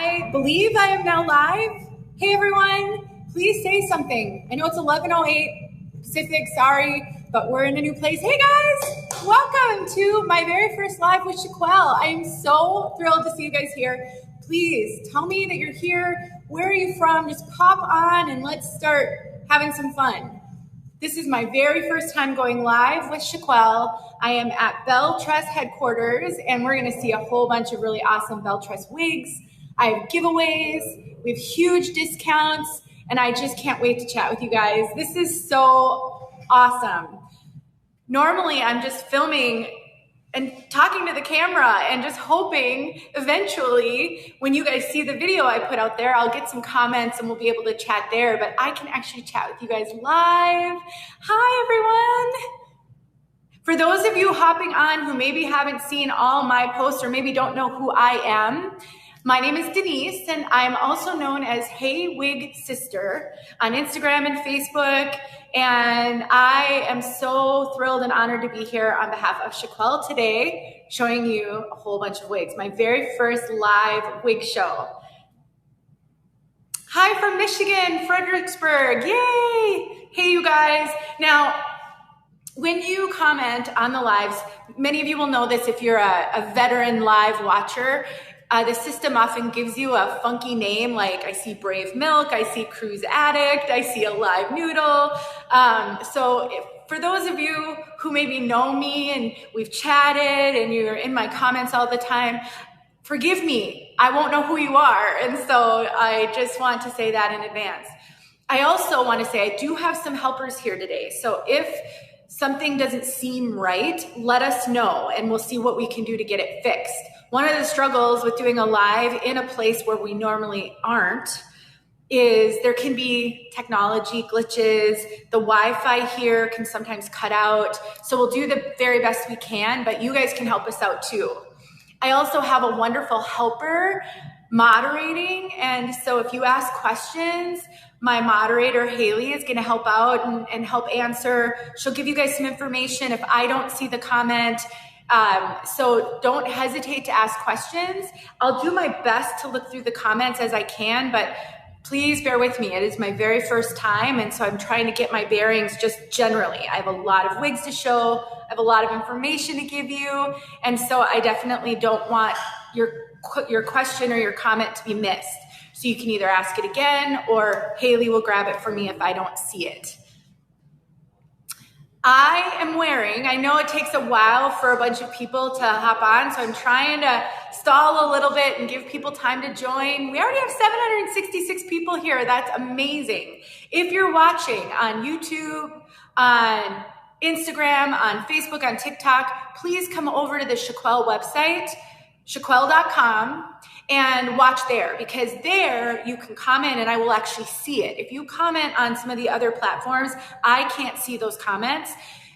I believe I am now live. Hey everyone, please say something. I know it's 11:08 Pacific, sorry, but we're in a new place. Hey guys, welcome to my very first live with Chiquel. I am so thrilled to see you guys here. Please tell me that you're here. Where are you from? Just pop on and let's start having some fun. This is my very first time going live with Chiquel. I am at Belle Tress headquarters, and we're gonna see a whole bunch of really awesome Belle Tress wigs. I have giveaways, we have huge discounts, and I just can't wait to chat with you guys. This is so awesome. Normally, I'm just filming and talking to the camera and just hoping eventually when you guys see the video I put out there, I'll get some comments and we'll be able to chat there, but I can actually chat with you guys live. Hi, everyone. For those of you hopping on who maybe haven't seen all my posts or maybe don't know who I am, my name is Denise, and I'm also known as HeyWigSister on Instagram and Facebook. And I am so thrilled and honored to be here on behalf of Chiquel today, showing you a whole bunch of wigs, my very first live wig show. Hi from Michigan, Fredericksburg, yay! Hey you guys. Now, when you comment on the lives, many of you will know this if you're a veteran live watcher, the system often gives you a funky name, like I see Brave Milk, I see Cruise Addict, I see Alive Noodle. For those of you who maybe know me and we've chatted and you're in my comments all the time, forgive me, I won't know who you are. And so I just want to say that in advance. I also want to say I do have some helpers here today. So if something doesn't seem right, let us know and we'll see what we can do to get it fixed. One of the struggles with doing a live in a place where we normally aren't is there can be technology glitches. The Wi-Fi here can sometimes cut out. So we'll do the very best we can, but you guys can help us out too. I also have a wonderful helper moderating. And so if you ask questions, my moderator, Haley, is gonna help out and help answer. She'll give you guys some information if I don't see the comment. So don't hesitate to ask questions. I'll do my best to look through the comments as I can, but please bear with me. It is my very first time, and so I'm trying to get my bearings just generally. I have a lot of wigs to show. I have a lot of information to give you, and so I definitely don't want your question or your comment to be missed. So you can either ask it again or Haley will grab it for me if I don't see it. I am wearing, I know it takes a while for a bunch of people to hop on, so I'm trying to stall a little bit and give people time to join. We already have 766 people here. That's amazing. If you're watching on YouTube, on Instagram, on Facebook, on TikTok, please come over to the Chiquel website, chiquel.com, and watch there, because there you can comment and I will actually see it. If you comment on some of the other platforms, I can't see those comments.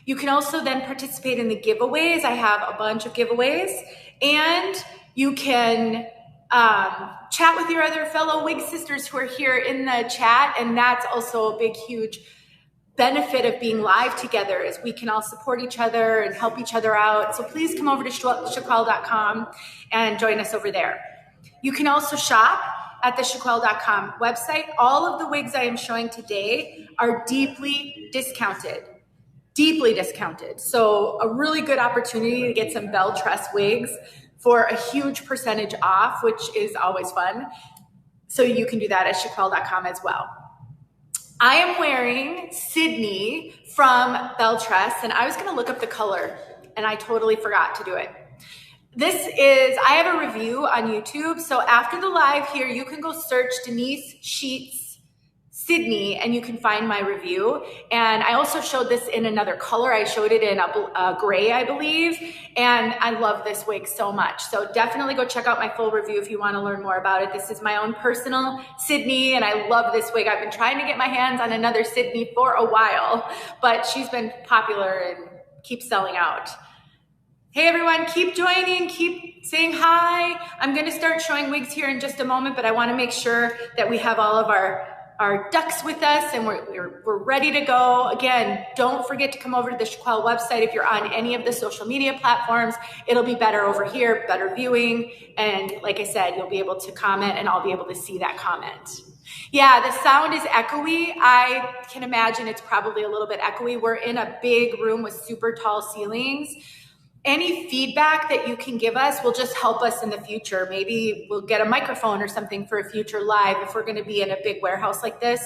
You can also then participate in the giveaways. I have a bunch of giveaways, and you can chat with your other fellow wig sisters who are here in the chat, and that's also a big, huge benefit of being live together is we can all support each other and help each other out. So please come over to chiquel.com and join us over there. You can also shop at the chiquel.com website. All of the wigs I am showing today are deeply discounted. So a really good opportunity to get some Belle Tress wigs for a huge percentage off, which is always fun. So you can do that at chiquel.com as well. I am wearing Sydney from Belle Tress, and I was gonna look up the color and I totally forgot to do it. I have a review on YouTube. So after the live here, you can go search Denise Sheets Sydney and you can find my review. And I also showed this in another color. I showed it in a gray, I believe. And I love this wig so much. So definitely go check out my full review if you want to learn more about it. This is my own personal Sydney, and I love this wig. I've been trying to get my hands on another Sydney for a while, but she's been popular and keeps selling out. Hey everyone, keep joining, keep saying hi. I'm gonna start showing wigs here in just a moment, but I wanna make sure that we have all of our ducks with us, and we're ready to go. Again, don't forget to come over to the Chiquel website. If you're on any of the social media platforms, it'll be better over here, better viewing. And like I said, you'll be able to comment and I'll be able to see that comment. Yeah, the sound is echoey. I can imagine it's probably a little bit echoey. We're in a big room with super tall ceilings. Any feedback that you can give us will just help us in the future. Maybe we'll get a microphone or something for a future live if we're going to be in a big warehouse like this.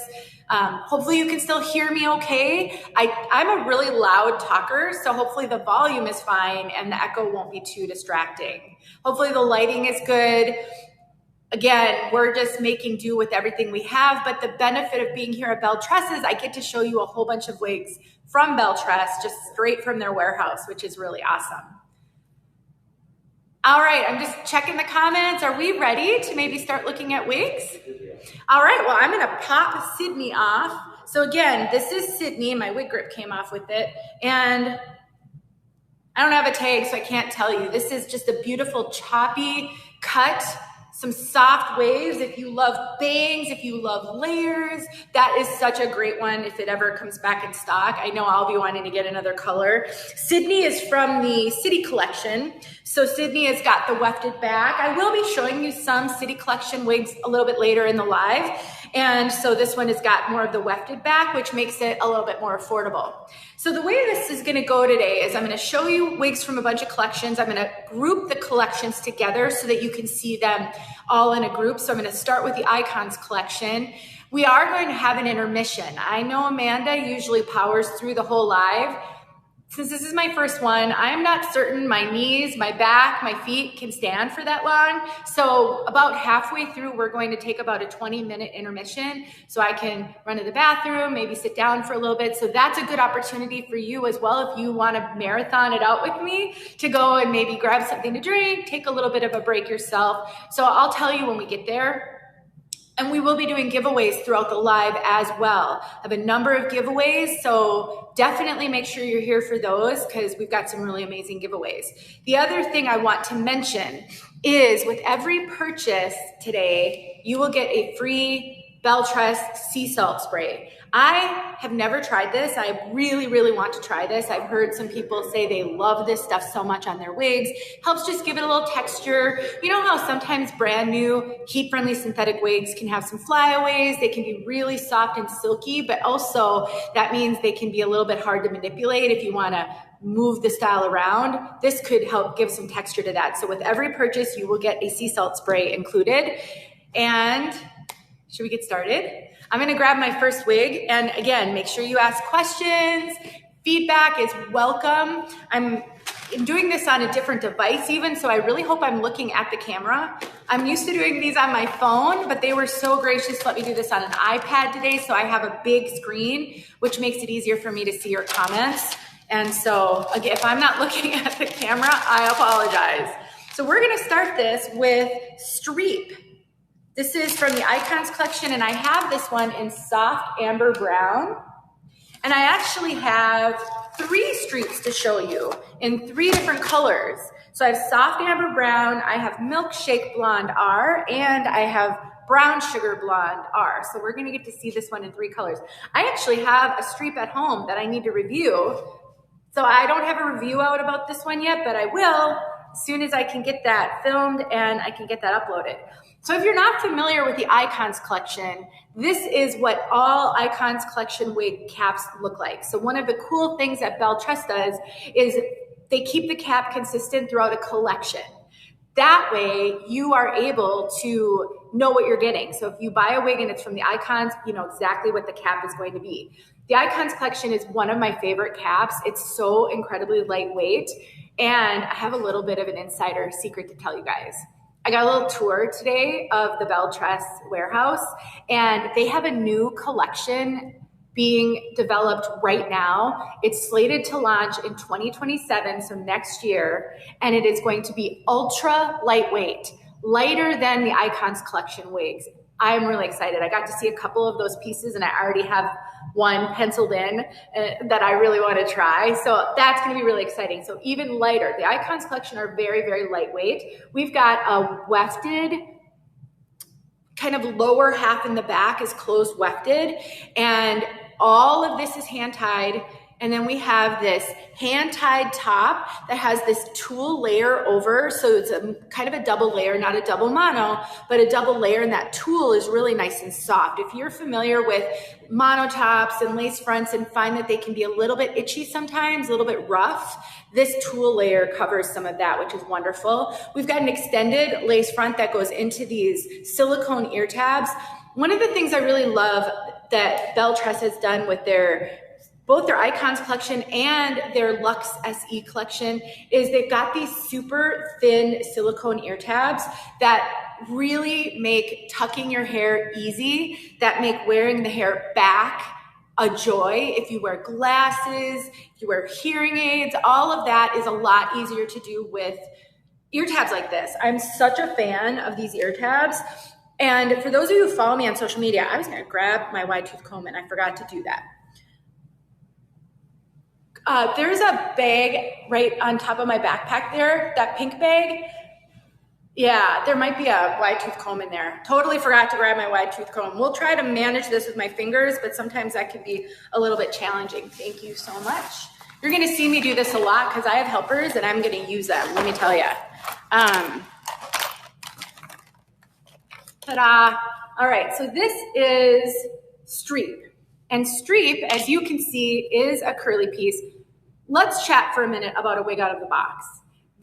Hopefully you can still hear me okay. I'm a really loud talker, so hopefully the volume is fine and the echo won't be too distracting. Hopefully the lighting is good. Again, we're just making do with everything we have, but the benefit of being here at Belle Tress is I get to show you a whole bunch of wigs from Belle Tress, just straight from their warehouse, which is really awesome. All right, I'm just checking the comments. Are we ready to maybe start looking at wigs? All right, well, I'm gonna pop Sydney off. So again, this is Sydney, my wig grip came off with it, and I don't have a tag, so I can't tell you. This is just a beautiful choppy cut, some soft waves. If you love bangs, if you love layers, that is such a great one if it ever comes back in stock. I know I'll be wanting to get another color. Sydney is from the City Collection. So Sydney has got the wefted back. I will be showing you some City Collection wigs a little bit later in the live. And so this one has got more of the wefted back, which makes it a little bit more affordable. So the way this is gonna go today is I'm gonna show you wigs from a bunch of collections. I'm gonna group the collections together so that you can see them all in a group. So I'm gonna start with the Icons collection. We are going to have an intermission. I know Amanda usually powers through the whole live. Since this is my first one, I'm not certain my knees, my back, my feet can stand for that long. So about halfway through, we're going to take about a 20-minute intermission so I can run to the bathroom, maybe sit down for a little bit. So that's a good opportunity for you as well if you want to marathon it out with me to go and maybe grab something to drink, take a little bit of a break yourself. So I'll tell you when we get there. And we will be doing giveaways throughout the live as well. I have a number of giveaways, so definitely make sure you're here for those because we've got some really amazing giveaways. The other thing I want to mention is with every purchase today, you will get a free Belle Tress sea salt spray. I have never tried this. I really, really want to try this. I've heard some people say they love this stuff so much on their wigs. Helps just give it a little texture. You know how sometimes brand new heat-friendly synthetic wigs can have some flyaways. They can be really soft and silky, but also that means they can be a little bit hard to manipulate if you want to move the style around. This could help give some texture to that. So with every purchase, you will get a sea salt spray included. And should we get started? I'm gonna grab my first wig, and again, make sure you ask questions. Feedback is welcome. I'm doing this on a different device even, so I really hope I'm looking at the camera. I'm used to doing these on my phone, but they were so gracious to let me do this on an iPad today, so I have a big screen, which makes it easier for me to see your comments. And so, again, if I'm not looking at the camera, I apologize. So we're gonna start this with Streep. This is from the Icons collection, and I have this one in soft amber brown. And I actually have 3 streaks to show you in 3 different colors. So I have soft amber brown, I have milkshake blonde R, and I have brown sugar blonde R. So we're gonna get to see this one in 3 colors. I actually have a Streep at home that I need to review. So I don't have a review out about this one yet, but I will as soon as I can get that filmed and I can get that uploaded. So if you're not familiar with the Icons collection, this is what all Icons collection wig caps look like. So one of the cool things that Belle Tress does is they keep the cap consistent throughout a collection. That way you are able to know what you're getting. So if you buy a wig and it's from the Icons, you know exactly what the cap is going to be. The Icons collection is one of my favorite caps. It's so incredibly lightweight. And I have a little bit of an insider secret to tell you guys. I got a little tour today of the Belle Tress warehouse, and they have a new collection being developed right now. It's slated to launch in 2027, so next year, and it is going to be ultra lightweight, lighter than the Icons collection wigs. I'm really excited. I got to see a couple of those pieces, and I already have one penciled in that I really want to try. So that's going to be really exciting. So even lighter. The Icons collection are very, very lightweight. We've got a wefted kind of lower half in the back is closed wefted, and all of this is hand tied. And then we have this hand-tied top that has this tulle layer over. So it's a kind of a double layer, not a double mono, but a double layer. And that tulle is really nice and soft. If you're familiar with mono tops and lace fronts and find that they can be a little bit itchy sometimes, a little bit rough, this tulle layer covers some of that, which is wonderful. We've got an extended lace front that goes into these silicone ear tabs. One of the things I really love that Belle Tress has done with both their Icons collection and their LUX SE collection is they've got these super thin silicone ear tabs that really make tucking your hair easy, that make wearing the hair back a joy. If you wear glasses, if you wear hearing aids, all of that is a lot easier to do with ear tabs like this. I'm such a fan of these ear tabs. And for those of you who follow me on social media, I was gonna grab my wide tooth comb and I forgot to do that. There's a bag right on top of my backpack there, that pink bag. Yeah, there might be a wide tooth comb in there. Totally forgot to grab my wide tooth comb. We'll try to manage this with my fingers, but sometimes that can be a little bit challenging. Thank you so much. You're gonna see me do this a lot because I have helpers and I'm gonna use them, let me tell you. Ta-da. All right, so this is Streep. And Streep, as you can see, is a curly piece. Let's chat for a minute about a wig out of the box.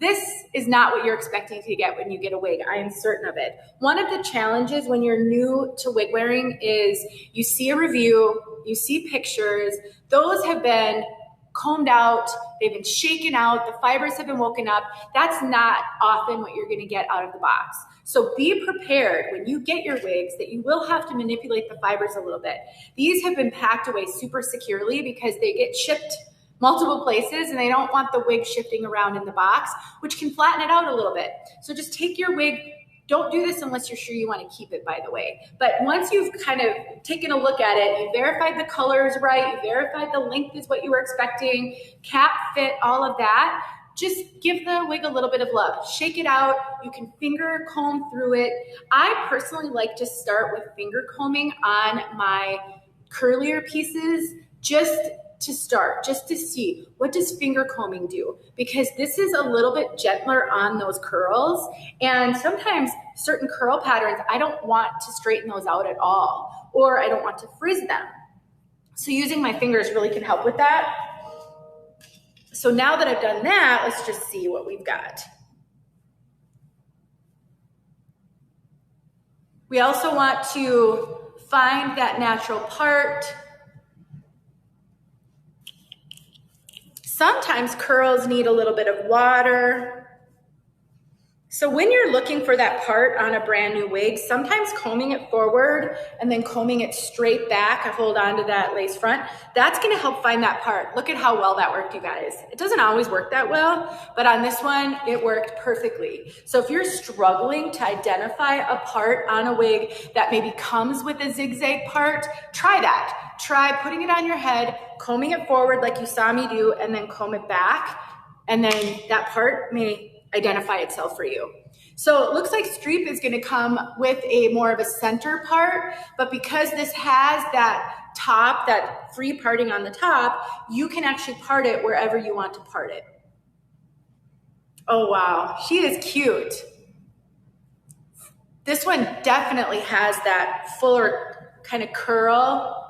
This is not what you're expecting to get when you get a wig. I am certain of it. One of the challenges when you're new to wig wearing is you see a review, you see pictures, those have been combed out, they've been shaken out, the fibers have been woken up. That's not often what you're gonna get out of the box. So be prepared when you get your wigs that you will have to manipulate the fibers a little bit. These have been packed away super securely because they get shipped multiple places and they don't want the wig shifting around in the box, which can flatten it out a little bit. So just take your wig. Don't do this unless you're sure you want to keep it, by the way. But once you've kind of taken a look at it, you verified the color is right, you verified the length is what you were expecting, cap, fit, all of that, just give the wig a little bit of love. Shake it out. You can finger comb through it. I personally like to start with finger combing on my curlier pieces just to start, just to see what does finger combing do, because this is a little bit gentler on those curls, and sometimes certain curl patterns I don't want to straighten those out at all, or I don't want to frizz them. So using my fingers really can help with that. So now that I've done that, let's just see what we've got. We also want to find that natural part. Sometimes curls need a little bit of water. So when you're looking for that part on a brand new wig, sometimes combing it forward and then combing it straight back, I hold on to that lace front, that's gonna help find that part. Look at how well that worked, you guys. It doesn't always work that well, but on this one, it worked perfectly. So if you're struggling to identify a part on a wig that maybe comes with a zigzag part, try that. Try putting it on your head, combing it forward like you saw me do, and then comb it back, and then that part may identify itself for you. So it looks like Streep is gonna come with a more of a center part, but because this has that top, that free parting on the top, you can actually part it wherever you want to part it. Oh wow, she is cute. This one definitely has that fuller kind of curl.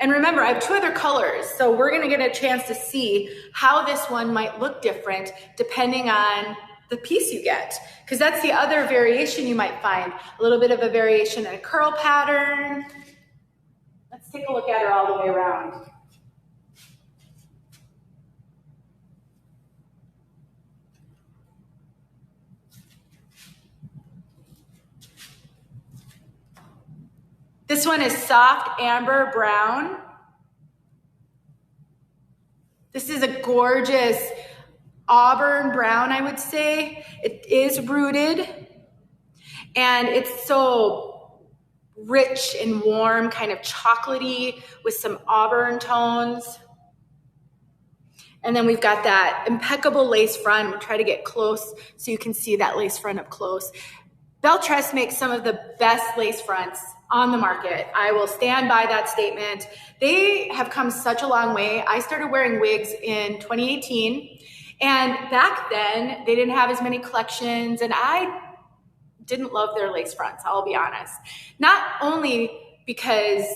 And remember, I have two other colors, so we're gonna get a chance to see how this one might look different depending on the piece you get, because that's the other variation you might find, a little bit of a variation in a curl pattern. Let's take a look at her all the way around. This one is soft amber brown. This is a gorgeous auburn brown, I would say. It is rooted, and it's so rich and warm, kind of chocolatey with some auburn tones. And then we've got that impeccable lace front. We'll try to get close so you can see that lace front up close. Belle Tress makes some of the best lace fronts on the market. I will stand by that statement. They have come such a long way. I started wearing wigs in 2018, and back then they didn't have as many collections, and I didn't love their lace fronts, I'll be honest. Not only because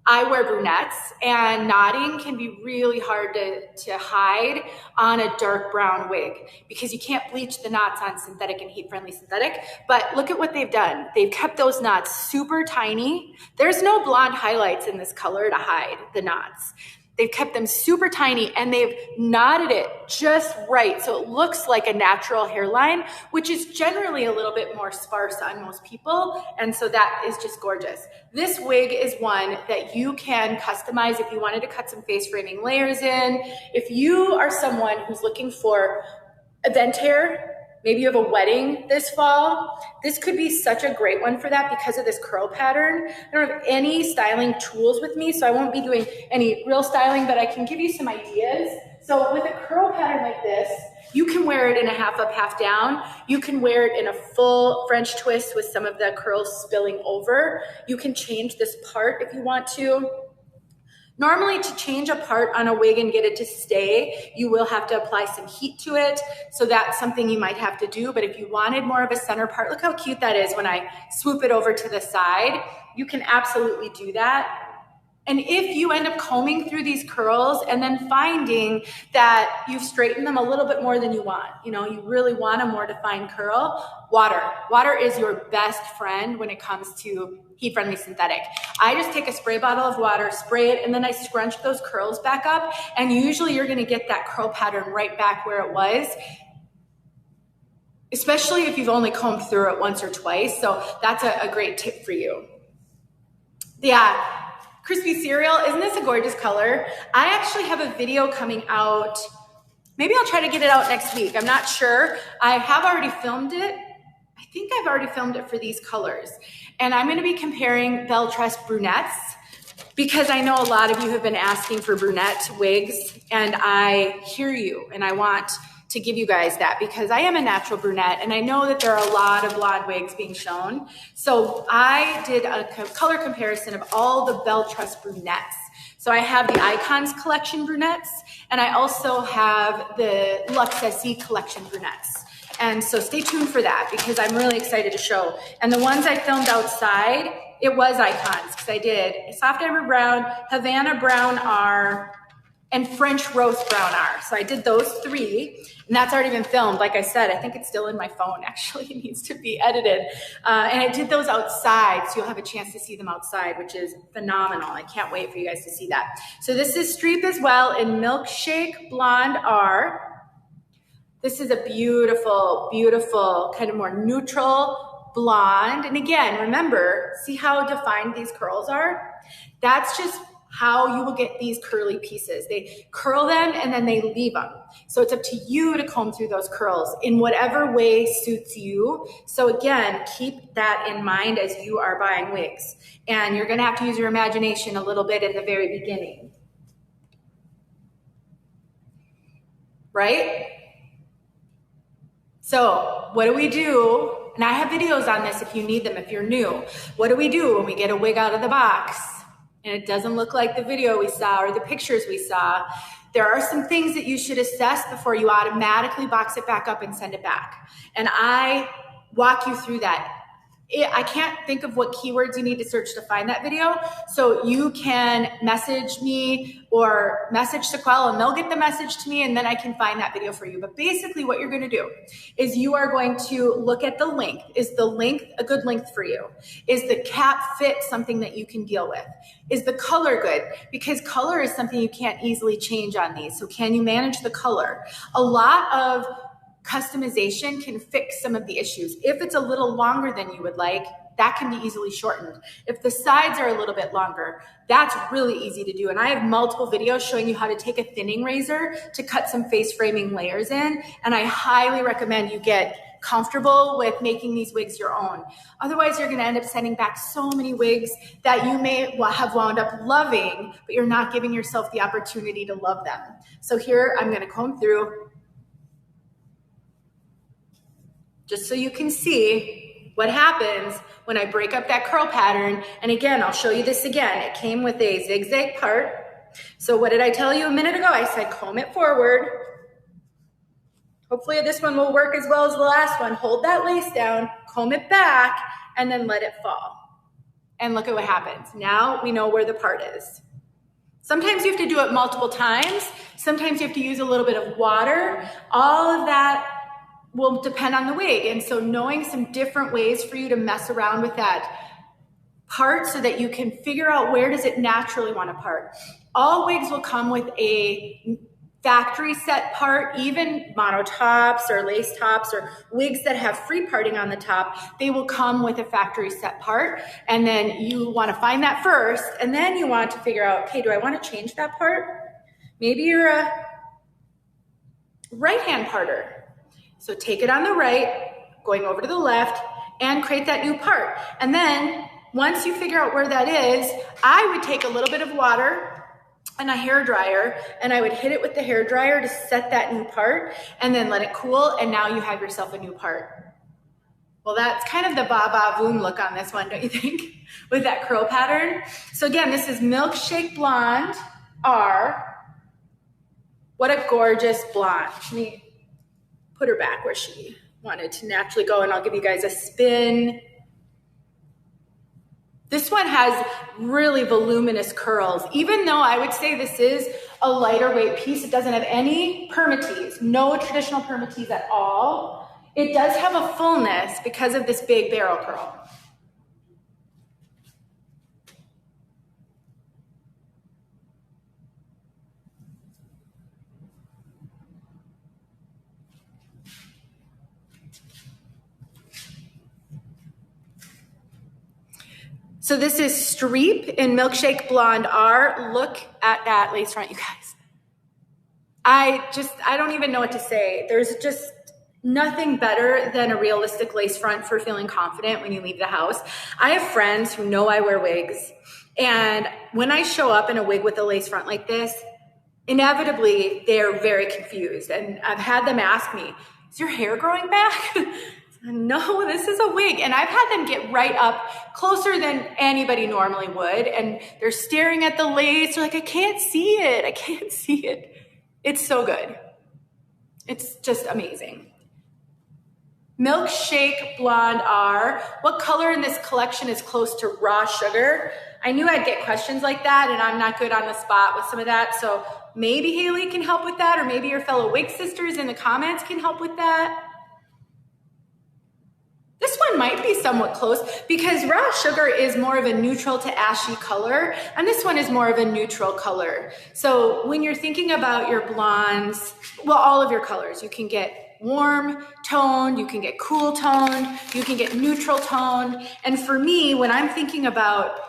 I wear brunettes and knotting can be really hard to hide on a dark brown wig because you can't bleach the knots on synthetic and heat-friendly synthetic. But look at what they've done. They've kept those knots super tiny. There's no blonde highlights in this color to hide the knots. They've kept them super tiny and they've knotted it just right so it looks like a natural hairline, which is generally a little bit more sparse on most people. And so that is just gorgeous. This wig is one that you can customize if you wanted to cut some face framing layers in. If you are someone who's looking for event hair, maybe you have a wedding this fall, this could be such a great one for that because of this curl pattern. I don't have any styling tools with me, so I won't be doing any real styling, but I can give you some ideas. So with a curl pattern like this, you can wear it in a half up, half down. You can wear it in a full French twist with some of the curls spilling over. You can change this part if you want to. Normally, to change a part on a wig and get it to stay, you will have to apply some heat to it. So that's something you might have to do. But if you wanted more of a center part, look how cute that is when I swoop it over to the side. You can absolutely do that. And if you end up combing through these curls and then finding that you've straightened them a little bit more than you want, you know, you really want a more defined curl, water. Water is your best friend when it comes to heat-friendly synthetic. I just take a spray bottle of water, spray it, and then I scrunch those curls back up. And usually you're gonna get that curl pattern right back where it was, especially if you've only combed through it once or twice. So that's a great tip for you. Yeah. Crispy cereal, isn't this a gorgeous color? I actually have a video coming out. Maybe I'll try to get it out next week. I'm not sure. I have already filmed it. I think I've already filmed it for these colors. And I'm gonna be comparing Belle Tress brunettes because I know a lot of you have been asking for brunette wigs, and I hear you and I want to give you guys that because I am a natural brunette and I know that there are a lot of blonde wigs being shown. So I did a color comparison of all the Belle Tress brunettes. So I have the Icons Collection brunettes and I also have the LUX SE Collection brunettes. And so stay tuned for that because I'm really excited to show. And the ones I filmed outside, it was Icons because I did Soft Amber Brown, Havana Brown R, and French Roast Brown R. So I did those three, and that's already been filmed. Like I said, I think it's still in my phone, actually. It needs to be edited. And I did those outside, so you'll have a chance to see them outside, which is phenomenal. I can't wait for you guys to see that. So this is Streep as well in Milkshake Blonde R. This is a beautiful, beautiful, kind of more neutral blonde. And again, remember, see how defined these curls are? That's just how you will get these curly pieces. They curl them and then they leave them. So it's up to you to comb through those curls in whatever way suits you. So again, keep that in mind as you are buying wigs. And you're gonna have to use your imagination a little bit at the very beginning. Right? So what do we do? And I have videos on this if you need them, if you're new. What do we do when we get a wig out of the box and it doesn't look like the video we saw or the pictures we saw? There are some things that you should assess before you automatically box it back up and send it back. And I walk you through that. I can't think of what keywords you need to search to find that video. So you can message me or message Chiquel and they'll get the message to me and then I can find that video for you. But basically what you're gonna do is you are going to look at the length. Is the length a good length for you? Is the cap fit something that you can deal with? Is the color good? Because color is something you can't easily change on these. So can you manage the color? A lot of customization can fix some of the issues. If it's a little longer than you would like, that can be easily shortened. If the sides are a little bit longer, that's really easy to do. And I have multiple videos showing you how to take a thinning razor to cut some face framing layers in. And I highly recommend you get comfortable with making these wigs your own. Otherwise, you're gonna end up sending back so many wigs that you may have wound up loving, but you're not giving yourself the opportunity to love them. So here, I'm gonna comb through just so you can see what happens when I break up that curl pattern. And again, I'll show you this again. It came with a zigzag part. So what did I tell you a minute ago? I said comb it forward. Hopefully this one will work as well as the last one. Hold that lace down, comb it back, and then let it fall. And look at what happens. Now we know where the part is. Sometimes you have to do it multiple times. Sometimes you have to use a little bit of water. All of that will depend on the wig. And so knowing some different ways for you to mess around with that part so that you can figure out where does it naturally want to part. All wigs will come with a factory set part, even mono tops or lace tops or wigs that have free parting on the top, they will come with a factory set part. And then you want to find that first, and then you want to figure out, okay, do I want to change that part? Maybe you're a right-hand parter. So take it on the right, going over to the left, and create that new part. And then once you figure out where that is, I would take a little bit of water and a hair dryer, and I would hit it with the hair dryer to set that new part, and then let it cool, and now you have yourself a new part. Well, that's kind of the ba-ba boom look on this one, don't you think? With that curl pattern. So again, this is Milkshake Blonde R. What a gorgeous blonde. Let me put her back where she wanted to naturally go, and I'll give you guys a spin. This one has really voluminous curls. Even though I would say this is a lighter weight piece, it doesn't have any permatease, no traditional permatease at all. It does have a fullness because of this big barrel curl. So this is Streep in Milkshake Blonde R. Look at that lace front, you guys. I don't even know what to say. There's just nothing better than a realistic lace front for feeling confident when you leave the house. I have friends who know I wear wigs, and when I show up in a wig with a lace front like this, inevitably they're very confused. And I've had them ask me, is your hair growing back? No, this is a wig. And I've had them get right up closer than anybody normally would. And they're staring at the lace. They're like, I can't see it. I can't see it. It's so good. It's just amazing. Milkshake Blonde R. What color in this collection is close to raw sugar? I knew I'd get questions like that, and I'm not good on the spot with some of that. So maybe Haley can help with that, or maybe your fellow wig sisters in the comments can help with that. This one might be somewhat close because raw sugar is more of a neutral to ashy color, and this one is more of a neutral color. So when you're thinking about your blondes, well, all of your colors, you can get warm toned, you can get cool toned, you can get neutral toned. And for me, when I'm thinking about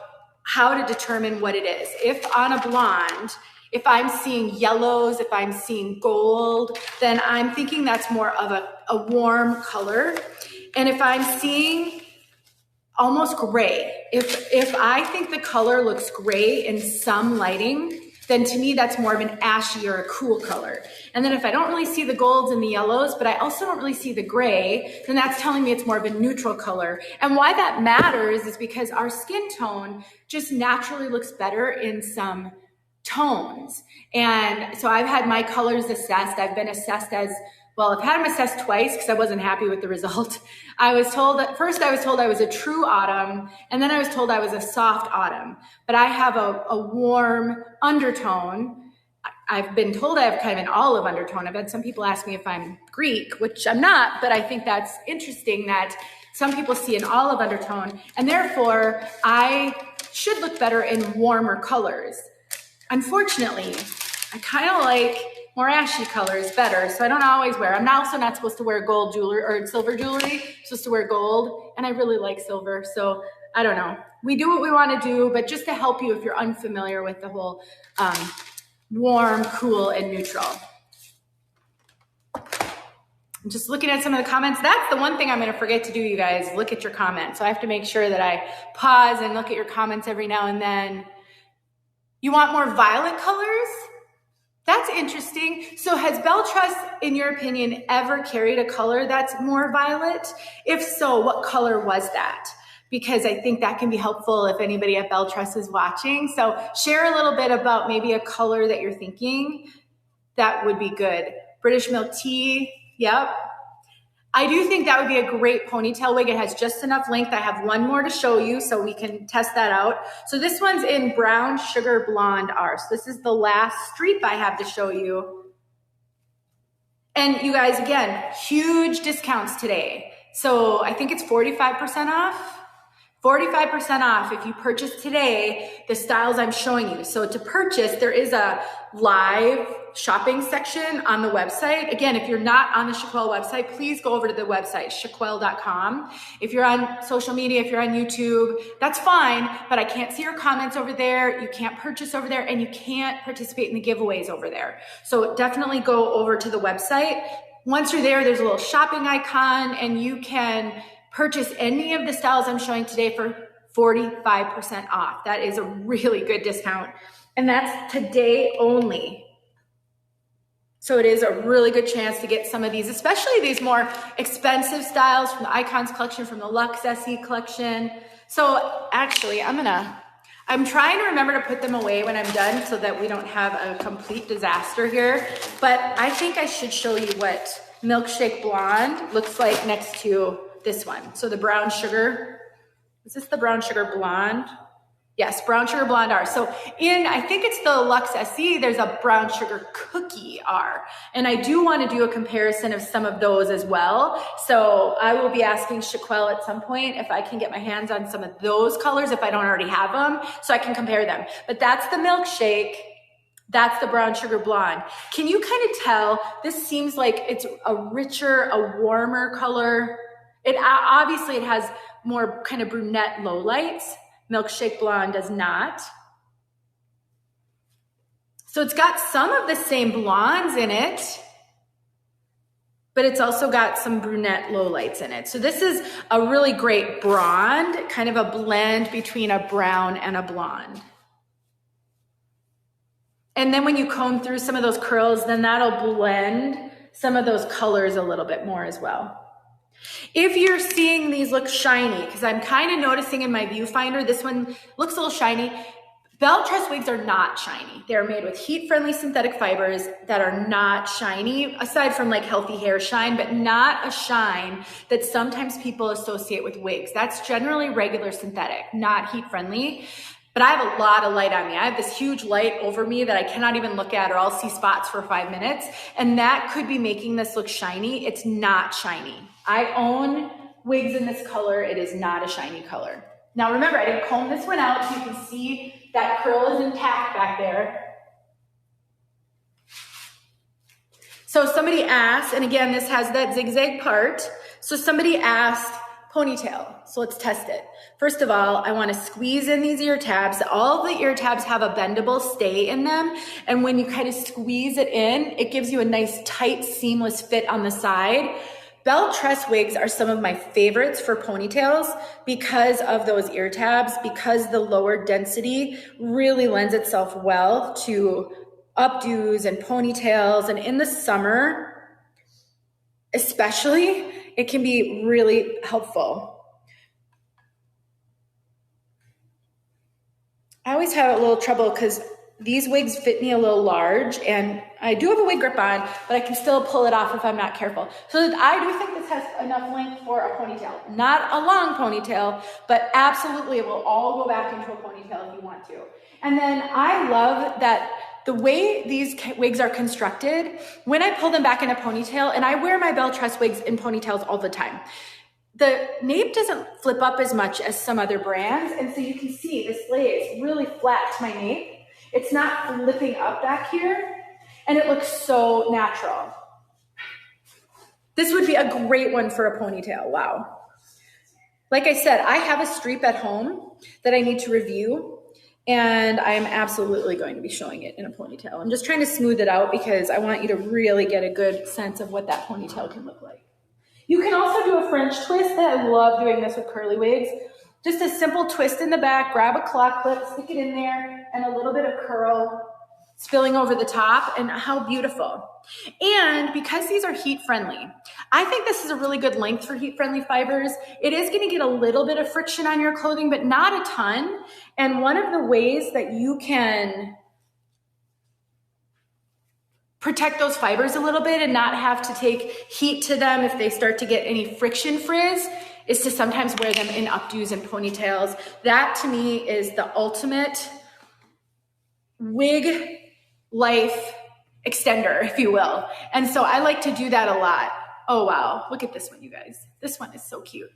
how to determine what it is, if on a blonde, if I'm seeing yellows, if I'm seeing gold, then I'm thinking that's more of a warm color. And if I'm seeing almost gray, if I think the color looks gray in some lighting, then to me that's more of an ashy or a cool color. And then if I don't really see the golds and the yellows, but I also don't really see the gray, then that's telling me it's more of a neutral color. And why that matters is because our skin tone just naturally looks better in some tones. And so I've had my colors assessed. I've been assessed as, well, I've had them assessed twice because I wasn't happy with the result. I was told that first I was told I was a true autumn, and then I was told I was a soft autumn. But I have a warm undertone. I've been told I have kind of an olive undertone. I've had some people ask me if I'm Greek, which I'm not, but I think that's interesting that some people see an olive undertone, and therefore I should look better in warmer colors. Unfortunately, I kind of like more ashy colors better, so I don't always wear. I'm also not supposed to wear gold jewelry or silver jewelry. I'm supposed to wear gold, and I really like silver, so I don't know. We do what we want to do, but just to help you if you're unfamiliar with the whole warm, cool, and neutral. I'm just looking at some of the comments. That's the one thing I'm going to forget to do, you guys. Look at your comments. So I have to make sure that I pause and look at your comments every now and then. You want more violet colors? That's interesting. So has Belle Tress, in your opinion, ever carried a color that's more violet? If so, what color was that? Because I think that can be helpful if anybody at Belle Tress is watching. So share a little bit about maybe a color that you're thinking. That would be good. British milk tea, yep. I do think that would be a great ponytail wig. It has just enough length. I have one more to show you so we can test that out. So this one's in brown sugar blonde R. So this is the last stripe I have to show you. And you guys, again, huge discounts today. So I think it's 45% off. 45% off if you purchase today the styles I'm showing you. So to purchase, there is a live shopping section on the website. Again, if you're not on the Chiquel website, please go over to the website, chiquel.com. If you're on social media, if you're on YouTube, that's fine, but I can't see your comments over there. You can't purchase over there, and you can't participate in the giveaways over there. So definitely go over to the website. Once you're there, there's a little shopping icon, and you can purchase any of the styles I'm showing today for 45% off. That is a really good discount. And that's today only. So it is a really good chance to get some of these, especially these more expensive styles from the Icons collection, from the LUX SE collection. So actually, I'm trying to remember to put them away when I'm done so that we don't have a complete disaster here. But I think I should show you what Milkshake Blonde looks like next to this one. So the brown sugar, is this the brown sugar blonde? Yes, brown sugar blonde R. So I think it's the LUX SE, there's a brown sugar cookie R. And I do want to do a comparison of some of those as well. So I will be asking Chiquel at some point if I can get my hands on some of those colors, if I don't already have them, so I can compare them. But that's the milkshake. That's the brown sugar blonde. Can you kind of tell, this seems like it's a richer, a warmer color. Obviously it has more kind of brunette lowlights. Milkshake Blonde does not. So it's got some of the same blondes in it, but it's also got some brunette lowlights in it. So this is a really great blonde, kind of a blend between a brown and a blonde. And then when you comb through some of those curls, then that'll blend some of those colors a little bit more as well. If you're seeing these look shiny, because I'm kind of noticing in my viewfinder, this one looks a little shiny. Belle Tress wigs are not shiny. They're made with heat-friendly synthetic fibers that are not shiny, aside from like healthy hair shine, but not a shine that sometimes people associate with wigs. That's generally regular synthetic, not heat-friendly. But I have a lot of light on me. I have this huge light over me that I cannot even look at, or I'll see spots for 5 minutes. And that could be making this look shiny. It's not shiny. I own wigs in this color. It is not a shiny color. Now remember, I didn't comb this one out, so you can see that curl is intact back there. So somebody asked, and again, this has that zigzag part. So somebody asked, ponytail. So let's test it. First of all, I want to squeeze in these ear tabs. All the ear tabs have a bendable stay in them. And when you kind of squeeze it in, it gives you a nice tight seamless fit on the side. Belle Tress wigs are some of my favorites for ponytails because of those ear tabs, because the lower density really lends itself well to updos and ponytails. And in the summer, especially, it can be really helpful. I always have a little trouble because these wigs fit me a little large, and I do have a wig grip on, but I can still pull it off if I'm not careful. So I do think this has enough length for a ponytail. Not a long ponytail, but absolutely it will all go back into a ponytail if you want to. And then I love that the way these wigs are constructed, when I pull them back in a ponytail, and I wear my Belle Tress wigs in ponytails all the time, the nape doesn't flip up as much as some other brands. And so you can see this lays really flat to my nape. It's not flipping up back here, and it looks so natural. This would be a great one for a ponytail, wow. Like I said, I have a stripe at home that I need to review, and I am absolutely going to be showing it in a ponytail. I'm just trying to smooth it out because I want you to really get a good sense of what that ponytail can look like. You can also do a French twist. I love doing this with curly wigs. Just a simple twist in the back, grab a claw clip, stick it in there, and a little bit of curl. spilling over the top, and how beautiful. And because these are heat friendly, I think this is a really good length for heat friendly fibers. It is going to get a little bit of friction on your clothing, but not a ton. And one of the ways that you can protect those fibers a little bit and not have to take heat to them if they start to get any friction frizz is to sometimes wear them in updos and ponytails. That to me is the ultimate wig life extender, if you will. And so I like to do that a lot. Oh, wow. Look at this one, you guys. This one is so cute.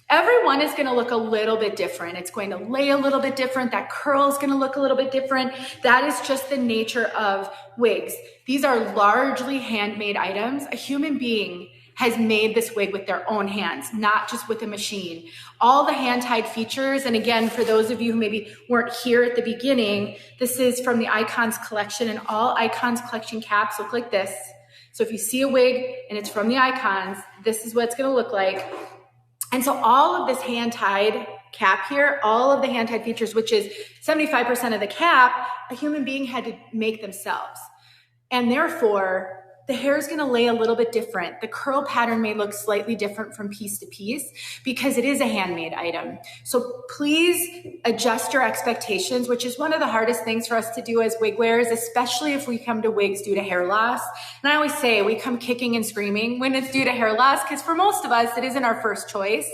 Everyone is going to look a little bit different. It's going to lay a little bit different. That curl is going to look a little bit different. That is just the nature of wigs. These are largely handmade items. A human being has made this wig with their own hands, not just with a machine. All the hand-tied features, and again, for those of you who maybe weren't here at the beginning, this is from the Icons collection, and all Icons collection caps look like this. So if you see a wig and it's from the Icons, this is what it's gonna look like. And so all of this hand-tied cap here, all of the hand-tied features, which is 75% of the cap, a human being had to make themselves. And therefore, the hair is going to lay a little bit different. The curl pattern may look slightly different from piece to piece because it is a handmade item. So please adjust your expectations, which is one of the hardest things for us to do as wig wearers, especially if we come to wigs due to hair loss. And I always say we come kicking and screaming when it's due to hair loss because for most of us, it isn't our first choice.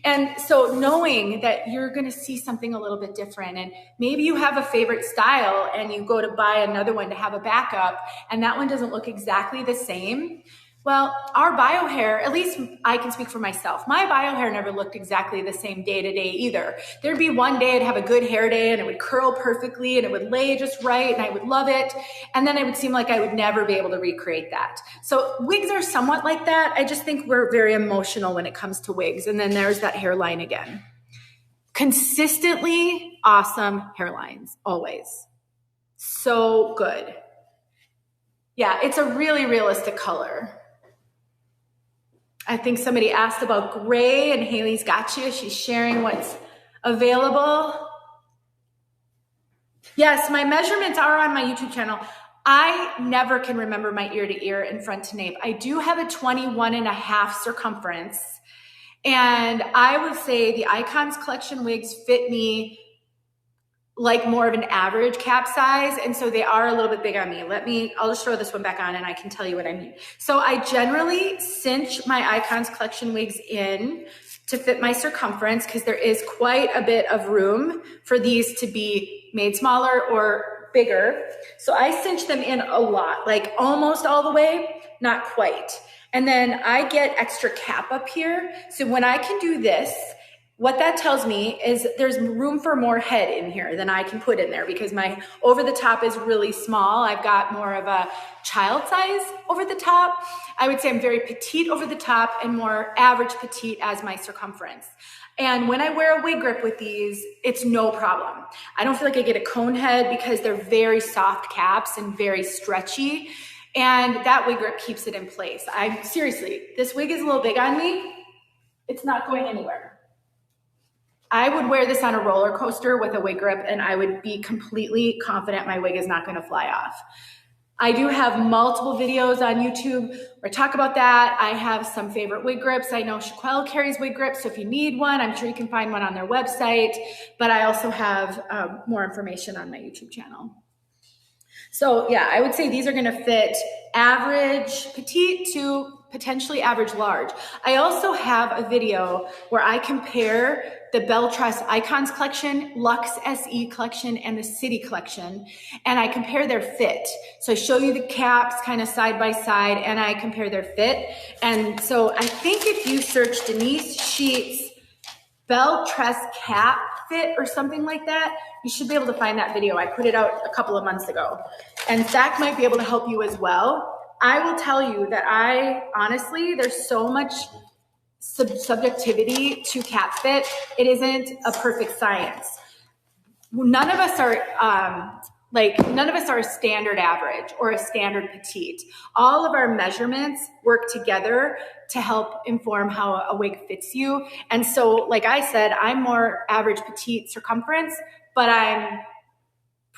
And so knowing that you're going to see something a little bit different, and maybe you have a favorite style and you go to buy another one to have a backup and that one doesn't look exactly the same. Well, our bio hair, at least I can speak for myself, my bio hair never looked exactly the same day to day either. There'd be one day I'd have a good hair day and it would curl perfectly and it would lay just right and I would love it. And then it would seem like I would never be able to recreate that. So wigs are somewhat like that. I just think we're very emotional when it comes to wigs. And then there's that hairline again. Consistently awesome hairlines, always. So good. Yeah, it's a really realistic color. I think somebody asked about gray and Haley's got you. She's sharing what's available. Yes, my measurements are on my YouTube channel. I never can remember my ear to ear and front to nape. I do have a 21.5 circumference. And I would say the Icons collection wigs fit me like more of an average cap size. And so they are a little bit big on me. I'll just throw this one back on and I can tell you what I mean. So I generally cinch my Icons collection wigs in to fit my circumference because there is quite a bit of room for these to be made smaller or bigger. So I cinch them in a lot, like almost all the way, not quite. And then I get extra cap up here. So when I can do this, what that tells me is there's room for more head in here than I can put in there because my over the top is really small. I've got more of a child size over the top. I would say I'm very petite over the top and more average petite as my circumference. And when I wear a wig grip with these, it's no problem. I don't feel like I get a cone head because they're very soft caps and very stretchy. And that wig grip keeps it in place. Seriously, this wig is a little big on me. It's not going anywhere. I would wear this on a roller coaster with a wig grip and I would be completely confident my wig is not going to fly off. I do have multiple videos on YouTube where I talk about that. I have some favorite wig grips. I know Chiquel carries wig grips, so if you need one, I'm sure you can find one on their website, but I also have more information on my YouTube channel. So yeah, I would say these are going to fit average petite to potentially average large. I also have a video where I compare the Belle Tress Icons collection, LUX SE collection, and the City collection, and I compare their fit. So I show you the caps kind of side by side, and I compare their fit. And so I think if you search Denise Sheets Belle Tress cap fit or something like that, you should be able to find that video. I put it out a couple of months ago. And Zach might be able to help you as well. I will tell you that honestly, there's so much subjectivity to cap fit. It isn't a perfect science. None of us are a standard average or a standard petite. All of our measurements work together to help inform how a wig fits you. And so, like I said, I'm more average petite circumference, but I'm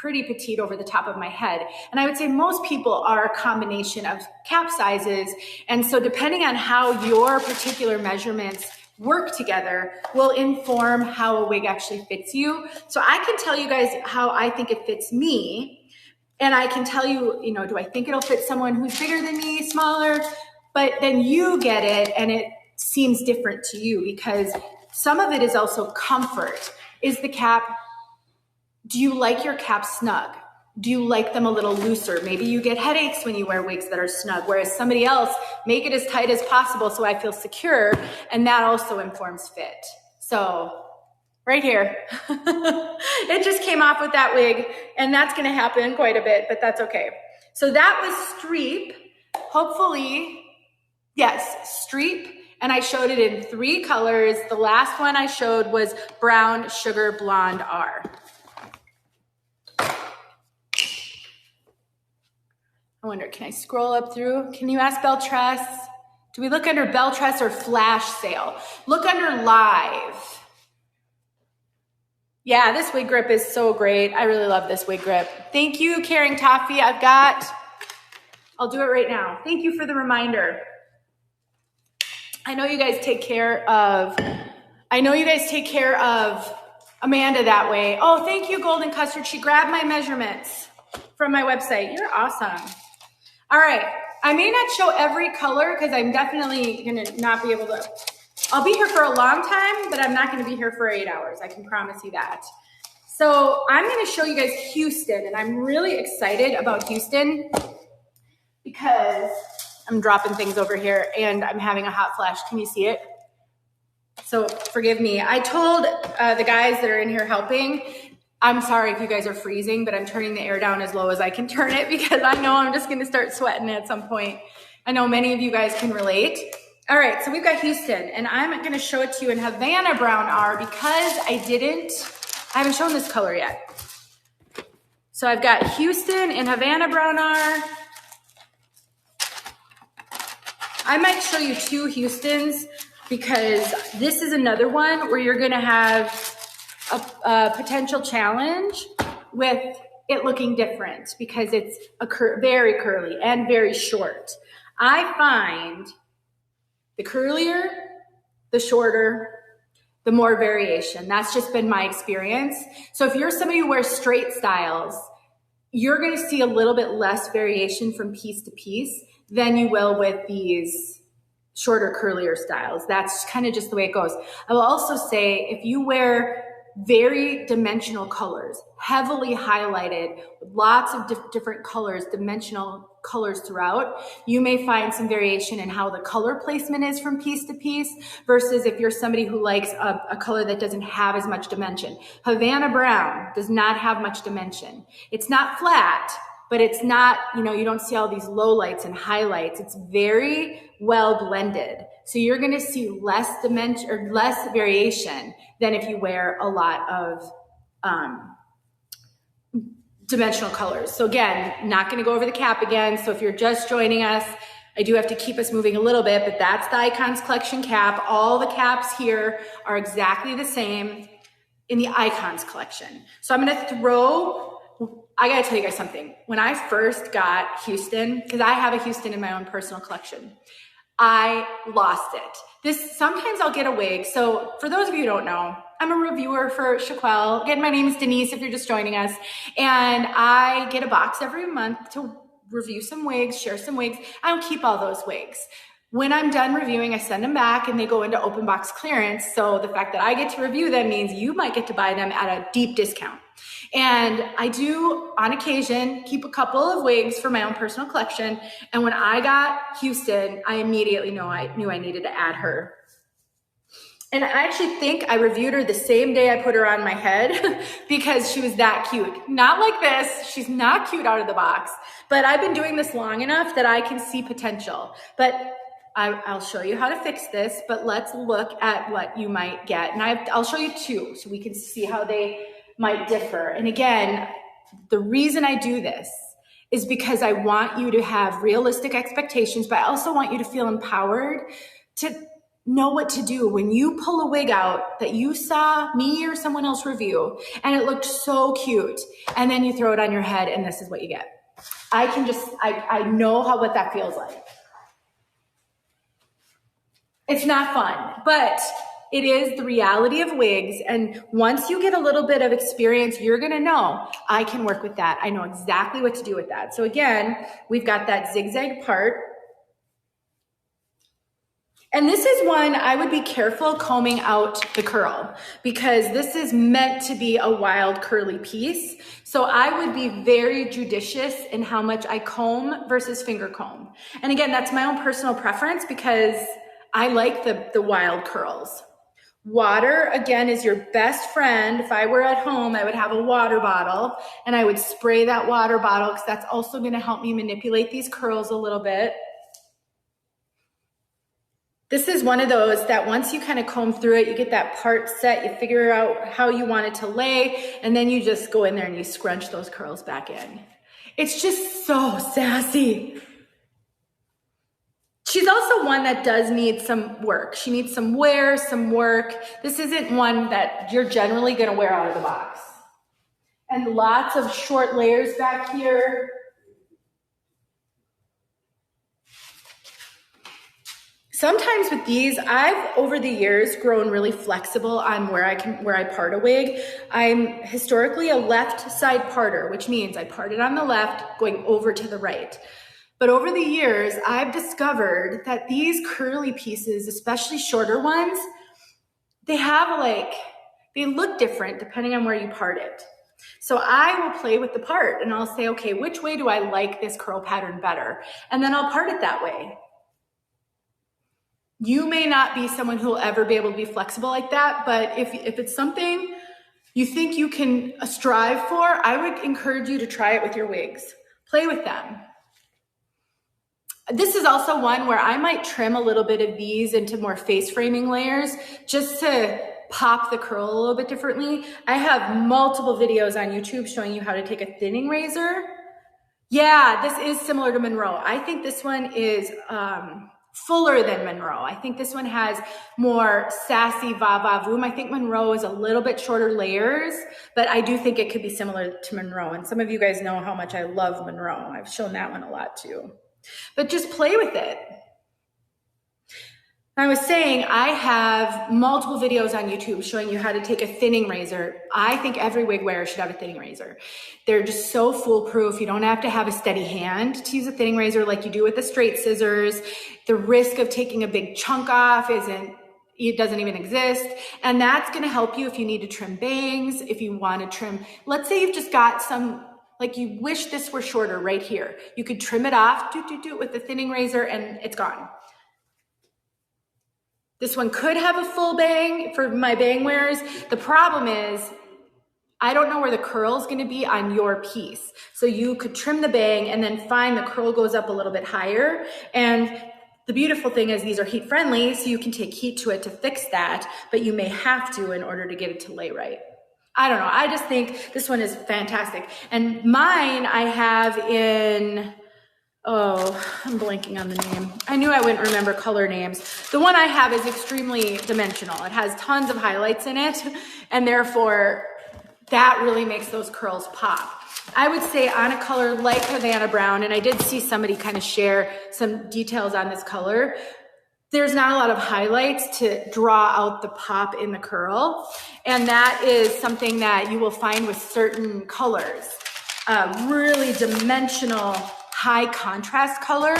pretty petite over the top of my head. And I would say most people are a combination of cap sizes. And so depending on how your particular measurements work together will inform how a wig actually fits you. So I can tell you guys how I think it fits me. And I can tell you, you know, do I think it'll fit someone who's bigger than me, smaller? But then you get it and it seems different to you, because some of it is also comfort. Is the cap, do you like your cap snug? Do you like them a little looser? Maybe you get headaches when you wear wigs that are snug, whereas somebody else, make it as tight as possible so I feel secure, and that also informs fit. So right here, it just came off with that wig, and that's gonna happen quite a bit, but that's okay. So that was Streep, hopefully, yes, Streep, and I showed it in 3 colors. The last one I showed was Brown Sugar Blonde R. I wonder, can I scroll up through? Can you ask Belle Tress? Do we look under Belle Tress or flash sale? Look under live. Yeah, this wig grip is so great. I really love this wig grip. Thank you, Caring Toffee. I'll do it right now. Thank you for the reminder. I know you guys take care of Amanda that way. Oh, thank you, Golden Custard. She grabbed my measurements from my website. You're awesome. All right. I may not show every color because I'm definitely going to not be able to. I'll be here for a long time, but I'm not going to be here for 8 hours. I can promise you that. So I'm going to show you guys Houston, and I'm really excited about Houston because I'm dropping things over here and I'm having a hot flash. Can you see it? So forgive me. I told the guys that are in here helping, I'm sorry if you guys are freezing, but I'm turning the air down as low as I can turn it because I know I'm just going to start sweating at some point. I know many of you guys can relate. All right, so we've got Houston, and I'm going to show it to you in Havana Brown R because I haven't shown this color yet. So I've got Houston in Havana Brown R. I might show you 2 Houstons because this is another one where you're going to have a potential challenge with it looking different because it's very curly and very short. I find the curlier, the shorter, the more variation. That's just been my experience. So if you're somebody who wears straight styles, you're going to see a little bit less variation from piece to piece than you will with these shorter, curlier styles. That's kind of just the way it goes. I will also say if you wear very dimensional colors, heavily highlighted, lots of different colors, dimensional colors throughout, you may find some variation in how the color placement is from piece to piece versus if you're somebody who likes a color that doesn't have as much dimension. Havana Brown does not have much dimension. It's not flat, but it's not, you don't see all these low lights and highlights. It's very well blended. So you're going to see less dimension or less variation than if you wear a lot of dimensional colors. So again, not going to go over the cap again. So if you're just joining us, I do have to keep us moving a little bit, but that's the Icons Collection cap. All the caps here are exactly the same in the Icons Collection. So I'm going to I got to tell you guys something. When I first got Houston, because I have a Houston in my own personal collection, I lost it. Sometimes I'll get a wig. So for those of you who don't know, I'm a reviewer for Chiquel. Again, my name is Denise if you're just joining us. And I get a box every month to review some wigs, share some wigs. I don't keep all those wigs. When I'm done reviewing, I send them back and they go into open box clearance. So the fact that I get to review them means you might get to buy them at a deep discount. And I do, on occasion, keep a couple of wigs for my own personal collection. And when I got Houston, I immediately knew I needed to add her. And I actually think I reviewed her the same day I put her on my head because she was that cute. Not like this. She's not cute out of the box. But I've been doing this long enough that I can see potential. But I'll show you how to fix this. But let's look at what you might get. And I'll show you 2 so we can see how they might differ. And again, the reason I do this is because I want you to have realistic expectations, but I also want you to feel empowered to know what to do when you pull a wig out that you saw me or someone else review and it looked so cute, and then you throw it on your head and this is what you get. I know what that feels like. It's not fun, but it is the reality of wigs. And once you get a little bit of experience, you're gonna know, I can work with that. I know exactly what to do with that. So again, we've got that zigzag part. And this is one I would be careful combing out the curl, because this is meant to be a wild curly piece. So I would be very judicious in how much I comb versus finger comb. And again, that's my own personal preference because I like the wild curls. Water, again, is your best friend. If I were at home, I would have a water bottle and I would spray that water bottle because that's also going to help me manipulate these curls a little bit. This is one of those that once you kind of comb through it, you get that part set, you figure out how you want it to lay, and then you just go in there and you scrunch those curls back in. It's just so sassy. She's also one that does need some work. She needs some wear, some work. This isn't one that you're generally gonna wear out of the box. And lots of short layers back here. Sometimes with these, I've over the years grown really flexible on where I part a wig. I'm historically a left side parter, which means I part it on the left, going over to the right. But over the years, I've discovered that these curly pieces, especially shorter ones, they look different depending on where you part it. So I will play with the part and I'll say, okay, which way do I like this curl pattern better? And then I'll part it that way. You may not be someone who will ever be able to be flexible like that, but if it's something you think you can strive for, I would encourage you to try it with your wigs. Play with them. This is also one where I might trim a little bit of these into more face framing layers just to pop the curl a little bit differently. I have multiple videos on YouTube showing you how to take a thinning razor. Yeah, this is similar to Monroe. I think this one is fuller than Monroe. I think this one has more sassy va-va-voom. I think Monroe is a little bit shorter layers, but I do think it could be similar to Monroe. And some of you guys know how much I love Monroe. I've shown that one a lot too. But just play with it. I was saying I have multiple videos on YouTube showing you how to take a thinning razor. I think every wig wearer should have a thinning razor. They're just so foolproof. You don't have to have a steady hand to use a thinning razor like you do with the straight scissors. The risk of taking a big chunk off doesn't even exist. And that's going to help you if you need to trim bangs, if you want to trim, let's say you've just got some, like you wish this were shorter right here. You could trim it off, do with the thinning razor and it's gone. This one could have a full bang for my bang wearers. The problem is, I don't know where the curl is going to be on your piece. So you could trim the bang and then find the curl goes up a little bit higher. And the beautiful thing is these are heat friendly, so you can take heat to it to fix that, but you may have to in order to get it to lay right. I don't know. I just think this one is fantastic. And mine I have in... oh, I'm blanking on the name. I knew I wouldn't remember color names. The one I have is extremely dimensional. It has tons of highlights in it, and therefore that really makes those curls pop. I would say on a color like Havana Brown, and I did see somebody kind of share some details on this color, there's not a lot of highlights to draw out the pop in the curl, and that is something that you will find with certain colors. Really dimensional, high contrast color.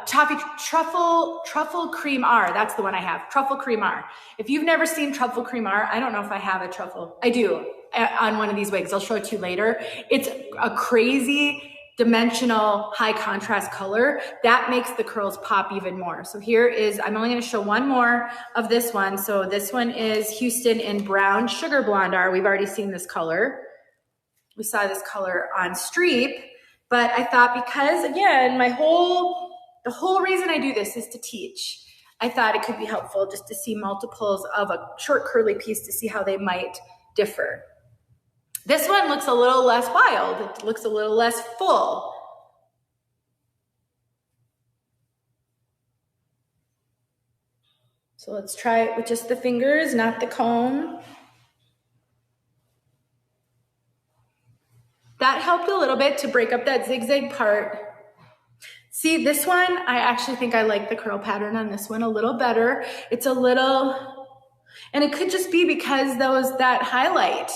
Truffle Cream R, that's the one I have, Truffle Cream R. If you've never seen Truffle Cream R, I don't know if I have a truffle. I do, on one of these wigs. I'll show it to you later. It's a crazy dimensional high contrast color that makes the curls pop even more. So here is, I'm only going to show one more of this one. So this one is Houston in Brown Sugar Blonde R. We've already seen this color. We saw this color on Streep. But I thought, because again, the whole reason I do this is to teach. I thought it could be helpful just to see multiples of a short curly piece to see how they might differ. This one looks a little less wild. It looks a little less full. So let's try it with just the fingers, not the comb. That helped a little bit to break up that zigzag part. See, this one, I actually think I like the curl pattern on this one a little better. It's a little, and it could just be because that highlight.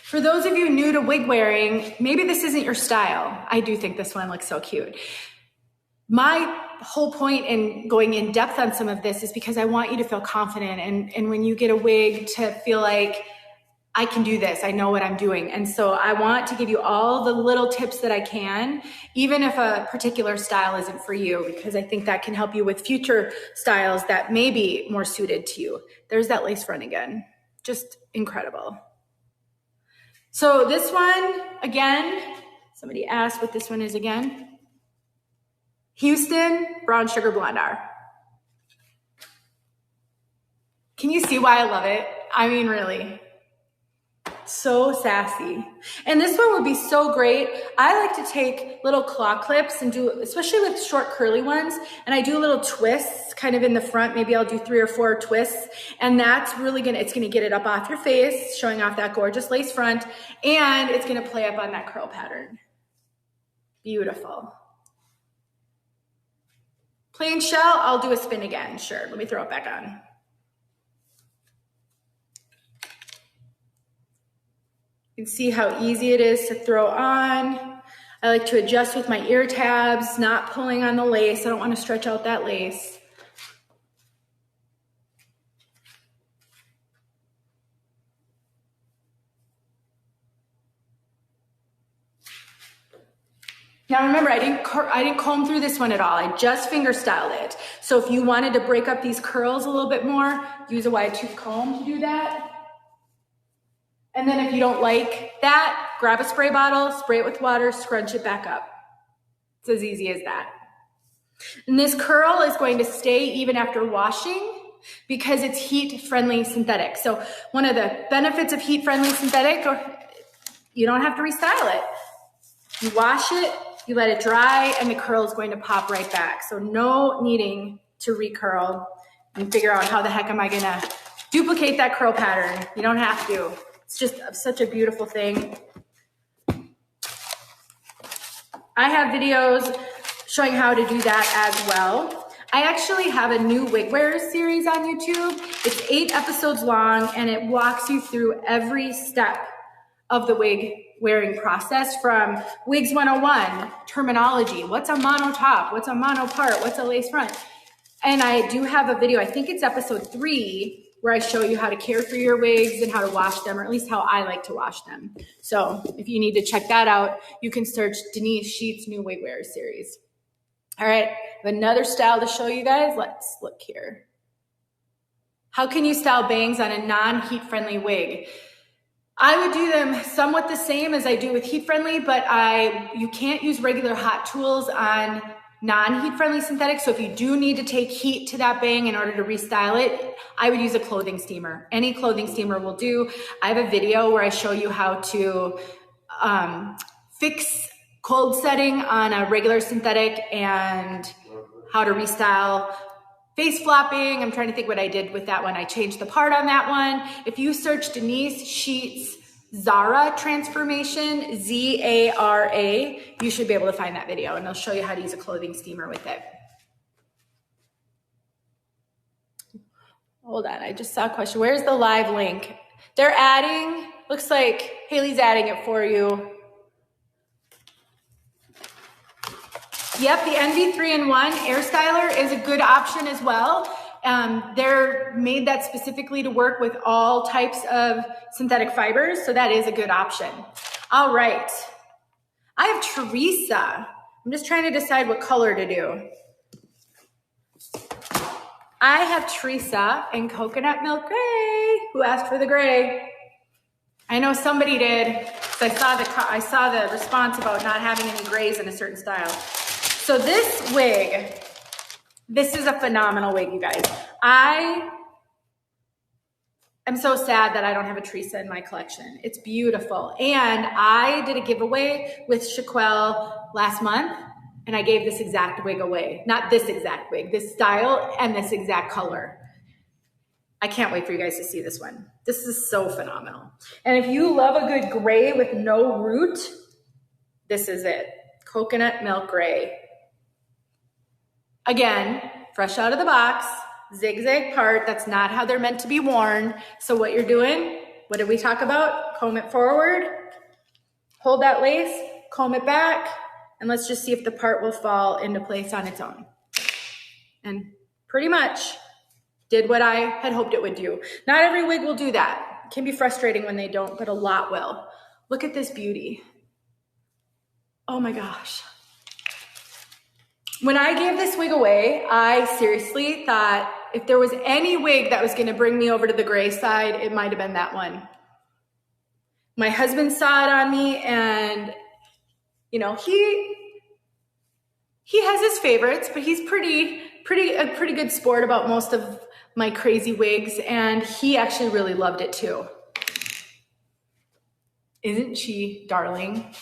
For those of you new to wig wearing, maybe this isn't your style. I do think this one looks so cute. My whole point in going in depth on some of this is because I want you to feel confident and when you get a wig to feel like, I can do this, I know what I'm doing. And so I want to give you all the little tips that I can, even if a particular style isn't for you, because I think that can help you with future styles that may be more suited to you. There's that lace front again, just incredible. So this one, again, somebody asked what this one is again. Houston Brown Sugar Blondar. Can you see why I love it? I mean, really. So sassy. And this one would be so great. I like to take little claw clips and do, especially with short curly ones, and I do little twists kind of in the front. Maybe I'll do 3 or 4 twists, and that's really it's gonna get it up off your face, showing off that gorgeous lace front, and it's gonna play up on that curl pattern. Beautiful. Plain shell, I'll do a spin again. Sure, let me throw it back on. You can see how easy it is to throw on. I like to adjust with my ear tabs, not pulling on the lace. I don't want to stretch out that lace. Now remember, I didn't comb through this one at all. I just finger styled it. So if you wanted to break up these curls a little bit more, use a wide tooth comb to do that. And then if you don't like that, grab a spray bottle, spray it with water, scrunch it back up. It's as easy as that. And this curl is going to stay even after washing because it's heat-friendly synthetic. So one of the benefits of heat-friendly synthetic, you don't have to restyle it. You wash it, you let it dry, and the curl is going to pop right back. So no needing to recurl and figure out how the heck am I gonna duplicate that curl pattern. You don't have to. It's just such a beautiful thing. I have videos showing how to do that as well. I actually have a new wig wearers series on YouTube. It's 8 episodes long and it walks you through every step of the wig wearing process, from Wigs 101, terminology, what's a mono top, what's a mono part, what's a lace front. And I do have a video, I think it's episode 3, where I show you how to care for your wigs and how to wash them, or at least how I like to wash them. So if you need to check that out, you can search Denise Sheets new wig wearers series. All right, I have another style to show you guys. Let's look here. How can you style bangs on a non-heat friendly wig? I would do them somewhat the same as I do with heat friendly, but you can't use regular hot tools on non-heat friendly synthetic. So if you do need to take heat to that bang in order to restyle it, I would use a clothing steamer. Any clothing steamer will do. I have a video where I show you how to fix cold setting on a regular synthetic and how to restyle face flopping. I'm trying to think what I did with that one. I changed the part on that one. If you search Denise Sheets Zara transformation, Z-A-R-A, you should be able to find that video, and they'll show you how to use a clothing steamer with it. Hold on, I just saw a question. Where's the live link? They're adding, looks like Haley's adding it for you. Yep, the NV3-in-1 Air Styler is a good option as well. They're made that specifically to work with all types of synthetic fibers, so that is a good option. All right, I have Teresa. I'm just trying to decide what color to do. I have Teresa in Coconut Milk Gray. Who asked for the gray? I know somebody did, because I saw the response about not having any grays in a certain style. So this wig, this is a phenomenal wig, you guys. I I'm so sad that I don't have a Teresa in my collection. It's beautiful. And I did a giveaway with Chiquel last month, and I gave this exact wig away. Not this exact wig, this style and this exact color. I can't wait for you guys to see this one. This is so phenomenal. And if you love a good gray with no root, this is it. Coconut milk gray. Again, fresh out of the box, zigzag part. That's not how they're meant to be worn. So what you're doing, what did we talk about? Comb it forward, hold that lace, comb it back, and let's just see if the part will fall into place on its own. And pretty much did what I had hoped it would do. Not every wig will do that. It can be frustrating when they don't, but a lot will. Look at this beauty. Oh my gosh. When I gave this wig away, I seriously thought if there was any wig that was going to bring me over to the gray side, it might have been that one. My husband saw it on me, and you know, he has his favorites, but he's a pretty good sport about most of my crazy wigs, and he actually really loved it too. Isn't she darling?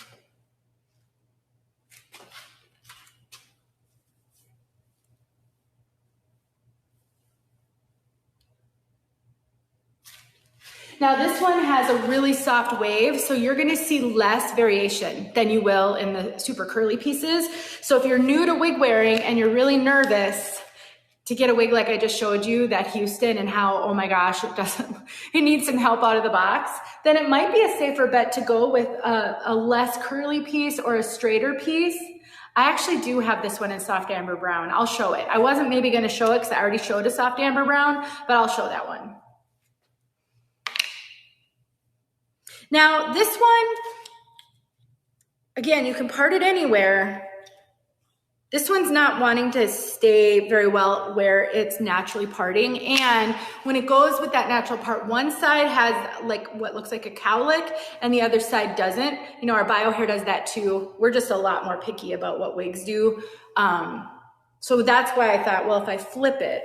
Now this one has a really soft wave, so you're gonna see less variation than you will in the super curly pieces. So if you're new to wig wearing and you're really nervous to get a wig like I just showed you, that Houston, and how, oh my gosh, it needs some help out of the box, then it might be a safer bet to go with a less curly piece or a straighter piece. I actually do have this one in soft amber brown. I'll show it. I wasn't maybe gonna show it because I already showed a soft amber brown, but I'll show that one. Now this one, again, you can part it anywhere. This one's not wanting to stay very well where it's naturally parting. And when it goes with that natural part, one side has like what looks like a cowlick and the other side doesn't. You know, our bio hair does that too. We're just a lot more picky about what wigs do. So that's why I thought, well, if I flip it,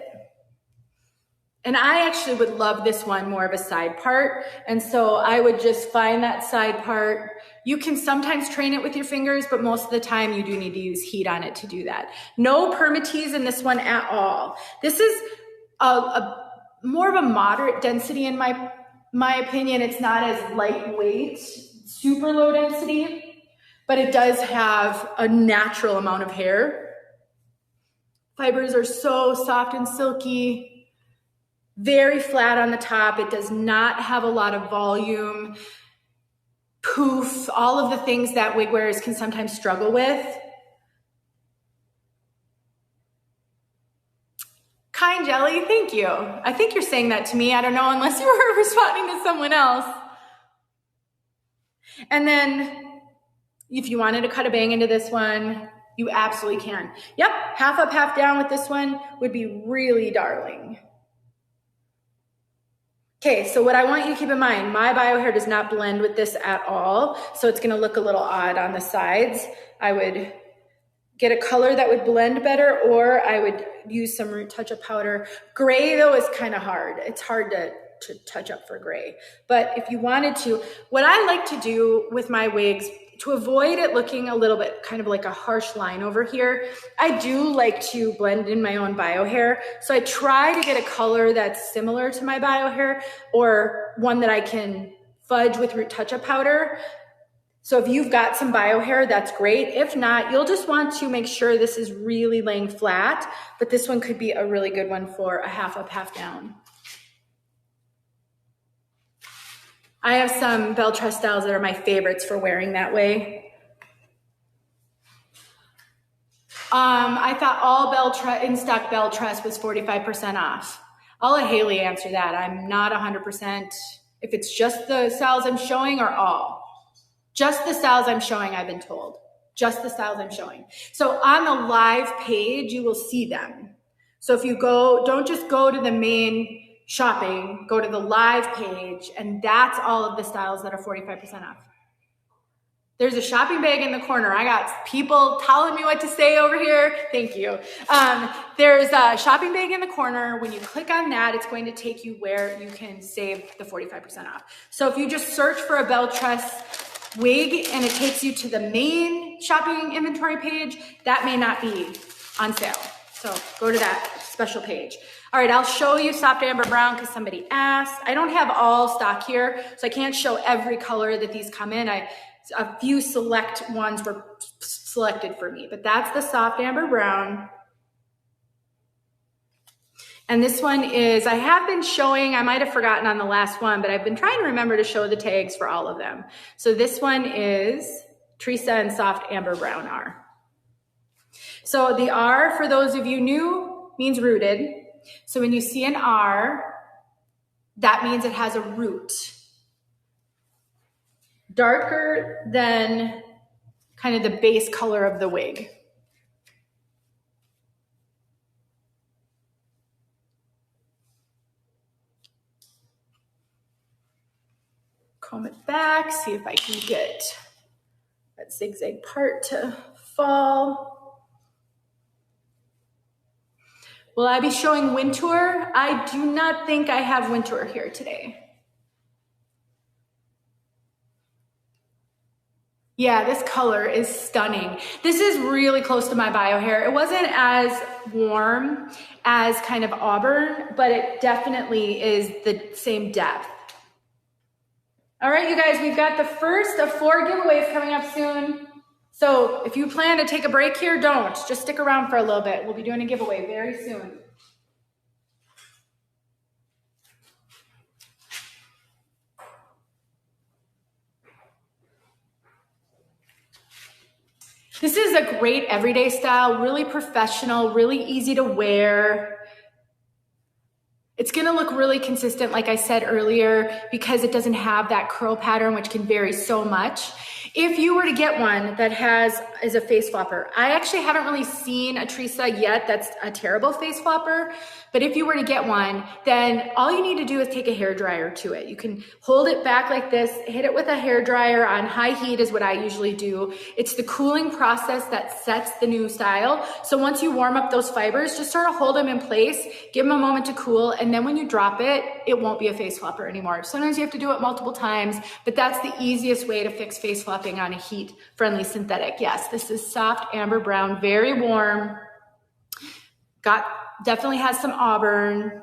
and I actually would love this one more of a side part. And so I would just find that side part. You can sometimes train it with your fingers, but most of the time you do need to use heat on it to do that. No permatease in this one at all. This is a more of a moderate density in my opinion. It's not as lightweight, super low density, but it does have a natural amount of hair. Fibers are so soft and silky. Very flat on the top. It does not have a lot of volume, poof, all of the things that wig wearers can sometimes struggle with. Kind Jelly, thank you. I think you're saying that to me. I don't know, unless you were responding to someone else. And then if you wanted to cut a bang into this one, you absolutely can. Yep, half up, half down with this one would be really darling. Okay, so what I want you to keep in mind, my bio hair does not blend with this at all, so it's gonna look a little odd on the sides. I would get a color that would blend better, or I would use some root touch-up powder. Gray though is kind of hard. It's hard to touch up for gray. But if you wanted to, what I like to do with my wigs, to avoid it looking a little bit kind of like a harsh line over here, I do like to blend in my own bio hair. So I try to get a color that's similar to my bio hair, or one that I can fudge with root touch-up powder. So if you've got some bio hair, that's great. If not, you'll just want to make sure this is really laying flat, but this one could be a really good one for a half up, half down. I have some Belle Tress styles that are my favorites for wearing that way. I thought all in-stock Belle Tress was 45% off. I'll let Haley answer that. I'm not 100% if it's just the styles I'm showing or all. Just the styles I'm showing, I've been told. Just the styles I'm showing. So on the live page, you will see them. So if you go, don't just go to the main shopping, go to the live page, and that's all of the styles that are 45% off. There's a shopping bag in the corner. I got people telling me what to say over here. Thank you. There's a shopping bag in the corner. When you click on that, it's going to take you where you can save the 45% off. So if you just search for a Belle Tress wig and it takes you to the main shopping inventory page, that may not be on sale. So go to that special page. All right, I'll show you soft amber brown because somebody asked. I don't have all stock here, so I can't show every color that these come in. A few select ones were selected for me, but that's the soft amber brown. And this one is, I have been showing, I might have forgotten on the last one, but I've been trying to remember to show the tags for all of them. So this one is Teresa and soft amber brown R. So the R, for those of you new, means rooted. So when you see an R, that means it has a root. Darker than kind of the base color of the wig. Comb it back, see if I can get that zigzag part to fall. Will I be showing Wintour? I do not think I have Wintour here today. Yeah, this color is stunning. This is really close to my bio hair. It wasn't as warm as kind of auburn, but it definitely is the same depth. All right, you guys, we've got the first of 4 giveaways coming up soon. So if you plan to take a break here, don't. Just stick around for a little bit. We'll be doing a giveaway very soon. This is a great everyday style, really professional, really easy to wear. It's gonna look really consistent, like I said earlier, because it doesn't have that curl pattern, which can vary so much. If you were to get one that is a face flopper, I actually haven't really seen a Teresa yet that's a terrible face flopper, but if you were to get one, then all you need to do is take a hairdryer to it. You can hold it back like this, hit it with a hairdryer on high heat is what I usually do. It's the cooling process that sets the new style. So once you warm up those fibers, just sort of hold them in place, give them a moment to cool, and then when you drop it, it won't be a face flopper anymore. Sometimes you have to do it multiple times, but that's the easiest way to fix face flopping on a heat-friendly synthetic. Yes, this is soft amber brown, very warm. Definitely has some auburn.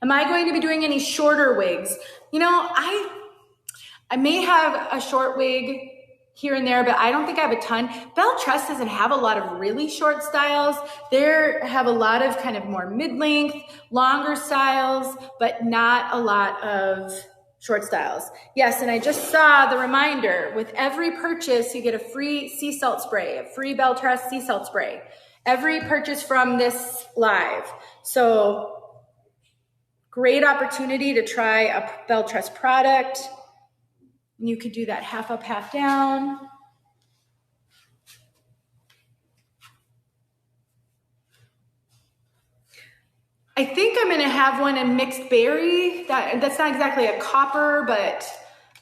Am I going to be doing any shorter wigs? You know, I may have a short wig here and there, but I don't think I have a ton. Belle Tress doesn't have a lot of really short styles. They have a lot of kind of more mid-length, longer styles, but not a lot of short styles. Yes, and I just saw the reminder. With every purchase, you get a free sea salt spray, a free Belle Tress sea salt spray. Every purchase from this live. So great opportunity to try a Belle Tress product. You could do that half up, half down. I think I'm gonna have one in mixed berry. That's not exactly a copper, but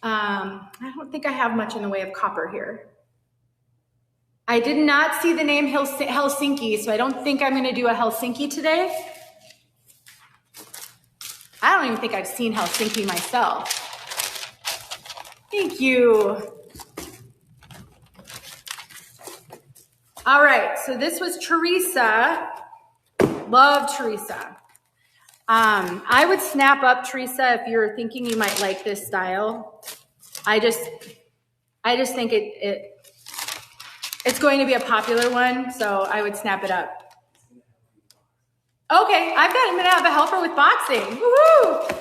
I don't think I have much in the way of copper here. I did not see the name Helsinki, so I don't think I'm gonna do a Helsinki today. I don't even think I've seen Helsinki myself. Thank you. All right, so this was Teresa. Love Teresa. I would snap up Teresa if you're thinking you might like this style. I just think it's going to be a popular one, so I would snap it up. Okay, I'm gonna have a helper with boxing. Woohoo!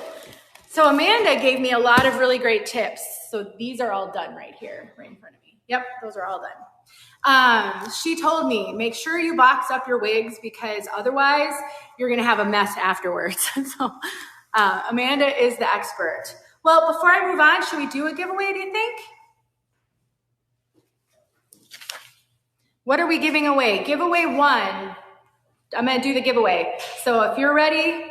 So Amanda gave me a lot of really great tips. So these are all done right here, right in front of me. Yep, those are all done. She told me, make sure you box up your wigs because otherwise you're gonna have a mess afterwards. So Amanda is the expert. Well, before I move on, should we do a giveaway, do you think? What are we giving away? Giveaway 1. I'm gonna do the giveaway. So if you're ready,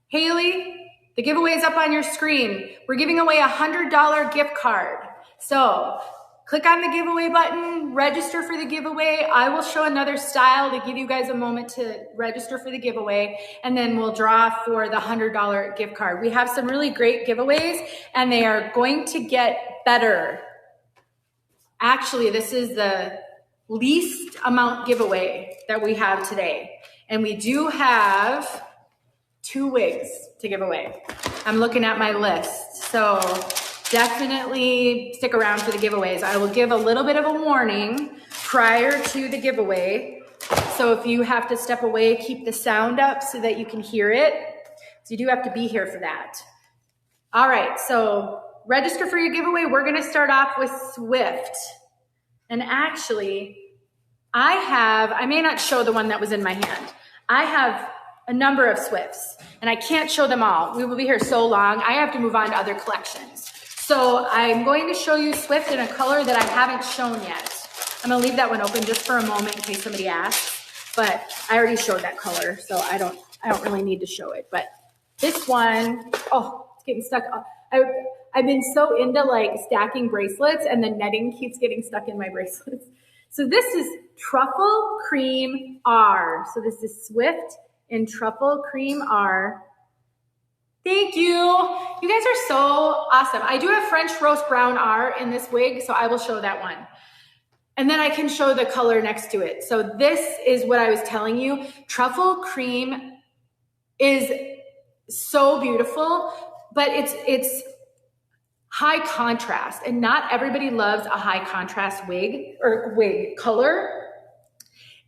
Haley, the giveaway is up on your screen. We're giving away a $100 gift card. So Click on the giveaway button, register for the giveaway. I will show another style to give you guys a moment to register for the giveaway, and then we'll draw for the $100 gift card. We have some really great giveaways, and they are going to get better. Actually, this is the least amount giveaway that we have today. And we do have 2 wigs to give away. I'm looking at my list. So definitely stick around for the giveaways. I will give a little bit of a warning prior to the giveaway. So if you have to step away, keep the sound up so that you can hear it. So you do have to be here for that. All right, so register for your giveaway. We're gonna start off with Swift. And actually, I may not show the one that was in my hand. I have a number of Swifts, and I can't show them all. We will be here so long. I have to move on to other collections. So I'm going to show you Swift in a color that I haven't shown yet. I'm gonna leave that one open just for a moment in case somebody asks, but I already showed that color, so I don't really need to show it. But this one, oh, it's getting stuck. I've been so into like stacking bracelets, and the netting keeps getting stuck in my bracelets. So this is Truffle Cream R. So this is Swift in Truffle Cream R. Thank you. You guys are so awesome. I do have French Roast Brown R in this wig, so I will show that one. And then I can show the color next to it. So this is what I was telling you. Truffle Cream is so beautiful, but it's high contrast, and not everybody loves a high contrast wig or wig color.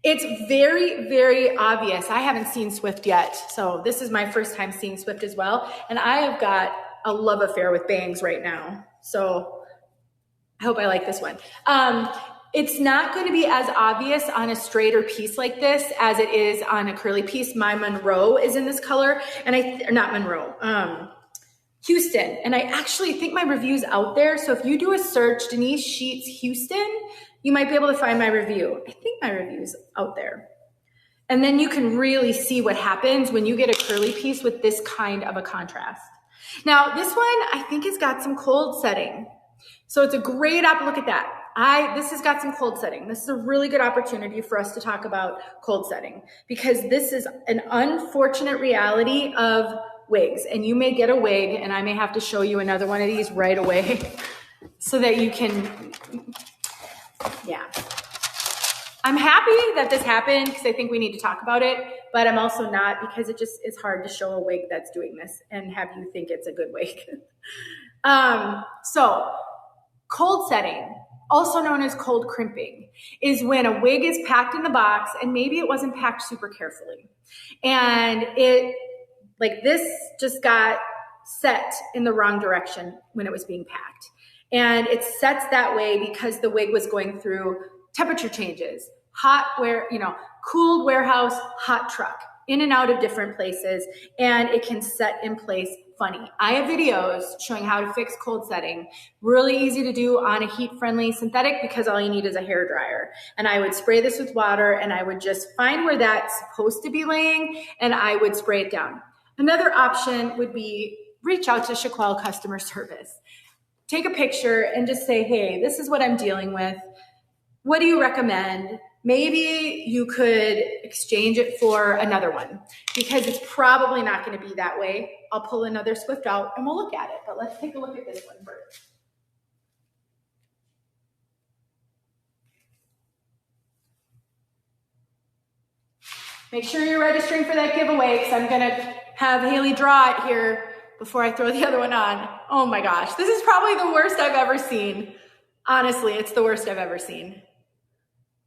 It's very, very obvious. I haven't seen Swift yet, so this is my first time seeing Swift as well. And I have got a love affair with bangs right now. So I hope I like this one. It's not going to be as obvious on a straighter piece like this as it is on a curly piece. My Monroe is in this color, and not Monroe, Houston. And I actually think my review's out there. So if you do a search, Denise Sheets Houston, you might be able to find my review. I think my review's out there. And then you can really see what happens when you get a curly piece with this kind of a contrast. Now, this one, I think has got some cold setting. So it's a great look at that. This has got some cold setting. This is a really good opportunity for us to talk about cold setting, because this is an unfortunate reality of wigs. And you may get a wig, and I may have to show you another one of these right away so that you can, yeah. I'm happy that this happened because I think we need to talk about it, but I'm also not, because it just is hard to show a wig that's doing this and have you think it's a good wig. So cold setting, also known as cold crimping, is when a wig is packed in the box and maybe it wasn't packed super carefully. And like this just got set in the wrong direction when it was being packed. And it sets that way because the wig was going through temperature changes, cooled warehouse, hot truck, in and out of different places, and it can set in place funny. I have videos showing how to fix cold setting. Really easy to do on a heat-friendly synthetic, because all you need is a hair dryer. And I would spray this with water, and I would just find where that's supposed to be laying, and I would spray it down. Another option would be reach out to Chiquel customer service. Take a picture and just say, hey, this is what I'm dealing with. What do you recommend? Maybe you could exchange it for another one, because it's probably not going to be that way. I'll pull another Swift out and we'll look at it, but let's take a look at this one first. Make sure you're registering for that giveaway, because I'm going to have Haley draw it here before I throw the other one on. Oh my gosh, this is probably the worst I've ever seen. Honestly, it's the worst I've ever seen.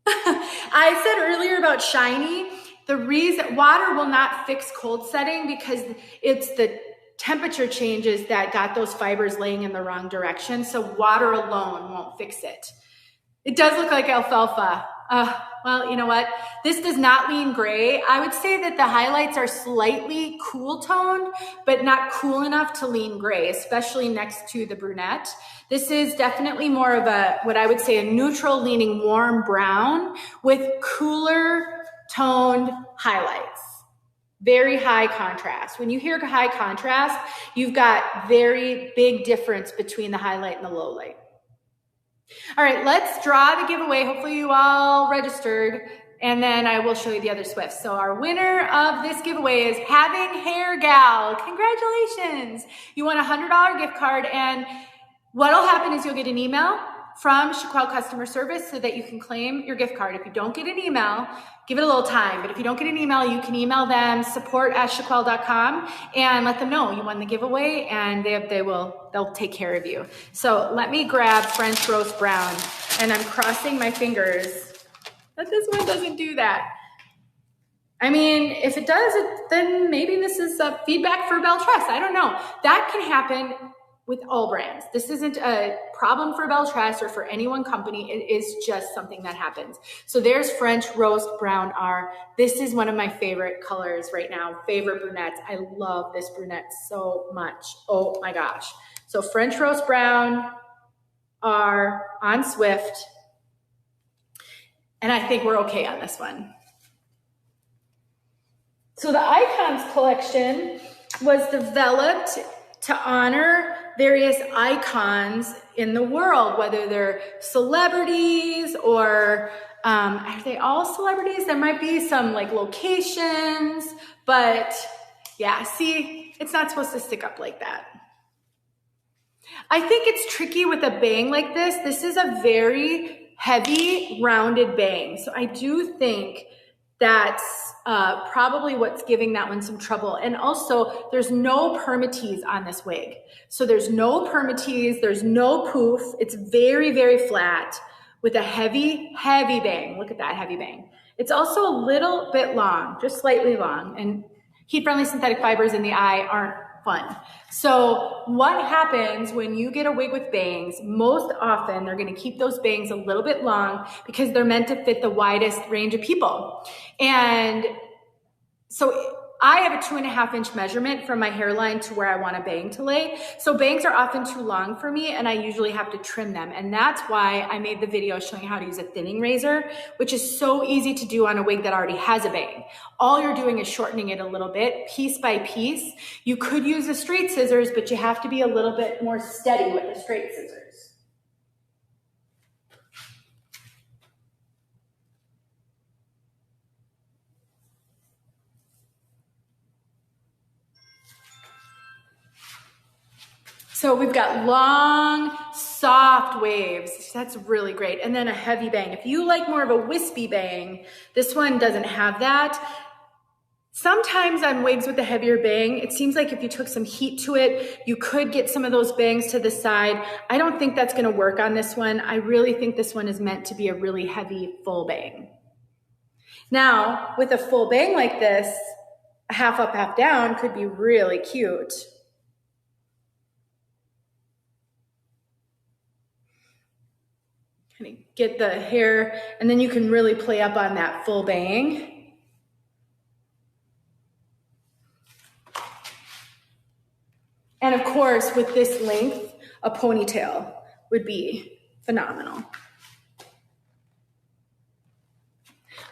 I said earlier about shiny, the reason water will not fix cold setting, because it's the temperature changes that got those fibers laying in the wrong direction. So water alone won't fix it. It does look like alfalfa. Well, you know what? This does not lean gray. I would say that the highlights are slightly cool toned, but not cool enough to lean gray, especially next to the brunette. This is definitely more of what I would say a neutral leaning warm brown with cooler toned highlights. Very high contrast. When you hear high contrast, you've got very big difference between the highlight and the low light. All right, let's draw the giveaway. Hopefully you all registered, and then I will show you the other Swifts. So our winner of this giveaway is Having Hair Gal. Congratulations. You won a $100 gift card, and what'll happen is you'll get an email from Chiquel customer service so that you can claim your gift card. If you don't get an email, give it a little time. But if you don't get an email, you can email them support@chiquel.com and let them know you won the giveaway, and they'll take care of you. So let me grab French Roast Brown, and I'm crossing my fingers that this one doesn't do that. I mean, if it does, then maybe this is feedback for Belle Tress. I don't know. That can happen with all brands. This isn't a problem for Belle Tress or for any one company. It is just something that happens. So there's French Roast Brown R. This is one of my favorite colors right now, favorite brunettes. I love this brunette so much. Oh my gosh. So French Roast Brown R on Swift. And I think we're okay on this one. So the Icons collection was developed to honor various icons in the world, whether they're celebrities or are they all celebrities? There might be some like locations, but yeah, see, it's not supposed to stick up like that. I think it's tricky with a bang like this. This is a very heavy rounded bang. So I do think that's probably what's giving that one some trouble. And also, there's no permatease on this wig. So there's no permatease, there's no poof. It's very, very flat with a heavy, heavy bang. Look at that heavy bang. It's also a little bit long, just slightly long. And heat-friendly synthetic fibers in the eye aren't fun. So what happens when you get a wig with bangs? Most often they're going to keep those bangs a little bit long because they're meant to fit the widest range of people. And so I have a 2.5-inch measurement from my hairline to where I want a bang to lay. So bangs are often too long for me, and I usually have to trim them. And that's why I made the video showing how to use a thinning razor, which is so easy to do on a wig that already has a bang. All you're doing is shortening it a little bit, piece by piece. You could use the straight scissors, but you have to be a little bit more steady with the straight scissors. So we've got long, soft waves. That's really great. And then a heavy bang. If you like more of a wispy bang, this one doesn't have that. Sometimes on wigs with a heavier bang, it seems like if you took some heat to it, you could get some of those bangs to the side. I don't think that's gonna work on this one. I really think this one is meant to be a really heavy, full bang. Now, with a full bang like this, a half up, half down could be really cute. Kind of get the hair, and then you can really play up on that full bang. And of course, with this length, a ponytail would be phenomenal.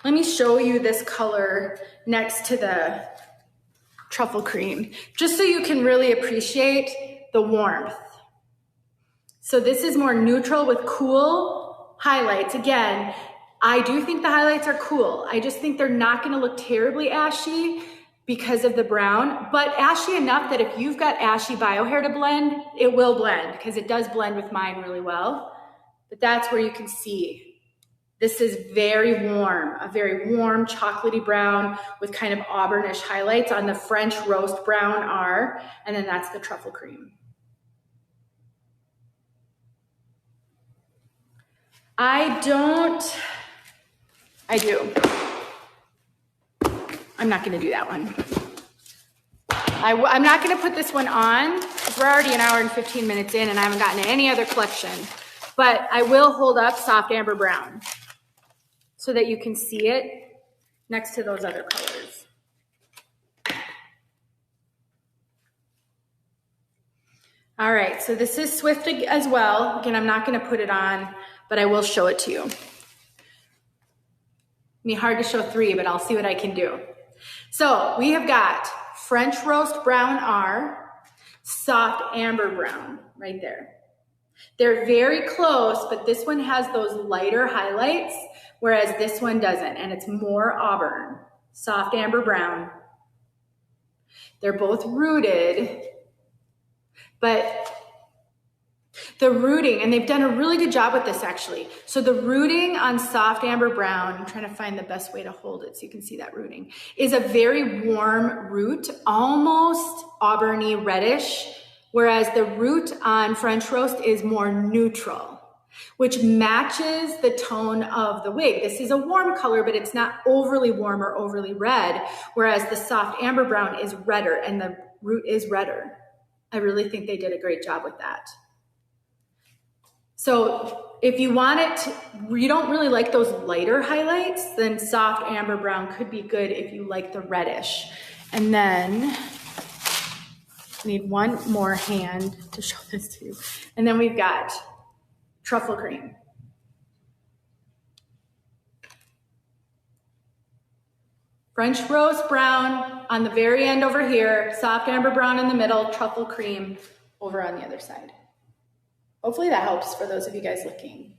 Let me show you this color next to the truffle cream, just so you can really appreciate the warmth. So this is more neutral with cool highlights. Again, I do think the highlights are cool. I just think they're not gonna look terribly ashy because of the brown, but ashy enough that if you've got ashy bio hair to blend, it will blend, because it does blend with mine really well. But that's where you can see. This is very warm, a very warm chocolatey brown with kind of auburnish highlights on the French Roast Brown R, and then that's the truffle cream. I do. I'm not gonna do that one. I'm not gonna put this one on because we're already an hour and 15 minutes in and I haven't gotten to any other collection, but I will hold up Soft Amber Brown so that you can see it next to those other colors. All right, so this is Swift as well. Again, I'm not gonna put it on, but I will show it to you. I mean, hard to show three, but I'll see what I can do. So we have got French Roast Brown R, Soft Amber Brown right there. They're very close, but this one has those lighter highlights, whereas this one doesn't, and it's more auburn, soft amber brown. They're both rooted, but the rooting, and they've done a really good job with this actually. So the rooting on soft amber brown, I'm trying to find the best way to hold it so you can see that rooting, is a very warm root, almost auburny reddish, whereas the root on French roast is more neutral, which matches the tone of the wig. This is a warm color, but it's not overly warm or overly red, whereas the soft amber brown is redder and the root is redder. I really think they did a great job with that. So if you want it, you don't really like those lighter highlights, then soft amber brown could be good if you like the reddish. And then I need one more hand to show this to you. And then we've got truffle cream. French roast brown on the very end over here, soft amber brown in the middle, truffle cream over on the other side. Hopefully that helps for those of you guys looking.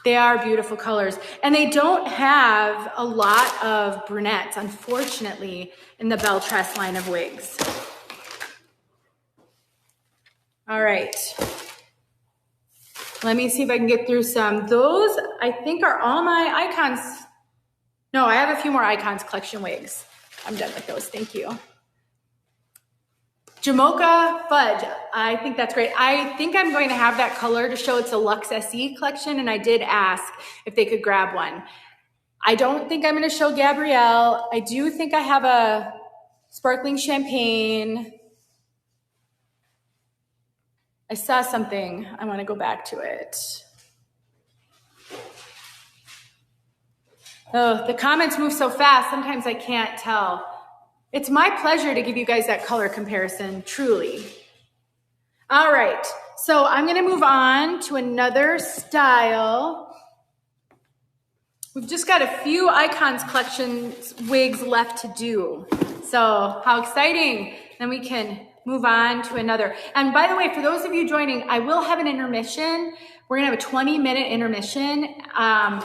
They are beautiful colors, and they don't have a lot of brunettes, unfortunately, in the Belle Tress line of wigs. All right. Let me see if I can get through some. Those, I think, are all my icons. No, I have a few more icons collection wigs. I'm done with those. Thank you. Jamocha Fudge, I think that's great. I think I'm going to have that color to show it's a LUX SE collection, and I did ask if they could grab one. I don't think I'm going to show Gabrielle. I do think I have a sparkling champagne. I saw something. I want to go back to it. Oh, the comments move so fast. Sometimes I can't tell. It's my pleasure to give you guys that color comparison, truly. All right, so I'm gonna move on to another style. We've just got a few Icons Collections wigs left to do. So how exciting. Then we can move on to another. And by the way, for those of you joining, I will have an intermission. We're gonna have a 20-minute intermission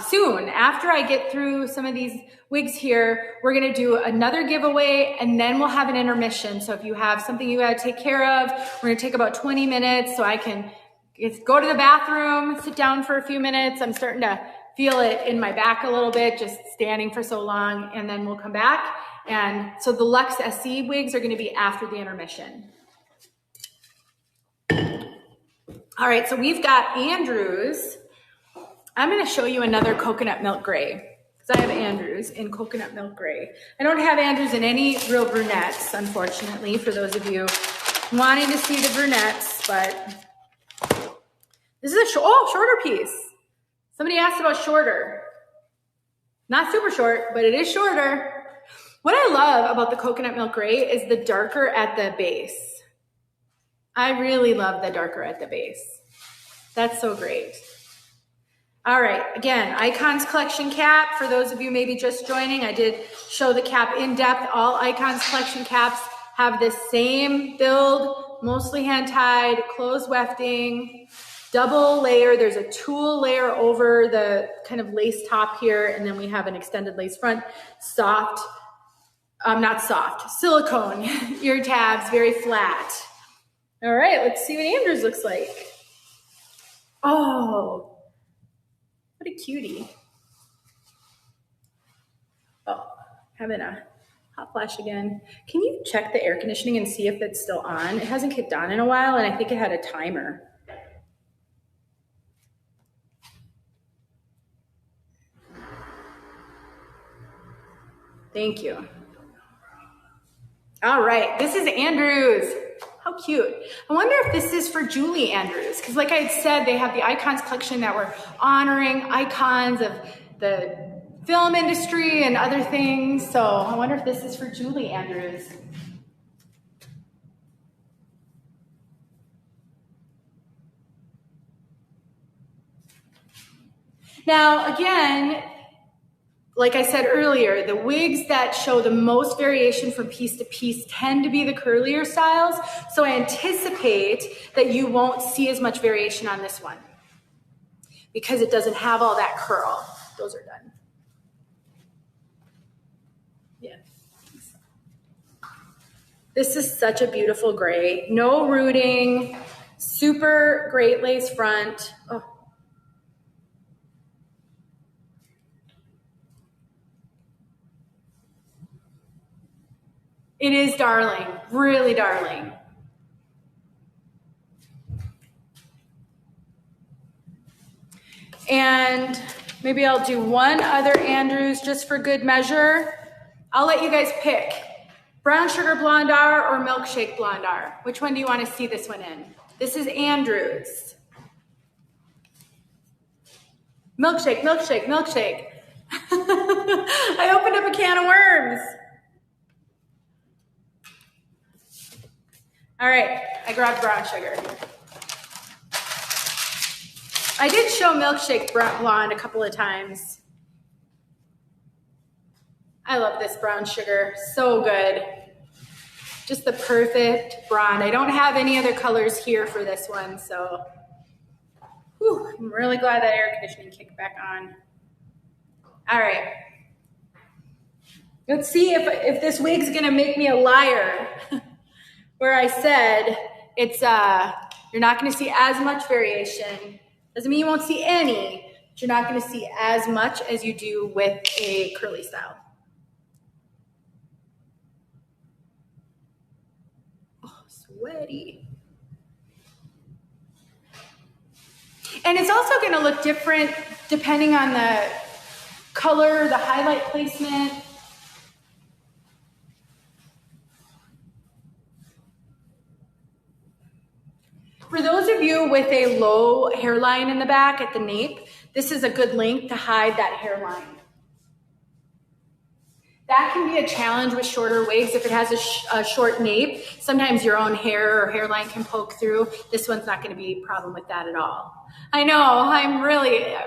soon. After I get through some of these wigs here, we're gonna do another giveaway, and then we'll have an intermission. So if you have something you gotta take care of, we're gonna take about 20 minutes so I can go to the bathroom, sit down for a few minutes. I'm starting to feel it in my back a little bit, just standing for so long, and then we'll come back. And so the LUX SE wigs are gonna be after the intermission. All right, so we've got Andrews. I'm gonna show you another coconut milk gray, because I have Andrews in coconut milk gray. I don't have Andrews in any real brunettes, unfortunately, for those of you wanting to see the brunettes, but this is a shorter piece. Somebody asked about shorter. Not super short, but it is shorter. What I love about the coconut milk gray is the darker at the base. I really love the darker at the base. That's so great. All right, again, Icons Collection cap. For those of you maybe just joining, I did show the cap in depth. All Icons Collection caps have the same build, mostly hand tied, closed wefting, double layer. There's a tulle layer over the kind of lace top here, and then we have an extended lace front, soft, not soft, silicone ear tabs, very flat. All right, let's see what Andrews looks like. Oh, what a cutie. Oh, having a hot flash again. Can you check the air conditioning and see if it's still on? It hasn't kicked on in a while, and I think it had a timer. Thank you. All right, this is Andrews. How cute. I wonder if this is for Julie Andrews, because like I had said, they have the Icons collection that we're honoring icons of the film industry and other things. So I wonder if this is for Julie Andrews. Now, again, like I said earlier, the wigs that show the most variation from piece to piece tend to be the curlier styles. So I anticipate that you won't see as much variation on this one because it doesn't have all that curl. Those are done. Yeah. This is such a beautiful gray. No rooting, super great lace front. Oh. It is darling, really darling. And maybe I'll do one other Andrews just for good measure. I'll let you guys pick. Brown sugar blonde R or milkshake blonde R. Which one do you want to see this one in? This is Andrews. Milkshake, milkshake, milkshake. I opened up a can of worms. All right, I grabbed brown sugar. I did show milkshake blonde a couple of times. I love this brown sugar, so good. Just the perfect blonde. I don't have any other colors here for this one, so whew, I'm really glad that air conditioning kicked back on. All right. Let's see if this wig's gonna make me a liar. Where I said it's you're not going to see as much variation. Doesn't mean you won't see any, but you're not going to see as much as you do with a curly style. Oh, sweaty. And it's also going to look different depending on the color, the highlight placement. For those of you with a low hairline in the back at the nape, this is a good length to hide that hairline. That can be a challenge with shorter wigs. If it has a short nape, sometimes your own hair or hairline can poke through. This one's not going to be a problem with that at all. I know,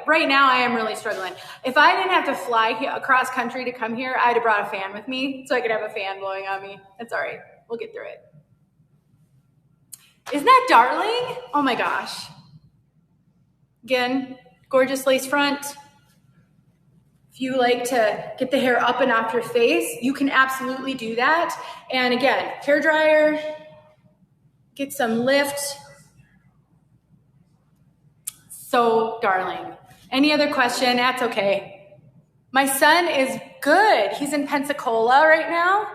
right now I am really struggling. If I didn't have to fly across country to come here, I'd have brought a fan with me so I could have a fan blowing on me. That's all right. We'll get through it. Isn't that darling? Oh my gosh. Again, gorgeous lace front. If you like to get the hair up and off your face, you can absolutely do that. And again, hair dryer, get some lift. So darling. Any other question? That's okay. My son is good. He's in Pensacola right now.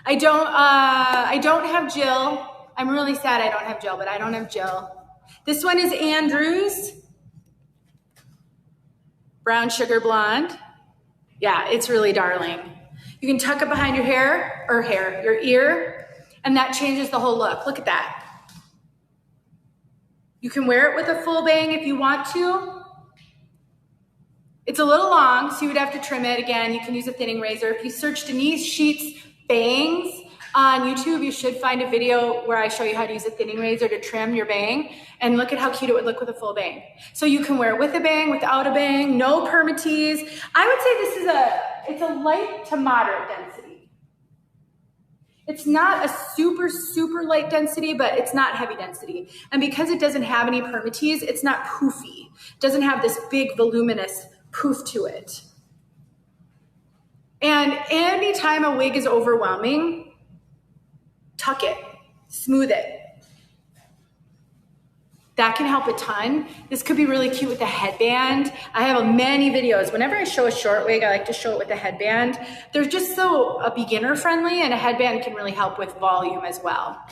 I don't have Jill. I'm really sad I don't have Jill, but I don't have Jill. This one is Andrews. Brown sugar blonde. Yeah, it's really darling. You can tuck it behind your your ear, and that changes the whole look. Look at that. You can wear it with a full bang if you want to. It's a little long, so you would have to trim it. Again, you can use a thinning razor. If you search Denise Sheets bangs on YouTube, you should find a video where I show you how to use a thinning razor to trim your bang, and look at how cute it would look with a full bang. So you can wear it with a bang, without a bang, no permatease. I would say it's a light to moderate density. It's not a super, super light density, but it's not heavy density. And because it doesn't have any permatease, it's not poofy. It doesn't have this big voluminous poof to it. And anytime a wig is overwhelming, tuck it, smooth it. That can help a ton. This could be really cute with a headband. I have many videos. Whenever I show a short wig, I like to show it with a headband. They're just so beginner friendly, and a headband can really help with volume as well.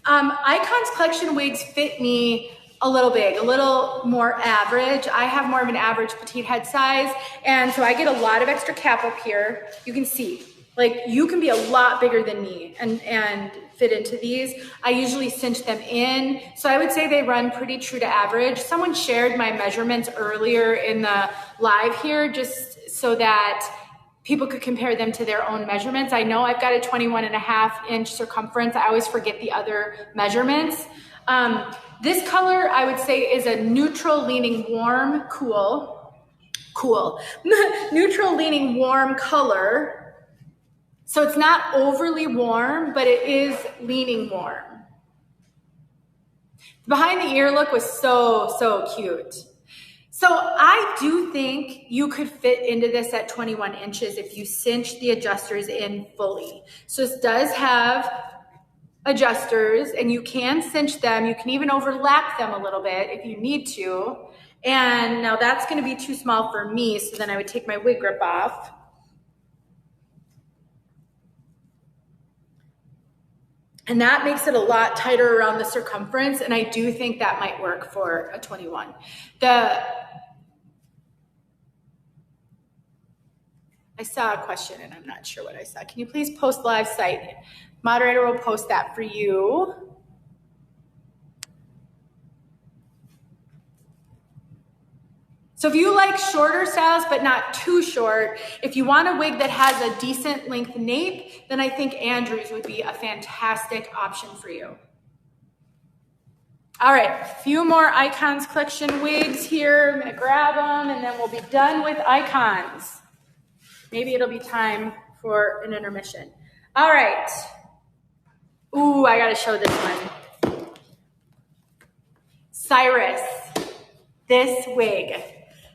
Icon's Collection wigs fit me a little big, a little more average. I have more of an average petite head size, and so I get a lot of extra cap up here. You can see, like, you can be a lot bigger than me and fit into these. I usually cinch them in, so I would say they run pretty true to average. Someone shared my measurements earlier in the live here just so that people could compare them to their own measurements. I know I've got a 21.5-inch circumference. I always forget the other measurements. This color, I would say, is a neutral leaning warm, cool, neutral leaning warm color. So it's not overly warm, but it is leaning warm. The behind the ear look was so cute. So I do think you could fit into this at 21 inches if you cinch the adjusters in fully. So this does have adjusters and you can cinch them. You can even overlap them a little bit if you need to. And now that's going to be too small for me, so then I would take my wig grip off. And that makes it a lot tighter around the circumference, and I do think that might work for a 21. I saw a question and I'm not sure what I saw. Can you please post live site? Moderator will post that for you. So if you like shorter styles, but not too short, if you want a wig that has a decent length nape, then I think Andrew's would be a fantastic option for you. All right, a few more Icons Collection wigs here. I'm gonna grab them and then we'll be done with Icons. Maybe it'll be time for an intermission. All right. Ooh, I gotta show this one. Cyrus, this wig.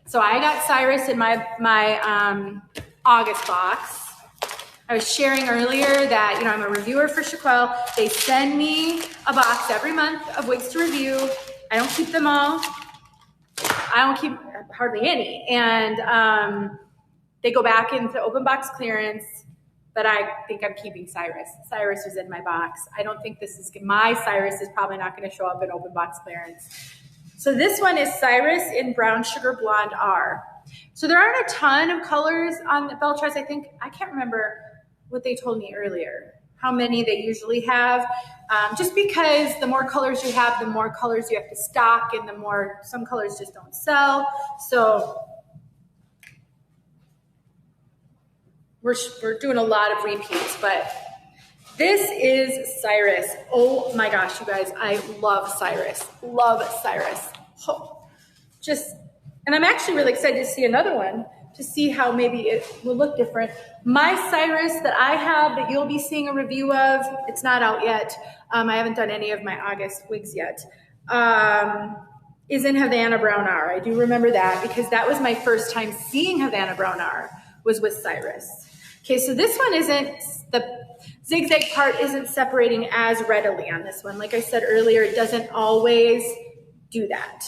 So I got Cyrus in my August box. I was sharing earlier that, I'm a reviewer for Chiquel. They send me a box every month of wigs to review. I don't keep them all. I don't keep hardly any. And they go back into open box clearance, but I think I'm keeping Cyrus. Cyrus was in my box. I don't think my Cyrus is probably not gonna show up in open box clearance. So this one is Cyrus in Brown Sugar Blonde R. So there aren't a ton of colors on the Belle Tress. I can't remember what they told me earlier, how many they usually have. Just because the more colors you have, the more colors you have to stock, and some colors just don't sell. So we're doing a lot of repeats, but this is Cyrus. Oh my gosh, you guys, I love Cyrus. Love Cyrus. Oh, and I'm actually really excited to see another one, to see how maybe it will look different. My Cyrus that I have, that you'll be seeing a review of, it's not out yet. I haven't done any of my August wigs yet, is in Havana Brown R. I do remember that because that was my first time seeing Havana Brown R, was with Cyrus. Okay, so this one the zigzag part isn't separating as readily on this one. Like I said earlier, it doesn't always do that.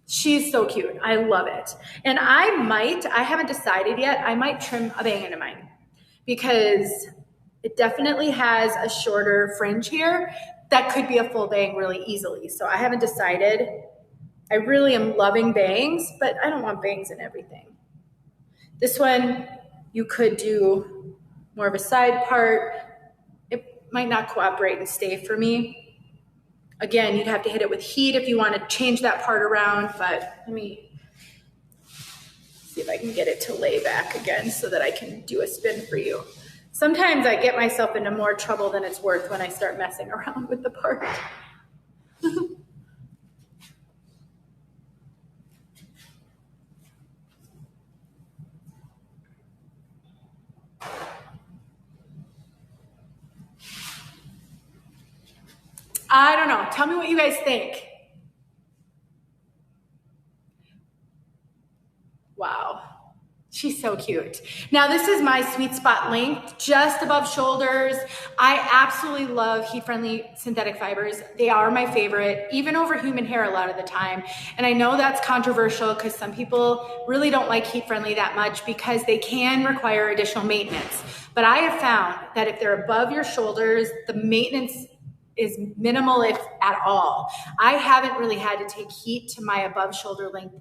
She's so cute. I love it. And I haven't decided yet, I might trim a bang into mine because it definitely has a shorter fringe here that could be a full bang really easily. So I haven't decided. I really am loving bangs, but I don't want bangs in everything. This one, you could do more of a side part. It might not cooperate and stay for me. Again, you'd have to hit it with heat if you want to change that part around, but let me see if I can get it to lay back again so that I can do a spin for you. Sometimes I get myself into more trouble than it's worth when I start messing around with the part. I don't know. Tell me what you guys think. Wow. She's so cute. Now this is my sweet spot length, just above shoulders. I absolutely love heat-friendly synthetic fibers. They are my favorite, even over human hair a lot of the time. And I know that's controversial because some people really don't like heat-friendly that much because they can require additional maintenance. But I have found that if they're above your shoulders, the maintenance is minimal, if at all. I haven't really had to take heat to my above shoulder length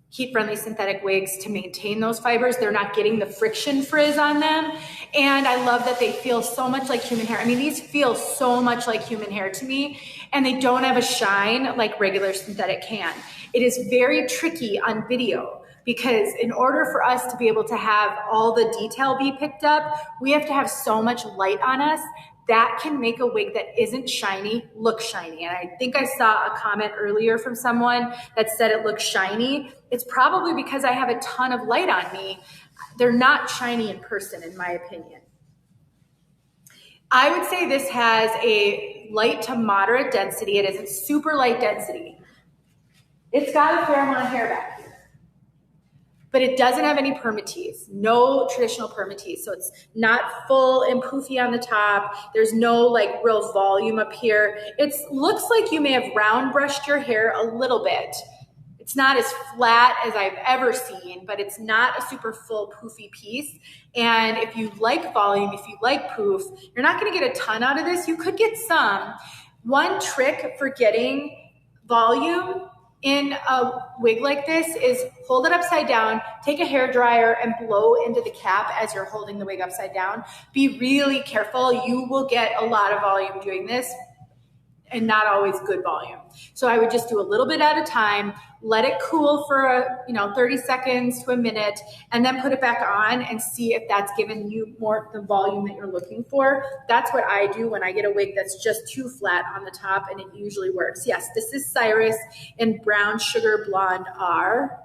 heat-friendly synthetic wigs to maintain those fibers. They're not getting the friction frizz on them. And I love that they feel so much like human hair. I mean, these feel so much like human hair to me, and they don't have a shine like regular synthetic can. It is very tricky on video because in order for us to be able to have all the detail be picked up, we have to have so much light on us that can make a wig that isn't shiny look shiny. And I think I saw a comment earlier from someone that said it looks shiny. It's probably because I have a ton of light on me. They're not shiny in person, in my opinion. I would say this has a light to moderate density. It isn't super light density. It's got a fair amount of hair back here, but it doesn't have any permatease, no traditional permatease. So it's not full and poofy on the top. There's no like real volume up here. It looks like you may have round brushed your hair a little bit. It's not as flat as I've ever seen, but it's not a super full poofy piece. And if you like volume, if you like poof, you're not gonna get a ton out of this. You could get some. One trick for getting volume in a wig like this is hold it upside down, take a hair dryer and blow into the cap as you're holding the wig upside down. Be really careful. You will get a lot of volume doing this and not always good volume. So I would just do a little bit at a time, let it cool for 30 seconds to a minute, and then put it back on and see if that's giving you more the volume that you're looking for. That's what I do when I get a wig that's just too flat on the top, and it usually works. Yes, this is Cyrus in Brown Sugar Blonde R.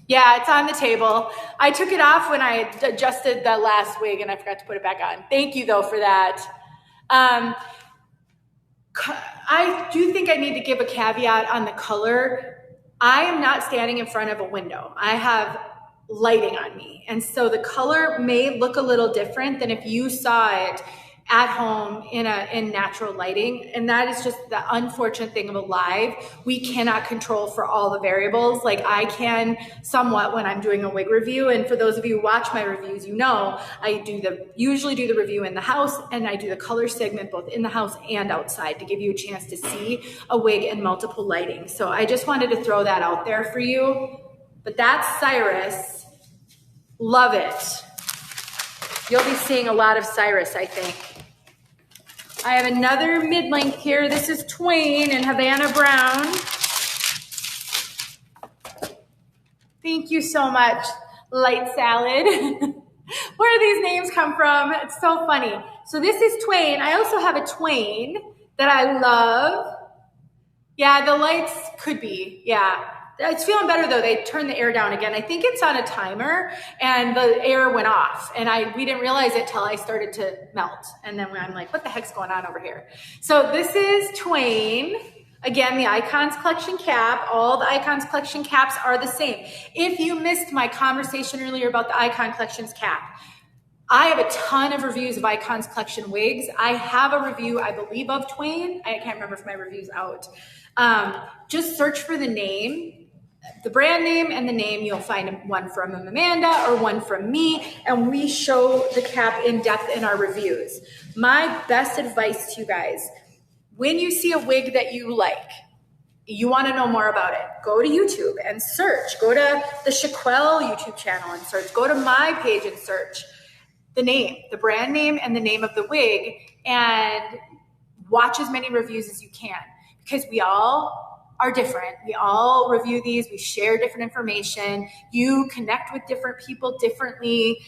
Yeah, it's on the table. I took it off when I adjusted the last wig and I forgot to put it back on. Thank you though for that. I do think I need to give a caveat on the color. I am not standing in front of a window. I have lighting on me. And so the color may look a little different than if you saw it at home in natural lighting. And that is just the unfortunate thing of a live. We cannot control for all the variables. Like I can somewhat when I'm doing a wig review. And for those of you who watch my reviews, I usually do the review in the house, and I do the color segment both in the house and outside to give you a chance to see a wig in multiple lighting. So I just wanted to throw that out there for you. But that's Cyrus. Love it. You'll be seeing a lot of Cyrus, I think. I have another mid-length here. This is Twain and Havana Brown. Thank you so much, Light Salad. Where do these names come from? It's so funny. So this is Twain. I also have a Twain that I love. Yeah, the lights could be, yeah. It's feeling better though. They turned the air down again. I think it's on a timer and the air went off, and we didn't realize it till I started to melt. And then I'm like, what the heck's going on over here? So this is Twain. Again, the Icons Collection cap. All the Icons Collection caps are the same. If you missed my conversation earlier about the Icon Collections cap, I have a ton of reviews of Icons Collection wigs. I have a review, I believe, of Twain. I can't remember if my review's out. Just search for the name, the brand name and the name. You'll find one from Amanda or one from me, and we show the cap in depth in our reviews. My best advice to you guys, when you see a wig that you like, you want to know more about it, go to YouTube and search. Go to the Chiquel YouTube channel and search. Go to my page and search the name, the brand name and the name of the wig, and watch as many reviews as you can, because we all are different. We all review these. We share different information. You connect with different people differently.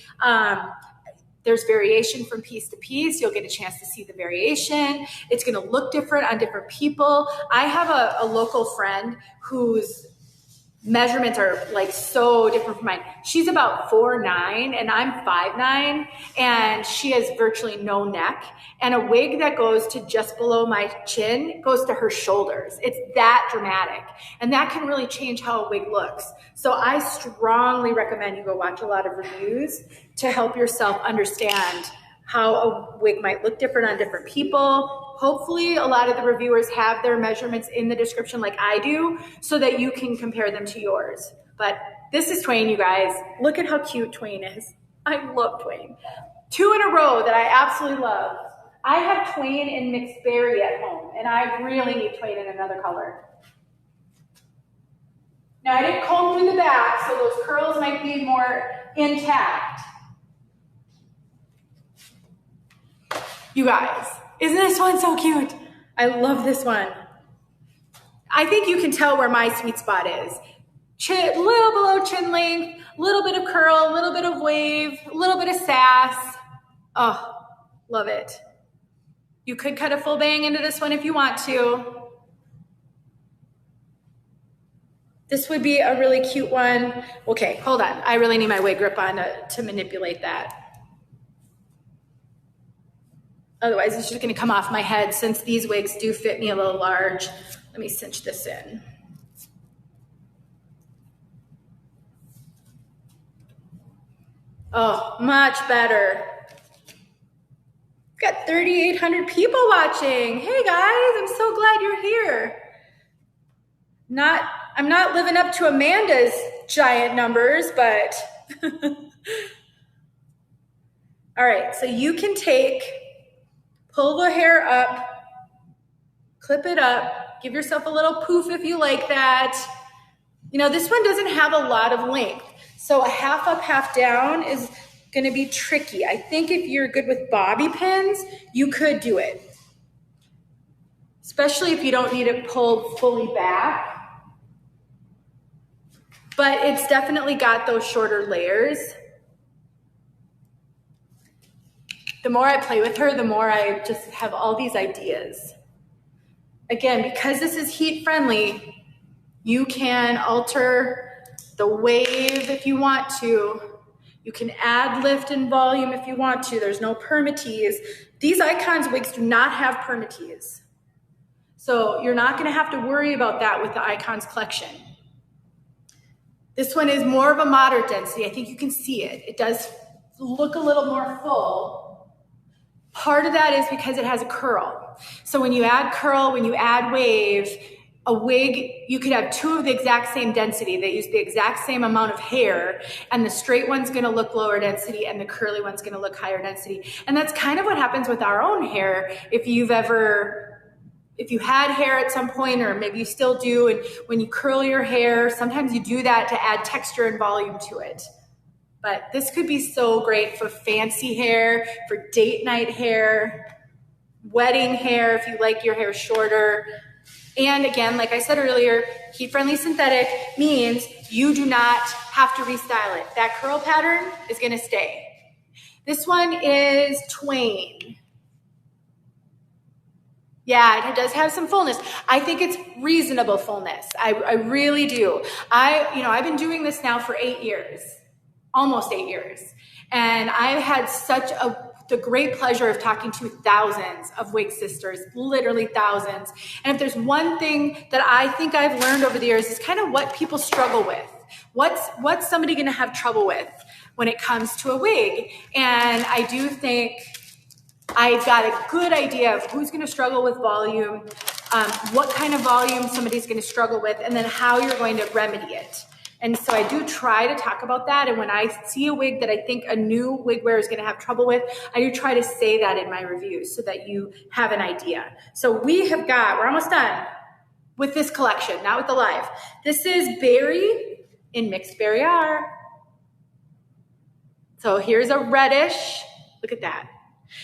There's variation from piece to piece. You'll get a chance to see the variation. It's going to look different on different people. I have a local friend whose measurements are like so different from mine. She's about 4'9" and I'm 5'9", and she has virtually no neck, and a wig that goes to just below my chin goes to her shoulders. It's that dramatic, and that can really change how a wig looks. So I strongly recommend you go watch a lot of reviews to help yourself understand how a wig might look different on different people. Hopefully a lot of the reviewers have their measurements in the description like I do, so that you can compare them to yours. But this is Twain, you guys. Look at how cute Twain is. I love Twain. 2 in a row that I absolutely love. I have Twain in mixed berry at home, and I really need Twain in another color. Now I didn't comb through the back, so those curls might be more intact. You guys, isn't this one so cute? I love this one. I think you can tell where my sweet spot is. Chin, little below chin length, a little bit of curl, a little bit of wave, a little bit of sass. Oh, love it. You could cut a full bang into this one if you want to. This would be a really cute one. Okay, hold on. I really need my wig grip on to manipulate that. Otherwise, it's just gonna come off my head since these wigs do fit me a little large. Let me cinch this in. Oh, much better. We've got 3,800 people watching. Hey guys, I'm so glad you're here. I'm not living up to Amanda's giant numbers, but all right, so you can pull the hair up, clip it up, give yourself a little poof if you like that. You know, this one doesn't have a lot of length, so a half up, half down is gonna be tricky. I think if you're good with bobby pins, you could do it, especially if you don't need it pulled fully back. But it's definitely got those shorter layers. The more I play with her, the more I just have all these ideas. Again, because this is heat friendly, you can alter the wave if you want to. You can add lift and volume if you want to. There's no permatease. These Icons wigs do not have permatease. So you're not gonna have to worry about that with the Icons collection. This one is more of a moderate density. I think you can see it. It does look a little more full. Part of that is because it has a curl. So when you add curl, when you add wave, a wig, you could have two of the exact same density. They use the exact same amount of hair, and the straight one's gonna look lower density and the curly one's gonna look higher density. And that's kind of what happens with our own hair. If you had hair at some point, or maybe you still do, and when you curl your hair, sometimes you do that to add texture and volume to it. But this could be so great for fancy hair, for date night hair, wedding hair if you like your hair shorter. And again, like I said earlier, heat-friendly synthetic means you do not have to restyle it. That curl pattern is gonna stay. This one is Twain. Yeah, it does have some fullness. I think it's reasonable fullness. I really do. I've been doing this now for 8 years, almost 8 years. And I've had the great pleasure of talking to thousands of WigSisters, literally thousands. And if there's one thing that I think I've learned over the years is kind of what people struggle with. What's somebody gonna have trouble with when it comes to a wig? And I do think I've got a good idea of who's gonna struggle with volume, what kind of volume somebody's gonna struggle with, and then how you're going to remedy it. And so I do try to talk about that. And when I see a wig that I think a new wig wearer is gonna have trouble with, I do try to say that in my reviews so that you have an idea. So we're almost done with this collection, not with the live. This is Berry in Mixed Berry R. So here's a reddish, look at that.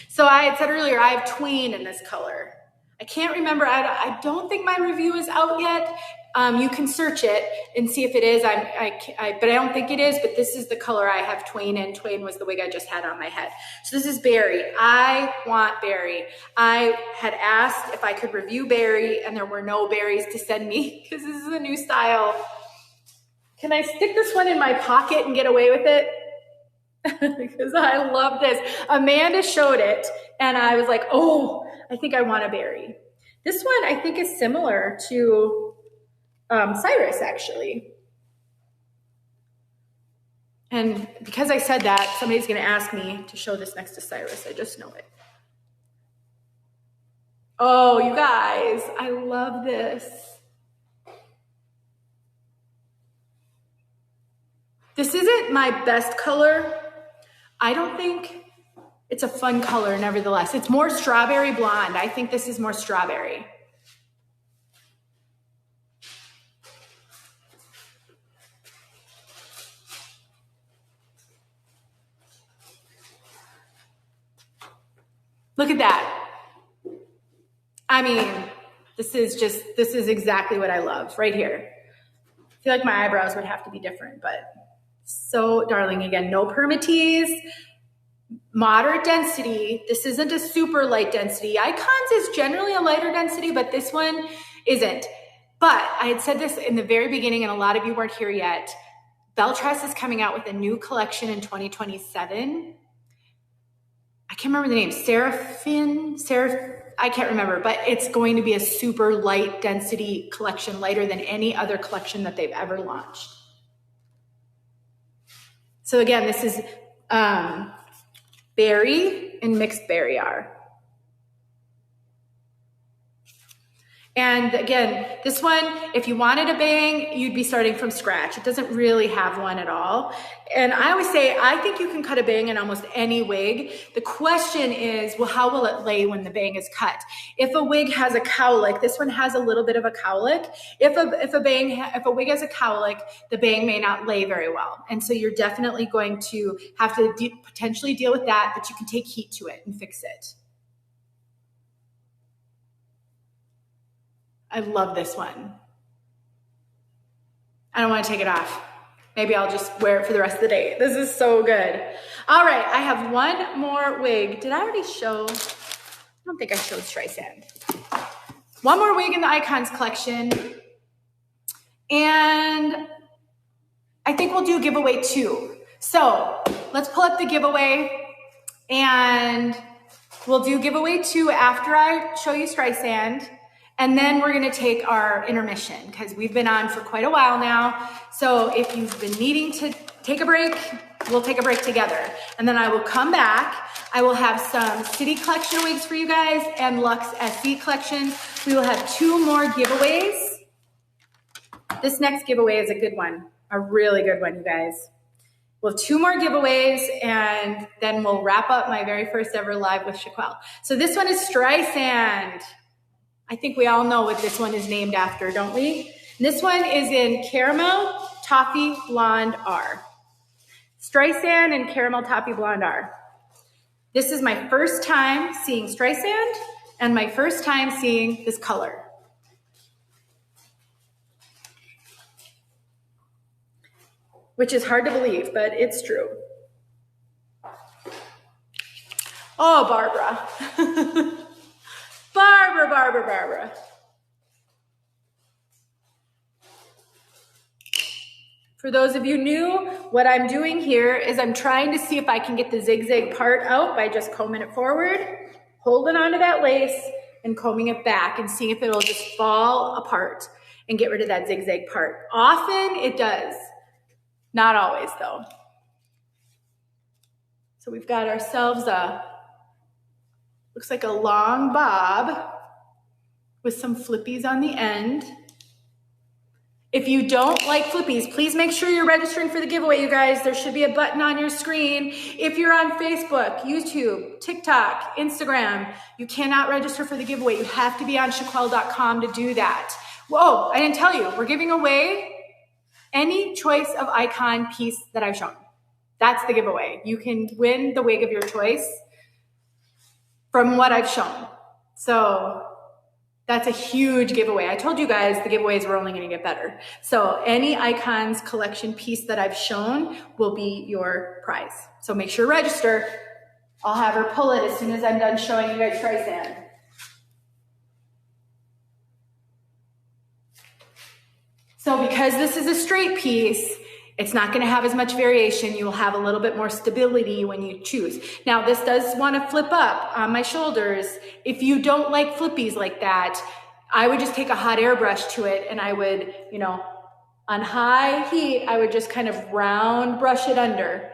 So I had said earlier, I have Twain in this color. I can't remember, I don't think my review is out yet. You can search it and see if it is, but I don't think it is, but this is the color I have Twain in. Twain was the wig I just had on my head. So this is Berry. I want Berry. I had asked if I could review Berry, and there were no berries to send me because this is a new style. Can I stick this one in my pocket and get away with it? Because I love this. Amanda showed it and I was like, oh, I think I want a Berry. This one I think is similar to Cyrus actually. And because I said that, somebody's gonna ask me to show this next to Cyrus. I just know it. Oh, you guys, I love this. This isn't my best color. I don't think it's a fun color nevertheless. It's more strawberry blonde. I think this is more strawberry. Look at that. I mean, this is exactly what I love right here. I feel like my eyebrows would have to be different, but so darling. Again, no permatease. moderate density. This isn't a super light density. Icons is generally a lighter density, but this one isn't. But I had said this in the very beginning, and a lot of you weren't here yet. Belle Tress is coming out with a new collection in 2027. I can't remember the name, I can't remember, but it's going to be a super light density collection, lighter than any other collection that they've ever launched. So again, this is berry and mixed berry are. And again, this one, if you wanted a bang, you'd be starting from scratch. It doesn't really have one at all. And I always say, I think you can cut a bang in almost any wig. The question is, well, how will it lay when the bang is cut? If a wig has a cowlick, this one has a little bit of a cowlick. If a wig has a cowlick, the bang may not lay very well. And so you're definitely going to have to potentially deal with that, but you can take heat to it and fix it. I love this one. I don't want to take it off. Maybe I'll just wear it for the rest of the day. This is so good. All right, I have one more wig. Did I already show? I don't think I showed Streisand. One more wig in the Icons collection. And I think we'll do giveaway 2. So let's pull up the giveaway, and we'll do giveaway 2 after I show you Streisand. And then we're gonna take our intermission because we've been on for quite a while now. So if you've been needing to take a break, we'll take a break together. And then I will come back. I will have some City Collection wigs for you guys and LUX SE Collection. We will have 2 more giveaways. This next giveaway is a good one, a really good one, you guys. We'll have 2 more giveaways, and then we'll wrap up my very first ever live with Chiquel. So this one is Streisand. I think we all know what this one is named after, don't we? And this one is in Caramel Toffee Blonde R. Streisand and Caramel Toffee Blonde R. This is my first time seeing Streisand and my first time seeing this color. Which is hard to believe, but it's true. Oh, Barbara. Barbara. For those of you new, what I'm doing here is I'm trying to see if I can get the zigzag part out by just combing it forward, holding onto that lace, and combing it back and seeing if it'll just fall apart and get rid of that zigzag part. Often it does. Not always though. So we've got ourselves looks like a long bob with some flippies on the end. If you don't like flippies, please make sure you're registering for the giveaway, you guys. There should be a button on your screen. If you're on Facebook, YouTube, TikTok, Instagram, you cannot register for the giveaway. You have to be on Chiquel.com to do that. Whoa, I didn't tell you. We're giving away any choice of icon piece that I've shown. That's the giveaway. You can win the wig of your choice from what I've shown. So that's a huge giveaway. I told you guys the giveaways were only gonna get better. So any Icons collection piece that I've shown will be your prize. So make sure to register. I'll have her pull it as soon as I'm done showing you guys Streisand. So because this is a straight piece, it's not going to have as much variation. You will have a little bit more stability when you choose. Now, this does want to flip up on my shoulders. If you don't like flippies like that, I would just take a hot air brush to it, and I would, on high heat, I would just kind of round brush it under.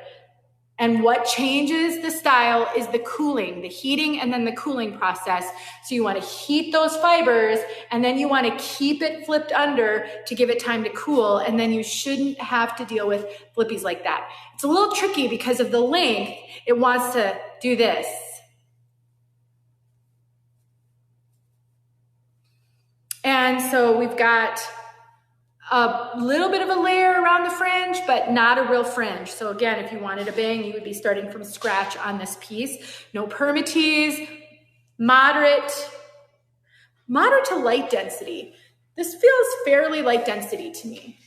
And what changes the style is the cooling, the heating, and then the cooling process. So you want to heat those fibers, and then you want to keep it flipped under to give it time to cool, and then you shouldn't have to deal with flippies like that. It's a little tricky because of the length. It wants to do this. And so we've got a little bit of a layer around the fringe, but not a real fringe. So again, if you wanted a bang, you would be starting from scratch on this piece. No permatease, moderate to light density. This feels fairly light density to me.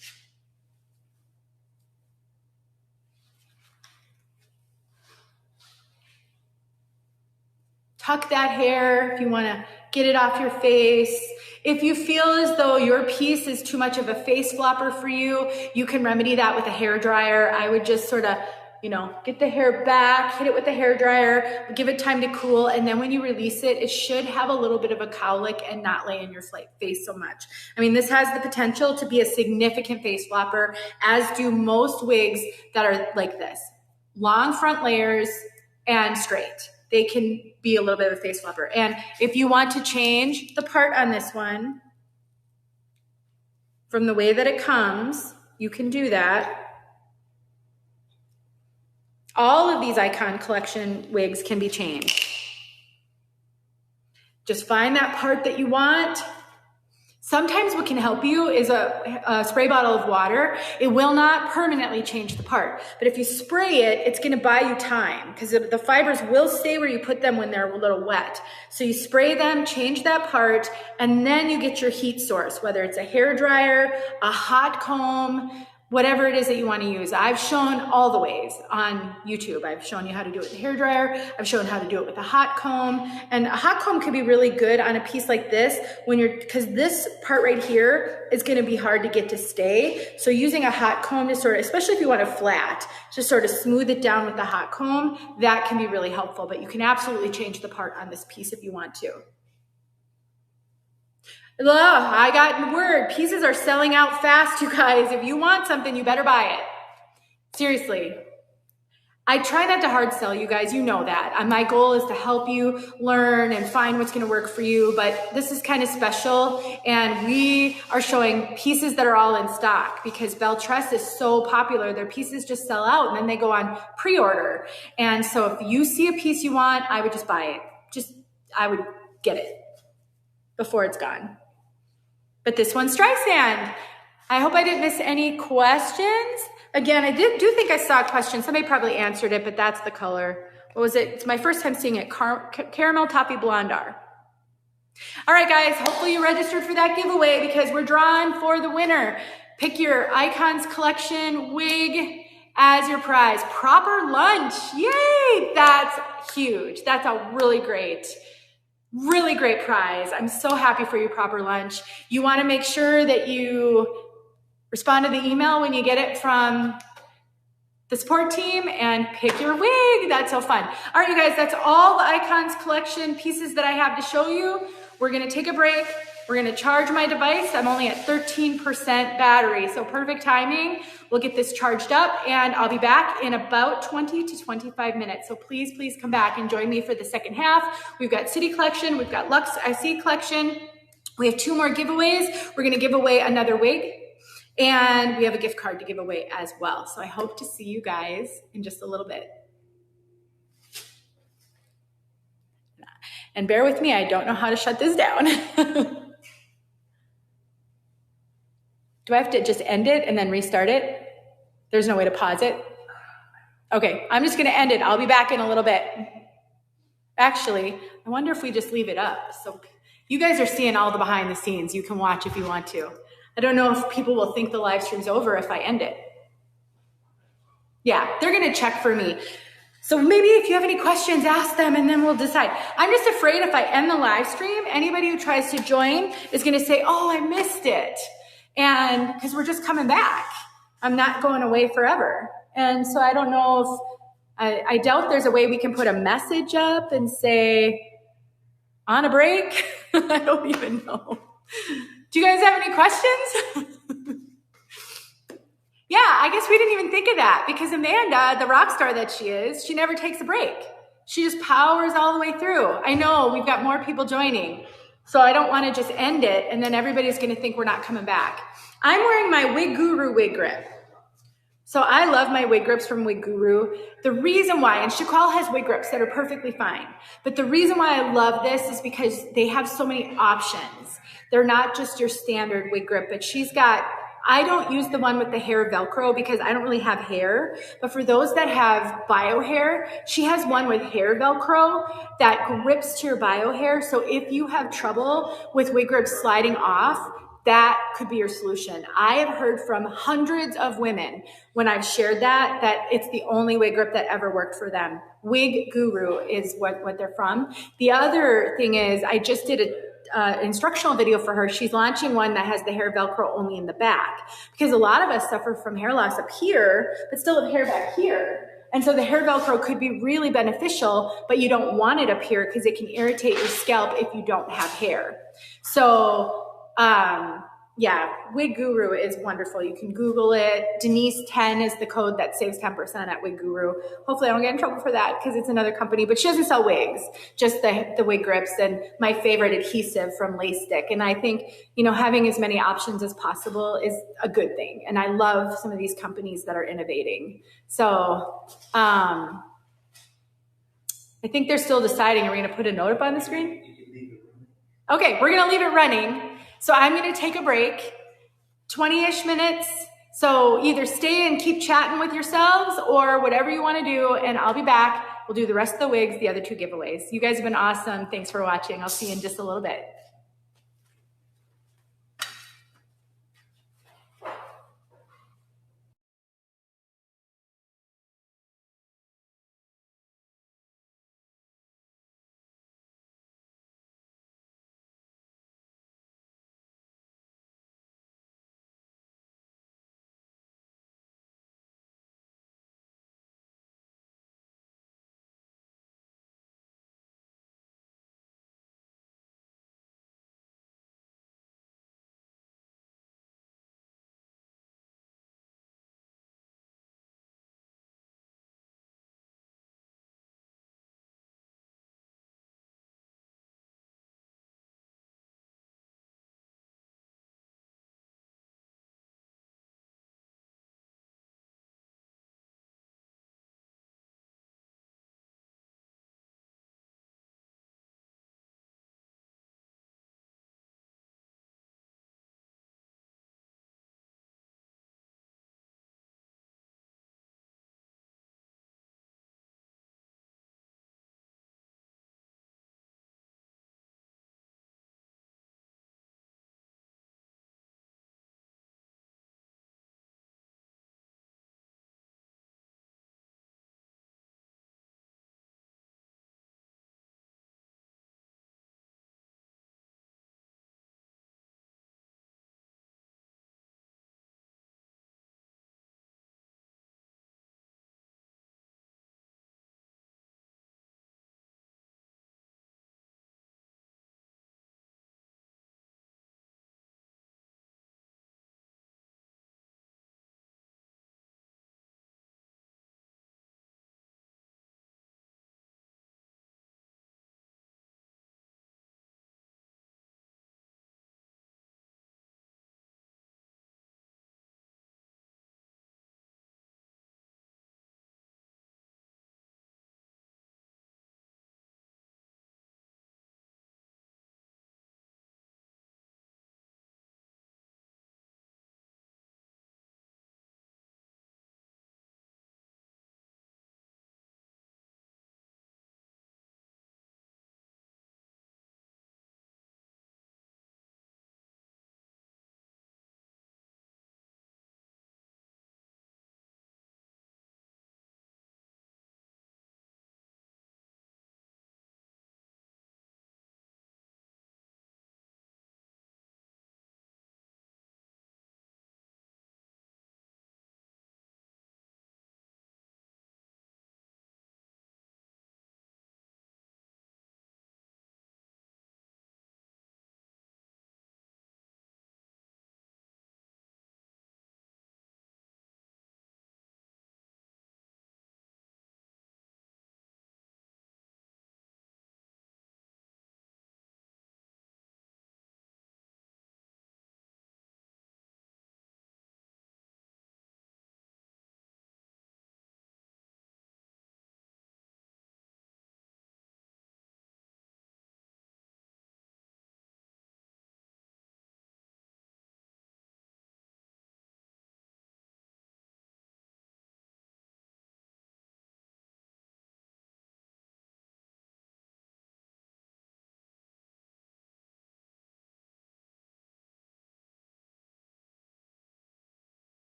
tuck that hair if you want to get it off your face. If you feel as though your piece is too much of a face flopper for you, you can remedy that with a hair dryer. I would just sort of, you know, get the hair back, hit it with the hair dryer, give it time to cool, and then when you release it, it should have a little bit of a cowlick and not lay in your face so much. I mean, this has the potential to be a significant face flopper, as do most wigs that are like this. Long front layers and straight. They can be a little bit of a face flopper. And if you want to change the part on this one from the way that it comes, you can do that. All of these Icon Collection wigs can be changed. Just find that part that you want. Sometimes what can help you is a spray bottle of water. It will not permanently change the part, but if you spray it, it's gonna buy you time because the fibers will stay where you put them when they're a little wet. So you spray them, change that part, and then you get your heat source, whether it's a hair dryer, a hot comb, whatever it is that you want to use. I've shown all the ways on YouTube. I've shown you how to do it with a hair dryer. I've shown how to do it with a hot comb. And a hot comb could be really good on a piece like this because this part right here is going to be hard to get to stay. So using a hot comb to sort of, especially if you want it flat, just sort of smooth it down with the hot comb, that can be really helpful. But you can absolutely change the part on this piece if you want to. Ugh, I got word. Pieces are selling out fast, you guys. If you want something, you better buy it. Seriously. I try not to hard sell you guys. You know that. My goal is to help you learn and find what's going to work for you. But this is kind of special. And we are showing pieces that are all in stock because Belle Tress is so popular. Their pieces just sell out and then they go on pre-order. And so if you see a piece you want, I would just buy it. I would get it before it's gone. But this one's Streisand. I hope I didn't miss any questions. Again, I do think I saw a question. Somebody probably answered it, but that's the color. What was it? It's my first time seeing it. Caramel Toffee Blondar. All right, guys. Hopefully you registered for that giveaway because we're drawing for the winner. Pick your Icons Collection wig as your prize. Proper lunch. Yay! That's huge. That's a really great prize. I'm so happy for you, Proper Lunch. You want to make sure that you respond to the email when you get it from the support team and pick your wig. That's so fun. All right, you guys, that's all the Icons Collection pieces that I have to show you. We're going to take a break. We're going to charge my device. I'm only at 13% battery, so perfect timing. We'll get this charged up and I'll be back in about 20 to 25 minutes. So please, please come back and join me for the second half. We've got City Collection. We've got LUX SE Collection. We have 2 more giveaways. We're going to give away another wig and we have a gift card to give away as well. So I hope to see you guys in just a little bit. And bear with me, I don't know how to shut this down. Do I have to just end it and then restart it? There's no way to pause it? Okay, I'm just gonna end it. I'll be back in a little bit. Actually, I wonder if we just leave it up. So you guys are seeing all the behind the scenes. You can watch if you want to. I don't know if people will think the live stream's over if I end it. Yeah, they're gonna check for me. So maybe if you have any questions, ask them and then we'll decide. I'm just afraid if I end the live stream, anybody who tries to join is gonna say, oh, I missed it. And because we're just coming back. I'm not going away forever. And so I don't know if, I doubt there's a way we can put a message up and say, on a break? I don't even know. Do you guys have any questions? Yeah, I guess we didn't even think of that because Amanda, the rock star that she is, she never takes a break. She just powers all the way through. I know we've got more people joining, so I don't want to just end it and then everybody's going to think we're not coming back. I'm wearing my Wig Guru wig grip. So I love my wig grips from Wig Guru. The reason why, and Chiquel has wig grips that are perfectly fine, but the reason why I love this is because they have so many options. They're not just your standard wig grip, but she's got, I don't use the one with the hair Velcro because I don't really have hair, but for those that have bio hair, she has one with hair Velcro that grips to your bio hair. So if you have trouble with wig grips sliding off, that could be your solution. I have heard from hundreds of women when I've shared that it's the only wig grip that ever worked for them. Wig Guru is what they're from. The other thing is I just did a instructional video for her. She's launching one that has the hair Velcro only in the back, because a lot of us suffer from hair loss up here, but still have hair back here. And so the hair Velcro could be really beneficial, but you don't want it up here because it can irritate your scalp if you don't have hair. So yeah, Wig Guru is wonderful. You can Google it. Denise 10 is the code that saves 10% at Wig Guru. Hopefully I don't get in trouble for that because it's another company, but she doesn't sell wigs, just the wig grips and my favorite adhesive from Lace Stick. And I think, you know, having as many options as possible is a good thing. And I love some of these companies that are innovating. So, I think they're still deciding. Are we going to put a note up on the screen? Okay, we're going to leave it running. So I'm going to take a break, 20-ish minutes. So either stay and keep chatting with yourselves or whatever you want to do, and I'll be back. We'll do the rest of the wigs, the other 2 giveaways. You guys have been awesome. Thanks for watching. I'll see you in just a little bit.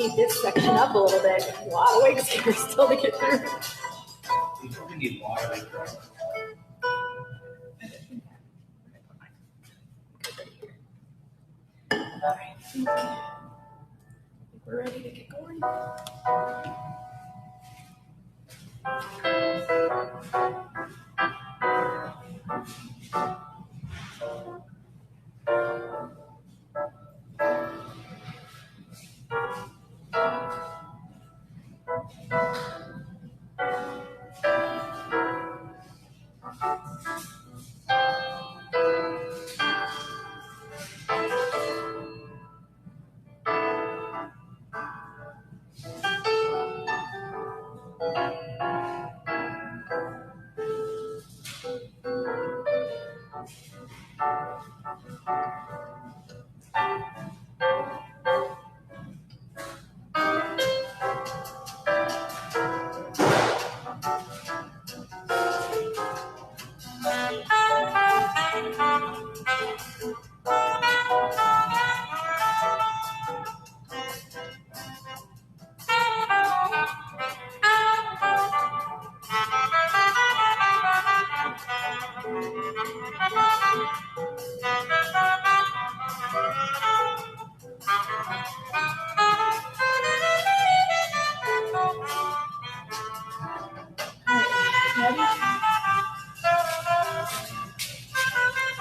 speed this section up a little bit. There's a lot of wigs here still to get through. You probably need water. All right, I think we're ready to get going.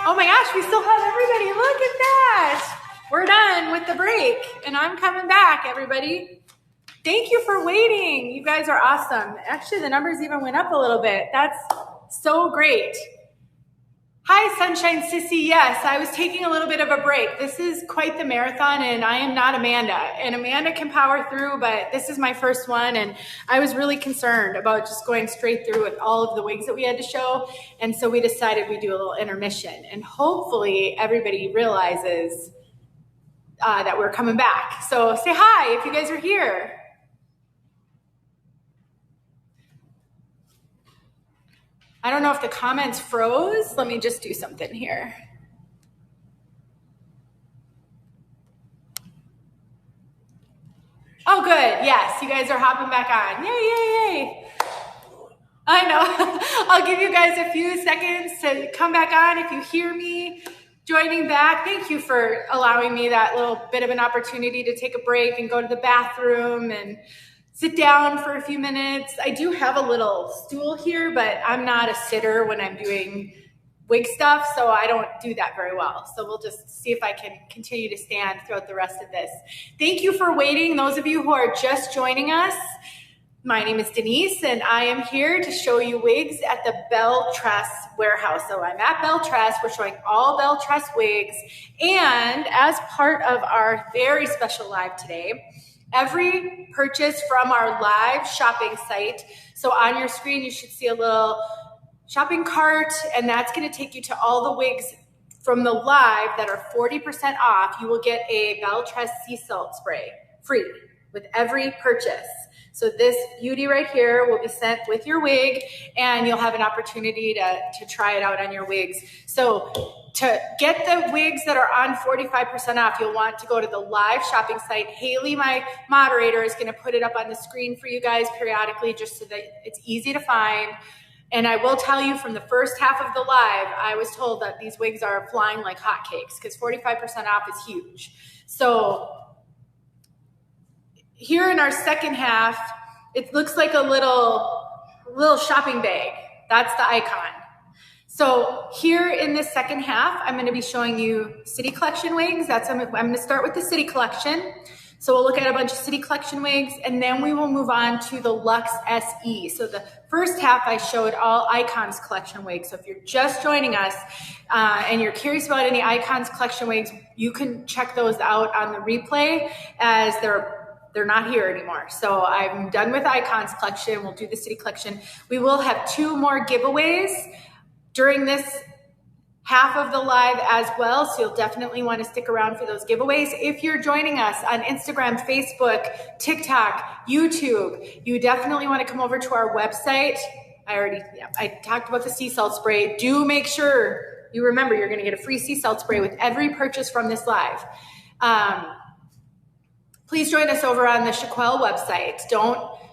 Oh my gosh, we still have everybody. Look at that. We're done with the break and I'm coming back, everybody. Thank you for waiting. You guys are awesome. Actually, the numbers even went up a little bit. That's so great. Hi, Sunshine Sissy. Yes, I was taking a little bit of a break. This is quite the marathon and I am not Amanda. And Amanda can power through, but this is my first one and I was really concerned about just going straight through with all of the wigs that we had to show. And so we decided we'd do a little intermission and hopefully everybody realizes that we're coming back. So say hi if you guys are here. I don't know if the comments froze. Let me just do something here. Oh, good. Yes, you guys are hopping back on. Yay, yay, yay. I know. I'll give you guys a few seconds to come back on if you hear me joining back. Thank you for allowing me that little bit of an opportunity to take a break and go to the bathroom and sit down for a few minutes. I do have a little stool here, but I'm not a sitter when I'm doing wig stuff, so I don't do that very well. So we'll just see if I can continue to stand throughout the rest of this. Thank you for waiting. Those of you who are just joining us, my name is Denise, and I am here to show you wigs at the Belle Tress warehouse. So I'm at Belle Tress. We're showing all Belle Tress wigs, and as part of our very special live today, every purchase from our live shopping site, so on your screen you should see a little shopping cart, and that's going to take you to all the wigs from the live that are 40% off. You will get a Belle Tress sea salt spray free with every purchase. So this beauty right here will be sent with your wig, and you'll have an opportunity to try it out on your wigs. So to get the wigs that are on 45% off, you'll want to go to the live shopping site. Haley, my moderator, is going to put it up on the screen for you guys periodically just so that it's easy to find. And I will tell you, from the first half of the live, I was told that these wigs are flying like hotcakes because 45% off is huge. So here in our second half, it looks like a little shopping bag. That's the icon. So here in this second half, I'm going to be showing you City Collection wigs. I'm going to start with the City Collection. So we'll look at a bunch of City Collection wigs, and then we will move on to the LUX SE. So the first half I showed all Icons Collection wigs. So if you're just joining us and you're curious about any Icons Collection wigs, you can check those out on the replay, as they're not here anymore. So I'm done with Icons Collection. We'll do the City Collection. We will have 2 more giveaways during this half of the live as well, so you'll definitely want to stick around for those giveaways. If you're joining us on Instagram, Facebook, TikTok, YouTube, you definitely want to come over to our website. I talked about the sea salt spray. Do make sure you remember you're going to get a free sea salt spray with every purchase from this live. please join us over on the Chiquel website.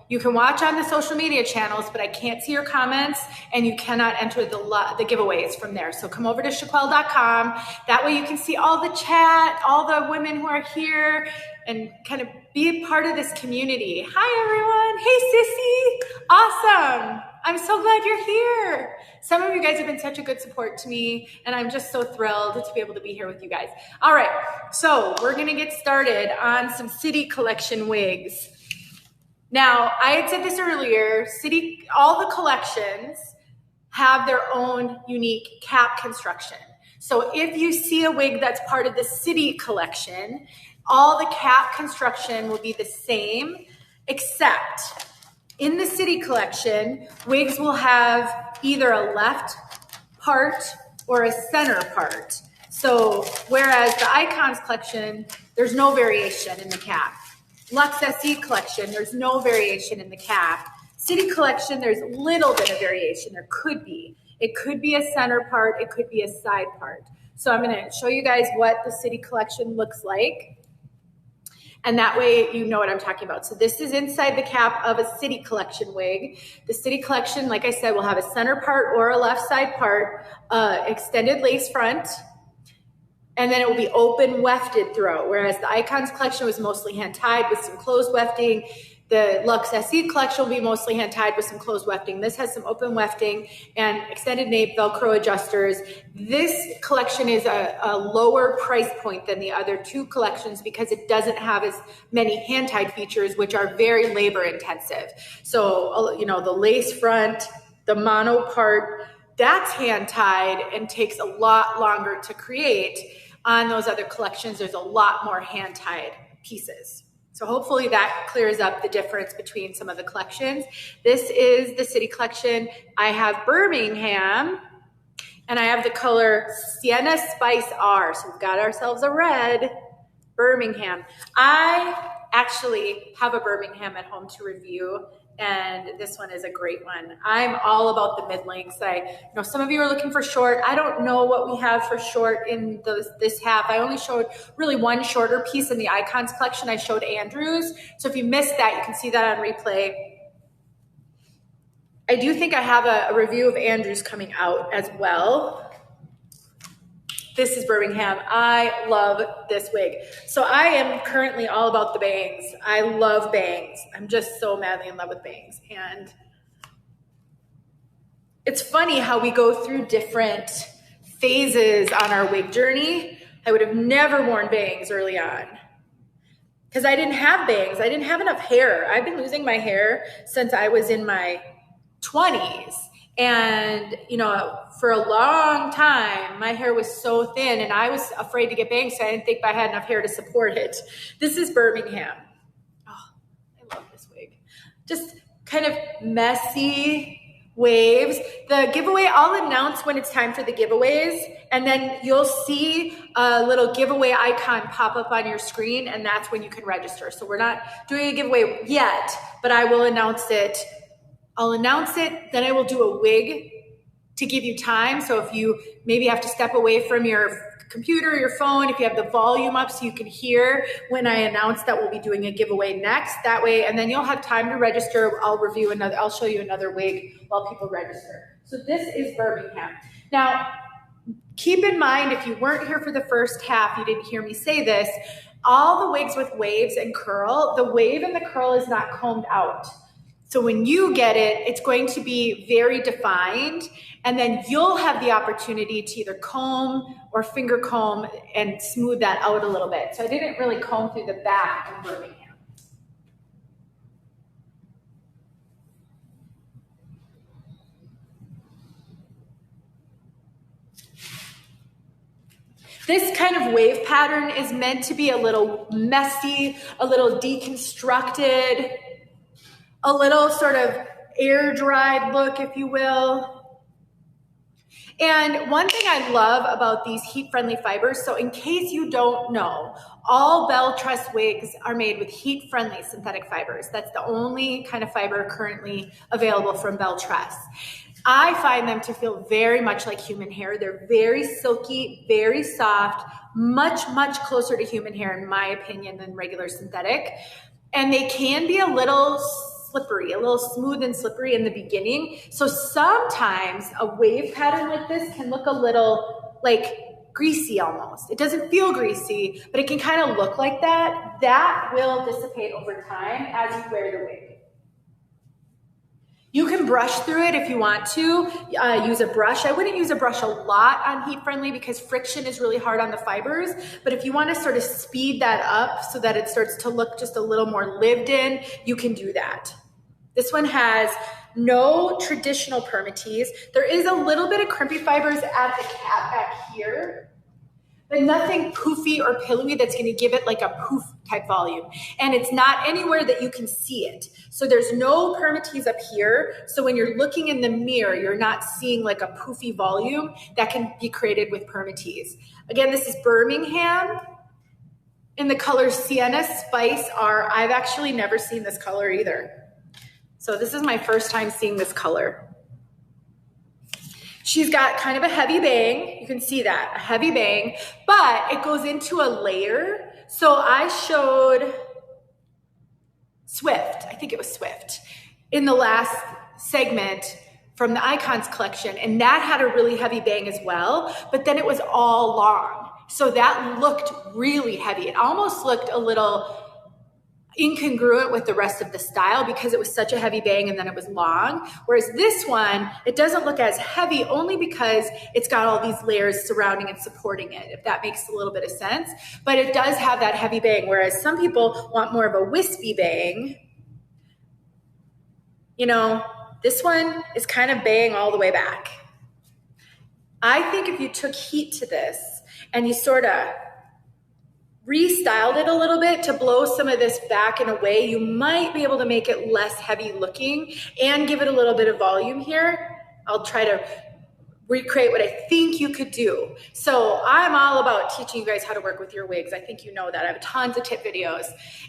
You can watch on the social media channels, but I can't see your comments and you cannot enter the giveaways from there. So come over to chiquel.com. That way you can see all the chat, all the women who are here, and kind of be a part of this community. Hi everyone. Hey Sissy. Awesome. I'm so glad you're here. Some of you guys have been such a good support to me, and I'm just so thrilled to be able to be here with you guys. All right, so we're gonna get started on some City Collection wigs. Now, I had said this earlier, all the collections have their own unique cap construction. So if you see a wig that's part of the City Collection, all the cap construction will be the same, except in the City Collection, wigs will have either a left part or a center part. So whereas the Icons Collection, there's no variation in the cap. LUX SE Collection, there's no variation in the cap. City Collection, there's a little bit of variation. There could be. It could be a center part. It could be a side part. So I'm going to show you guys what the City Collection looks like. And that way you know what I'm talking about. So this is inside the cap of a City Collection wig. The City Collection, like I said, will have a center part or a left side part, extended lace front, and then it will be open wefted throughout, whereas the Icons Collection was mostly hand-tied with some closed wefting. The LUX SE Collection will be mostly hand-tied with some closed wefting. This has some open wefting and extended nape Velcro adjusters. This collection is a lower price point than the other two collections because it doesn't have as many hand-tied features, which are very labor-intensive. So, you know, the lace front, the mono part, that's hand-tied and takes a lot longer to create. On those other collections, there's a lot more hand-tied pieces. So hopefully that clears up the difference between some of the collections. This is the City Collection. I have Birmingham, and I have the color Sienna Spice R. So we've got ourselves a red Birmingham. I actually have a Birmingham at home to review, and this one is a great one. I'm all about the mid-lengths. Some of you are looking for short. I don't know what we have for short in this half. I only showed really one shorter piece in the Icons Collection. I showed Andrews. So if you missed that, you can see that on replay. I do think I have a review of Andrews coming out as well. This is Birmingham. I love this wig. So I am currently all about the bangs. I love bangs. I'm just so madly in love with bangs. And it's funny how we go through different phases on our wig journey. I would have never worn bangs early on because I didn't have bangs. I didn't have enough hair. I've been losing my hair since I was in my 20s. And, for a long time, my hair was so thin and I was afraid to get bangs, so I didn't think I had enough hair to support it. This is Birmingham. Oh, I love this wig. Just kind of messy waves. The giveaway, I'll announce when it's time for the giveaways, and then you'll see a little giveaway icon pop up on your screen, and that's when you can register. So we're not doing a giveaway yet, but I will announce it. I'll announce it, then I will do a wig to give you time. So if you maybe have to step away from your computer, your phone, if you have the volume up so you can hear when I announce that we'll be doing a giveaway next, that way, and then you'll have time to register. I'll show you another wig while people register. So this is Birmingham. Now, keep in mind, if you weren't here for the first half, you didn't hear me say this, all the wigs with waves and curl, the wave and the curl is not combed out. So when you get it, it's going to be very defined, and then you'll have the opportunity to either comb or finger comb and smooth that out a little bit. So I didn't really comb through the back of Birmingham. This kind of wave pattern is meant to be a little messy, a little deconstructed, a little sort of air-dried look, if you will. And one thing I love about these heat-friendly fibers, so in case you don't know, all Belle Tress wigs are made with heat-friendly synthetic fibers. That's the only kind of fiber currently available from Belle Tress. I find them to feel very much like human hair. They're very silky, very soft, much, much closer to human hair, in my opinion, than regular synthetic. And they can be a little slippery, a little smooth and slippery in the beginning. So sometimes a wave pattern like this can look a little like greasy almost. It doesn't feel greasy, but it can kind of look like that. That will dissipate over time as you wear the wig. You can brush through it if you want to, use a brush. I wouldn't use a brush a lot on Heat Friendly because friction is really hard on the fibers. But if you want to sort of speed that up so that it starts to look just a little more lived in, you can do that. This one has no traditional permatease. There is a little bit of crimpy fibers at the cap back here, but nothing poofy or pillowy that's going to give it like a poof type volume. And it's not anywhere that you can see it. So there's no permatease up here. So when you're looking in the mirror, you're not seeing like a poofy volume that can be created with permatease. Again, this is Birmingham in the color Sienna Spice R. I've actually never seen this color either. So this is my first time seeing this color. She's got kind of a heavy bang. You can see that, a heavy bang, but it goes into a layer. So I showed Swift, I think it was Swift, in the last segment from the Icons collection, and that had a really heavy bang as well, but then it was all long. So that looked really heavy. It almost looked a little incongruent with the rest of the style because it was such a heavy bang and then it was long. Whereas this one, it doesn't look as heavy only because it's got all these layers surrounding and supporting it, if that makes a little bit of sense. But it does have that heavy bang, whereas some people want more of a wispy bang. You know, this one is kind of bang all the way back. I think if you took heat to this and you sort of restyled it a little bit to blow some of this back in a way, you might be able to make it less heavy looking and give it a little bit of volume here. I'll try to recreate what I think you could do. So I'm all about teaching you guys how to work with your wigs. I think you know that. I have tons of tip videos.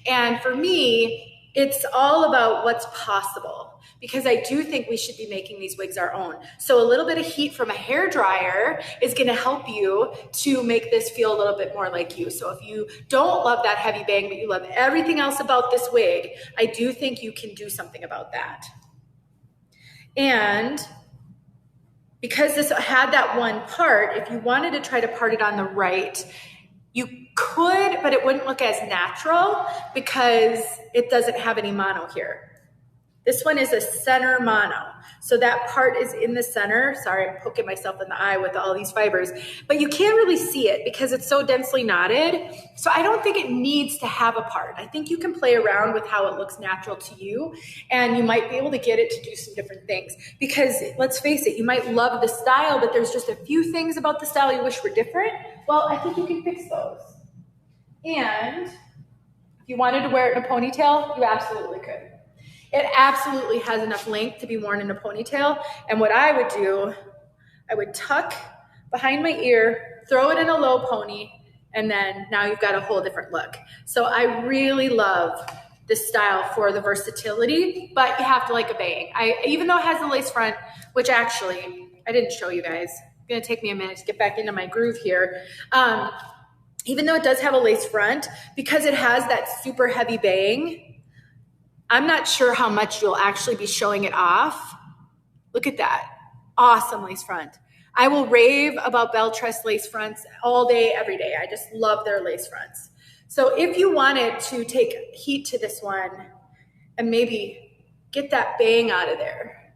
And for me, it's all about what's possible, because I do think we should be making these wigs our own. So a little bit of heat from a hair dryer is going to help you to make this feel a little bit more like you. So if you don't love that heavy bang, but you love everything else about this wig, I do think you can do something about that. And because this had that one part, if you wanted to try to part it on the right, you could, but it wouldn't look as natural because it doesn't have any mono here. This one is a center mono. So that part is in the center. Sorry, I'm poking myself in the eye with all these fibers, but you can't really see it because it's so densely knotted. So I don't think it needs to have a part. I think you can play around with how it looks natural to you, and you might be able to get it to do some different things. Because let's face it, you might love the style, but there's just a few things about the style you wish were different. Well, I think you can fix those. And if you wanted to wear it in a ponytail, you absolutely could. It absolutely has enough length to be worn in a ponytail. And what I would do, I would tuck behind my ear, throw it in a low pony, and then now you've got a whole different look. So I really love this style for the versatility, but you have to like a bang. Even though it has the lace front, which actually I didn't show you guys. It's gonna take me a minute to get back into my groove here. Even though it does have a lace front, because it has that super heavy bang, I'm not sure how much you'll actually be showing it off. Look at that. Awesome lace front. I will rave about Belle Tress lace fronts all day, every day. I just love their lace fronts. So if you wanted to take heat to this one and maybe get that bang out of there,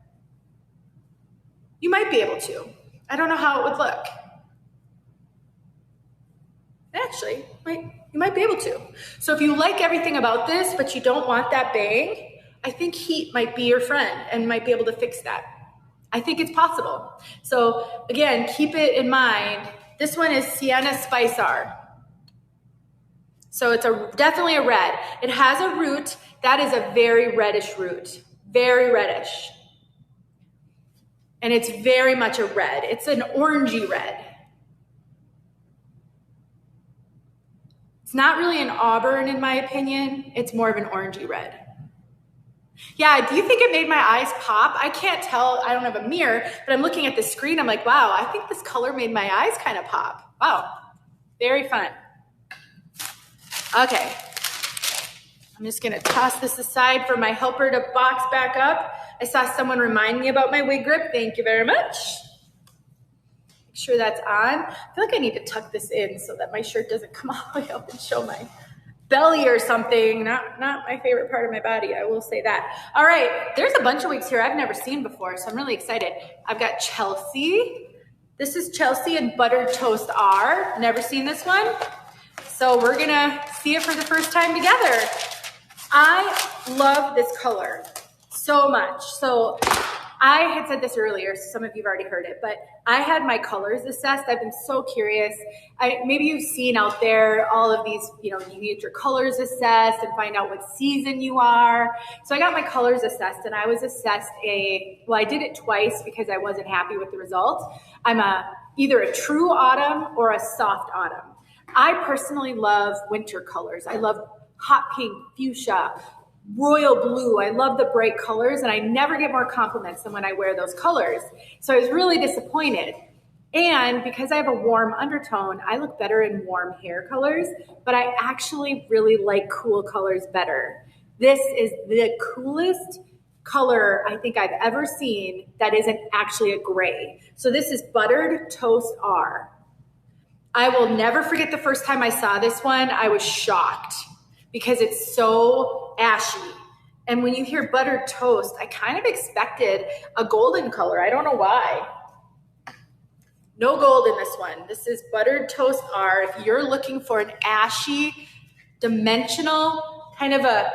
you might be able to. I don't know how it would look. Actually, you might be able to. So if you like everything about this, but you don't want that bang, I think heat might be your friend and might be able to fix that. I think it's possible. So again, keep it in mind. This one is Sienna Spice R. So it's definitely a red. It has a root. That is a very reddish root, very reddish. And it's very much a red. It's an orangey red. It's not really an auburn in my opinion. It's more of an orangey red. Yeah, do you think it made my eyes pop? I can't tell, I don't have a mirror, but I'm looking at the screen, I'm like, wow, I think this color made my eyes kind of pop. Wow, very fun. Okay, I'm just gonna toss this aside for my helper to box back up. I saw someone remind me about my wig grip, thank you very much. Make sure that's on. I feel like I need to tuck this in so that my shirt doesn't come all the way up and show my belly or something. Not my favorite part of my body, I will say that. All right, there's a bunch of wigs here I've never seen before, so I'm really excited. I've got Chelsea. This is Chelsea and Buttered Toast R. Never seen this one. So we're gonna see it for the first time together. I love this color so much. So I had said this earlier, so some of you have already heard it, but I had my colors assessed. I've been so curious. Maybe you've seen out there all of these, you need your colors assessed and find out what season you are. So I got my colors assessed, and I was assessed I did it twice because I wasn't happy with the results. I'm either a true autumn or a soft autumn. I personally love winter colors. I love hot pink, fuchsia, royal blue. I love the bright colors, and I never get more compliments than when I wear those colors. So I was really disappointed. And because I have a warm undertone, I look better in warm hair colors, but I actually really like cool colors better. This is the coolest color I think I've ever seen that isn't actually a gray. So this is Buttered Toast R. I will never forget the first time I saw this one. I was shocked because it's so ashy. And when you hear buttered toast, I kind of expected a golden color. I don't know why. No gold in this one. This is Buttered Toast R. If you're looking for an ashy, dimensional, kind of a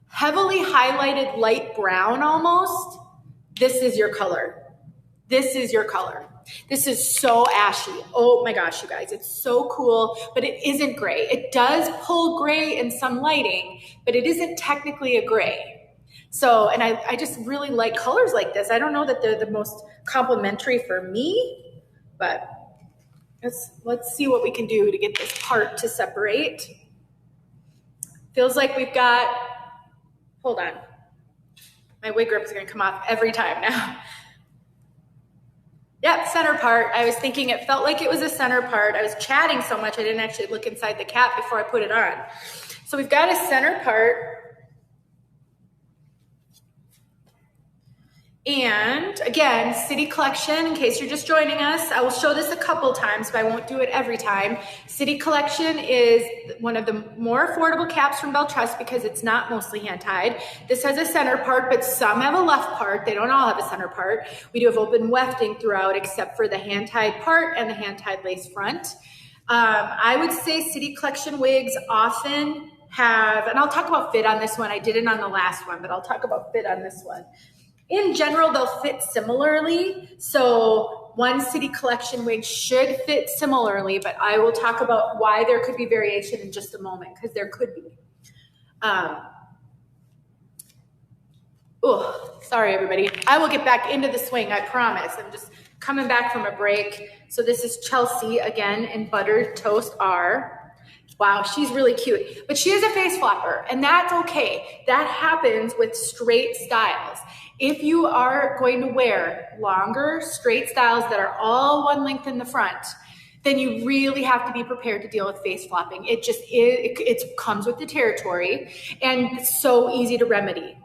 heavily highlighted light brown almost, this is your color. This is your color. This is so ashy. Oh my gosh, you guys, it's so cool, but it isn't gray. It does pull gray in some lighting, but it isn't technically a gray. So, and I just really like colors like this. I don't know that they're the most complimentary for me, but let's see what we can do to get this part to separate. Feels like we've got, hold on. My wig grip is gonna come off every time now. Yep, center part. I was thinking it felt like it was a center part. I was chatting so much I didn't actually look inside the cap before I put it on. So we've got a center part. And again, City Collection, in case you're just joining us, I will show this a couple times, but I won't do it every time. City Collection is one of the more affordable caps from Belle Tress because it's not mostly hand-tied. This has a center part, but some have a left part. They don't all have a center part. We do have open wefting throughout, except for the hand-tied part and the hand-tied lace front. I would say City Collection wigs often have, and I'll talk about fit on this one. I didn't on the last one, but I'll talk about fit on this one. In general, they'll fit similarly. So one City Collection wig should fit similarly, but I will talk about why there could be variation in just a moment, because there could be. Oh, sorry, everybody. I will get back into the swing, I promise. I'm just coming back from a break. So this is Chelsea again in Buttered Toast R. Wow, she's really cute. But she is a face flopper, and that's okay. That happens with straight styles. If you are going to wear longer, straight styles that are all one length in the front, then you really have to be prepared to deal with face flopping. It just is, it comes with the territory, and it's so easy to remedy.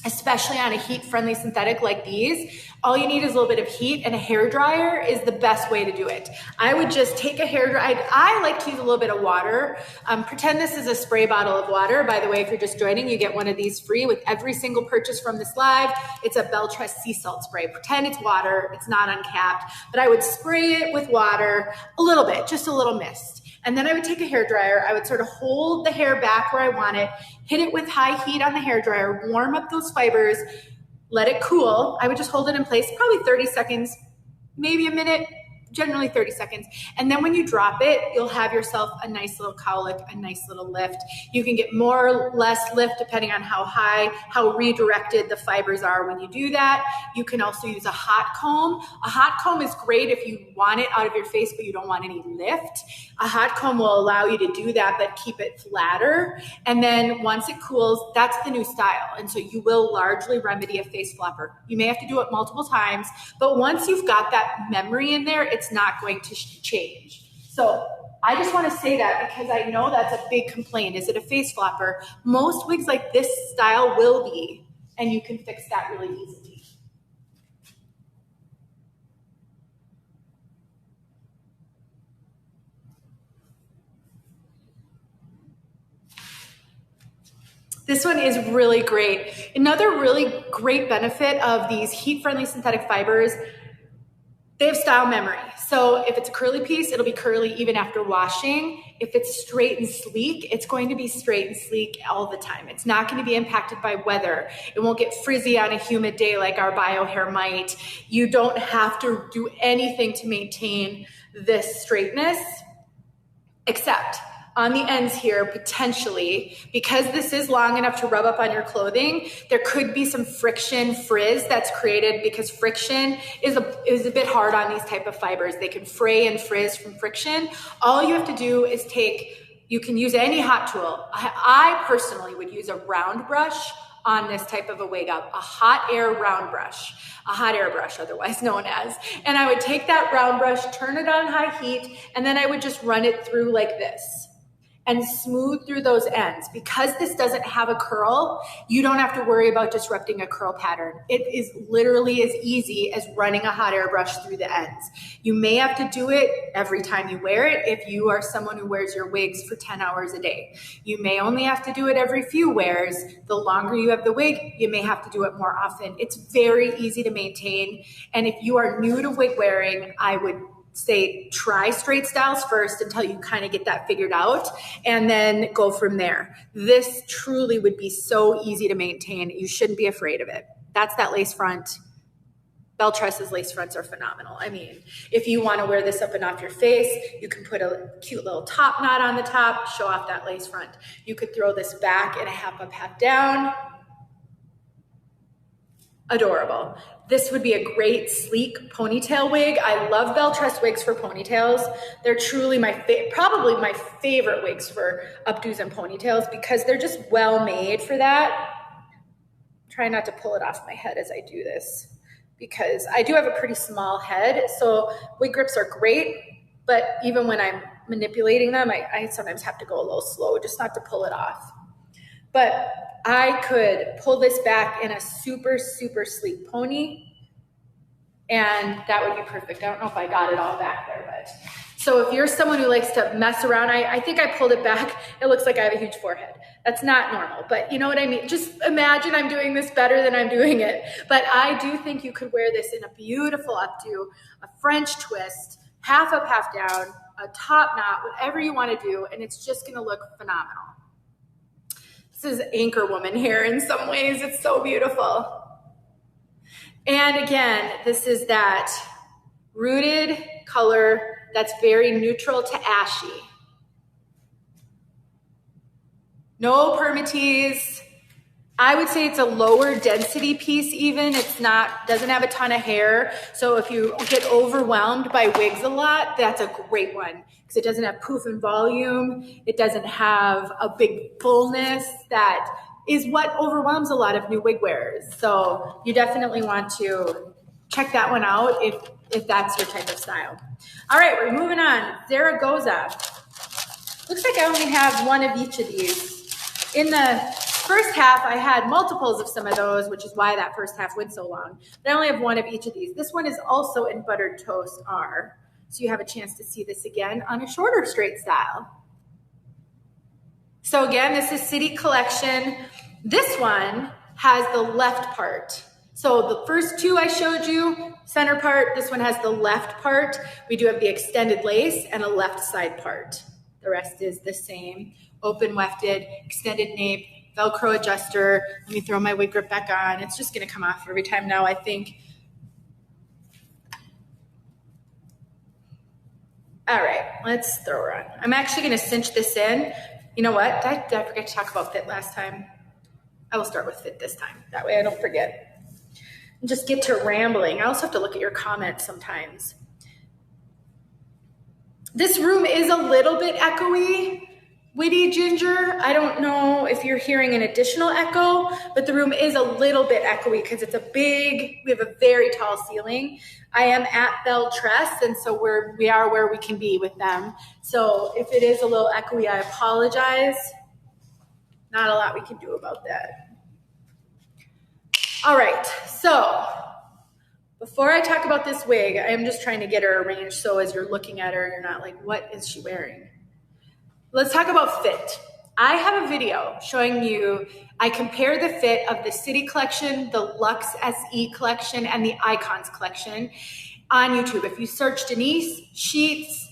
Especially on a heat-friendly synthetic like these, all you need is a little bit of heat, and a hairdryer is the best way to do it. I would just take a hairdryer. I like to use a little bit of water. Pretend this is a spray bottle of water. By the way, if you're just joining, you get one of these free with every single purchase from this live. It's a Belle Tress sea salt spray. Pretend it's water. It's not uncapped, but I would spray it with water a little bit, just a little mist. And then I would take a hairdryer. I would sort of hold the hair back where I want it, hit it with high heat on the hairdryer, warm up those fibers, let it cool. I would just hold it in place, probably 30 seconds, maybe a minute, generally 30 seconds. And then when you drop it, you'll have yourself a nice little cowlick, a nice little lift. You can get more or less lift depending on how high, how redirected the fibers are when you do that. You can also use a hot comb. A hot comb is great if you want it out of your face, but you don't want any lift. A hot comb will allow you to do that, but keep it flatter. And then once it cools, that's the new style. And so you will largely remedy a face flopper. You may have to do it multiple times, but once you've got that memory in there, it's not going to change. So I just want to say that because I know that's a big complaint. Is it a face flopper? Most wigs like this style will be, and you can fix that really easily. This one is really great. Another really great benefit of these heat-friendly synthetic fibers, they have style memory. So if it's a curly piece, it'll be curly even after washing. If it's straight and sleek, it's going to be straight and sleek all the time. It's not going to be impacted by weather. It won't get frizzy on a humid day like our bio hair might. You don't have to do anything to maintain this straightness, except on the ends here, potentially, because this is long enough to rub up on your clothing, there could be some friction frizz that's created because friction is a bit hard on these type of fibers. They can fray and frizz from friction. All you have to do is you can use any hot tool. I personally would use a round brush on this type of a wig, a hot air round brush, a hot air brush otherwise known as. And I would take that round brush, turn it on high heat, and then I would just run it through like this and smooth through those ends. Because this doesn't have a curl, you don't have to worry about disrupting a curl pattern. It is literally as easy as running a hot air brush through the ends. You may have to do it every time you wear it if you are someone who wears your wigs for 10 hours a day. You may only have to do it every few wears. The longer you have the wig, you may have to do it more often. It's very easy to maintain. And if you are new to wig wearing, I would say try straight styles first until you kind of get that figured out, and then go from there. This truly would be so easy to maintain. You shouldn't be afraid of it. That's that lace front. Belle Tress's lace fronts are phenomenal. I mean, if you want to wear this up and off your face, you can put a cute little top knot on the top, show off that lace front. You could throw this back in a half up, half down. Adorable. This would be a great sleek ponytail wig. I love Belle Tress wigs for ponytails. They're truly probably my favorite wigs for updos and ponytails because they're just well made for that. Try not to pull it off my head as I do this because I do have a pretty small head. So wig grips are great, but even when I'm manipulating them, I sometimes have to go a little slow just not to pull it off. But I could pull this back in a super, super sleek pony, and that would be perfect. I don't know if I got it all back there, but so if you're someone who likes to mess around, I think I pulled it back. It looks like I have a huge forehead. That's not normal, but you know what I mean? Just imagine I'm doing this better than I'm doing it. But I do think you could wear this in a beautiful updo, a French twist, half up, half down, a top knot, whatever you want to do, and it's just gonna look phenomenal. This is Anchor Woman hair in some ways. It's so beautiful. And again, this is that rooted color that's very neutral to ashy. No permatease. I would say it's a lower density piece even. Doesn't have a ton of hair. So if you get overwhelmed by wigs a lot, that's a great one because it doesn't have poof and volume. It doesn't have a big fullness that is what overwhelms a lot of new wig wearers. So you definitely want to check that one out if that's your type of style. All right, we're moving on. Zaragoza. Looks like I only have one of each of these. In the first half, I had multiples of some of those, which is why that first half went so long. But I only have one of each of these. This one is also in Buttered Toast R. So you have a chance to see this again on a shorter straight style. So again, this is City Collection. This one has the left part. So the first two I showed you, center part, this one has the left part. We do have the extended lace and a left side part. The rest is the same. Open wefted, extended nape, Velcro adjuster. Let me throw my wig grip back on. It's just gonna come off every time now, I think. All right, let's throw her on. I'm actually gonna cinch this in. You know what, did I forget to talk about fit last time? I will start with fit this time. That way I don't forget. And just get to rambling. I also have to look at your comments sometimes. This room is a little bit echoey, Witty Ginger. I don't know if you're hearing an additional echo, but the room is a little bit echoey because it's we have a very tall ceiling. I am at Belle Tress, and so we are where we can be with them. So if it is a little echoey, I apologize. Not a lot we can do about that. All right, so before I talk about this wig, I am just trying to get her arranged so as you're looking at her, you're not like, what is she wearing? Let's talk about fit. I have a video showing you, I compare the fit of the City collection, the LUX SE collection, and the Icons collection on YouTube. If you search Denise Sheets,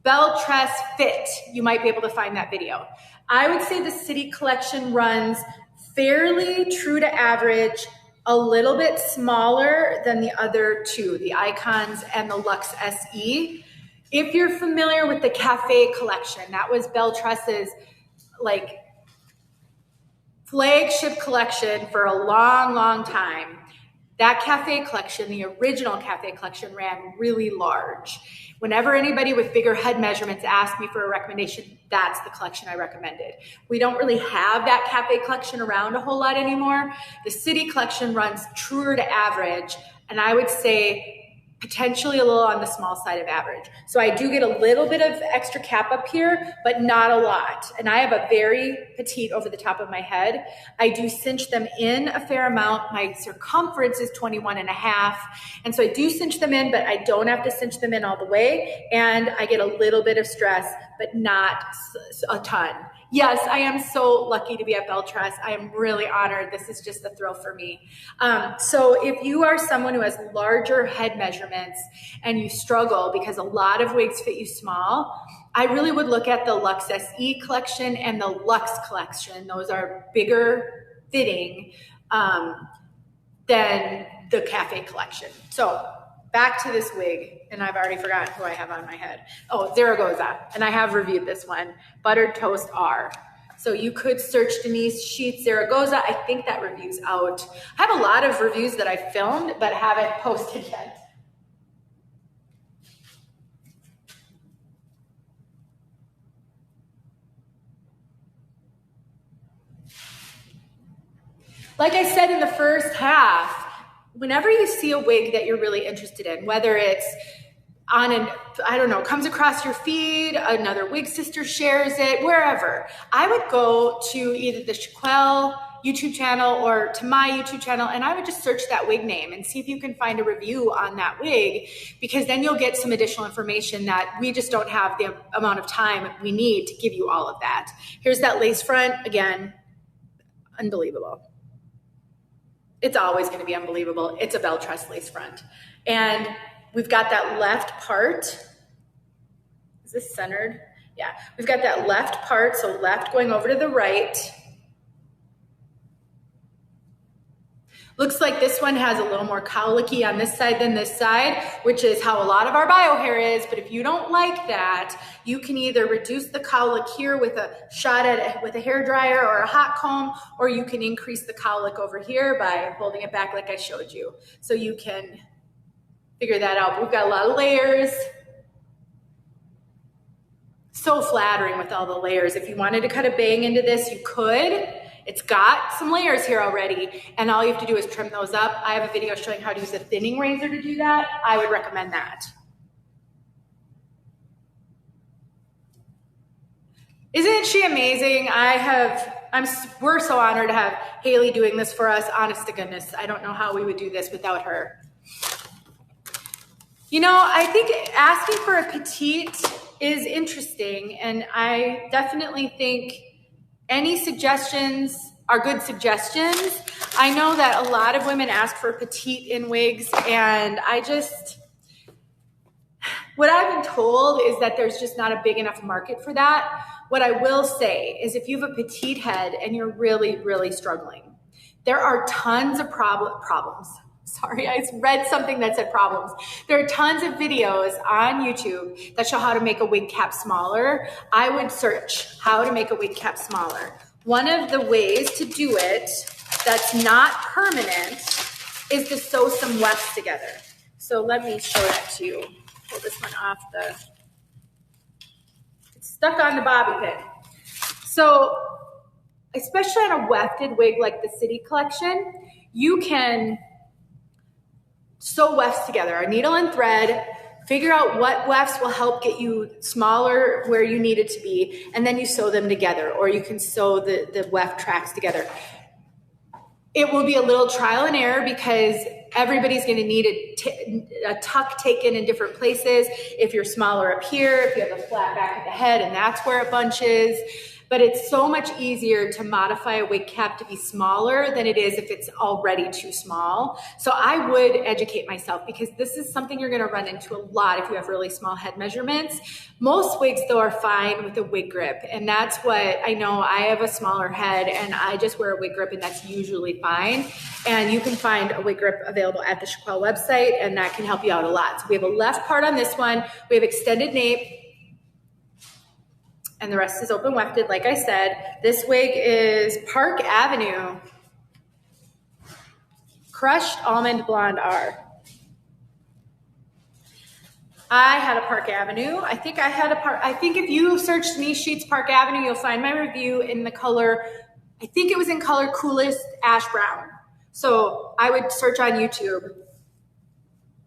Belle Tress fit, you might be able to find that video. I would say the City collection runs fairly true to average, a little bit smaller than the other two, the Icons and the LUX SE. If you're familiar with the Café collection, that was Belle Tress's like flagship collection for a long, long time. That Café collection, the original Café collection, ran really large. Whenever anybody with bigger head measurements asked me for a recommendation, that's the collection I recommended. We don't really have that Café collection around a whole lot anymore. The City collection runs truer to average, and I would say potentially a little on the small side of average. So I do get a little bit of extra cap up here, but not a lot. And I have a very petite over the top of my head. I do cinch them in a fair amount. My circumference is 21 and a half. And so I do cinch them in, but I don't have to cinch them in all the way. And I get a little bit of stress, but not a ton. Yes, I am so lucky to be at Belle Tress. I am really honored. This is just a thrill for me. So if you are someone who has larger head measurements and you struggle because a lot of wigs fit you small, I really would look at the LUX SE collection and the LUX collection. Those are bigger fitting than the Café collection. So back to this wig, and I've already forgotten who I have on my head. Oh, Zaragoza, and I have reviewed this one, Buttered Toast R. So you could search Denise Sheets Zaragoza. I think that review's out. I have a lot of reviews that I filmed but haven't posted yet. Like I said in the first half, whenever you see a wig that you're really interested in, whether it's on comes across your feed, another HeyWigSister shares it, wherever, I would go to either the Chiquel YouTube channel or to my YouTube channel, and I would just search that wig name and see if you can find a review on that wig, because then you'll get some additional information that we just don't have the amount of time we need to give you all of that. Here's that lace front, again, unbelievable. It's always going to be unbelievable. It's a Belle Tress lace front. And we've got that left part. Is this centered? Yeah, we've got that left part, so left going over to the right. Looks like this one has a little more cowlicky on this side than this side, which is how a lot of our bio hair is. But if you don't like that, you can either reduce the cowlick here with a shot at with a hair dryer or a hot comb, or you can increase the cowlick over here by holding it back like I showed you. So you can figure that out. We've got a lot of layers. So flattering with all the layers. If you wanted to cut a bang into this, you could. It's got some layers here already, and all you have to do is trim those up. I have a video showing how to use a thinning razor to do that. I would recommend that. Isn't she amazing? We're so honored to have Haley doing this for us. Honest to goodness, I don't know how we would do this without her. You know, I think asking for a petite is interesting, and I definitely think any suggestions are good suggestions. I know that a lot of women ask for petite in wigs, and what I've been told is that there's just not a big enough market for that. What I will say is if you have a petite head and you're really, really struggling, there are tons of problems. Sorry, I read something that said problems. There are tons of videos on YouTube that show how to make a wig cap smaller. I would search how to make a wig cap smaller. One of the ways to do it that's not permanent is to sew some wefts together. So let me show that to you. Pull this one off it's stuck on the bobby pin. So especially on a wefted wig like the City collection, you can sew wefts together, a needle and thread, figure out what wefts will help get you smaller where you need it to be, and then you sew them together, or you can sew the weft tracks together. It will be a little trial and error because everybody's going to need a tuck taken in different places. If you're smaller up here, if you have a flat back of the head and that's where it bunches. But it's so much easier to modify a wig cap to be smaller than it is if it's already too small. So I would educate myself because this is something you're gonna run into a lot if you have really small head measurements. Most wigs though are fine with a wig grip, and that's what I know. I have a smaller head and I just wear a wig grip and that's usually fine. And you can find a wig grip available at the Chiquel website and that can help you out a lot. So we have a left part on this one, we have extended nape, and the rest is open wefted, like I said. This wig is Park Avenue, Crushed Almond Blonde R. I had a Park Avenue. I think if you search Denise Sheets Park Avenue, you'll find my review in the color, I think it was in color Coolest Ash Brown. So I would search on YouTube.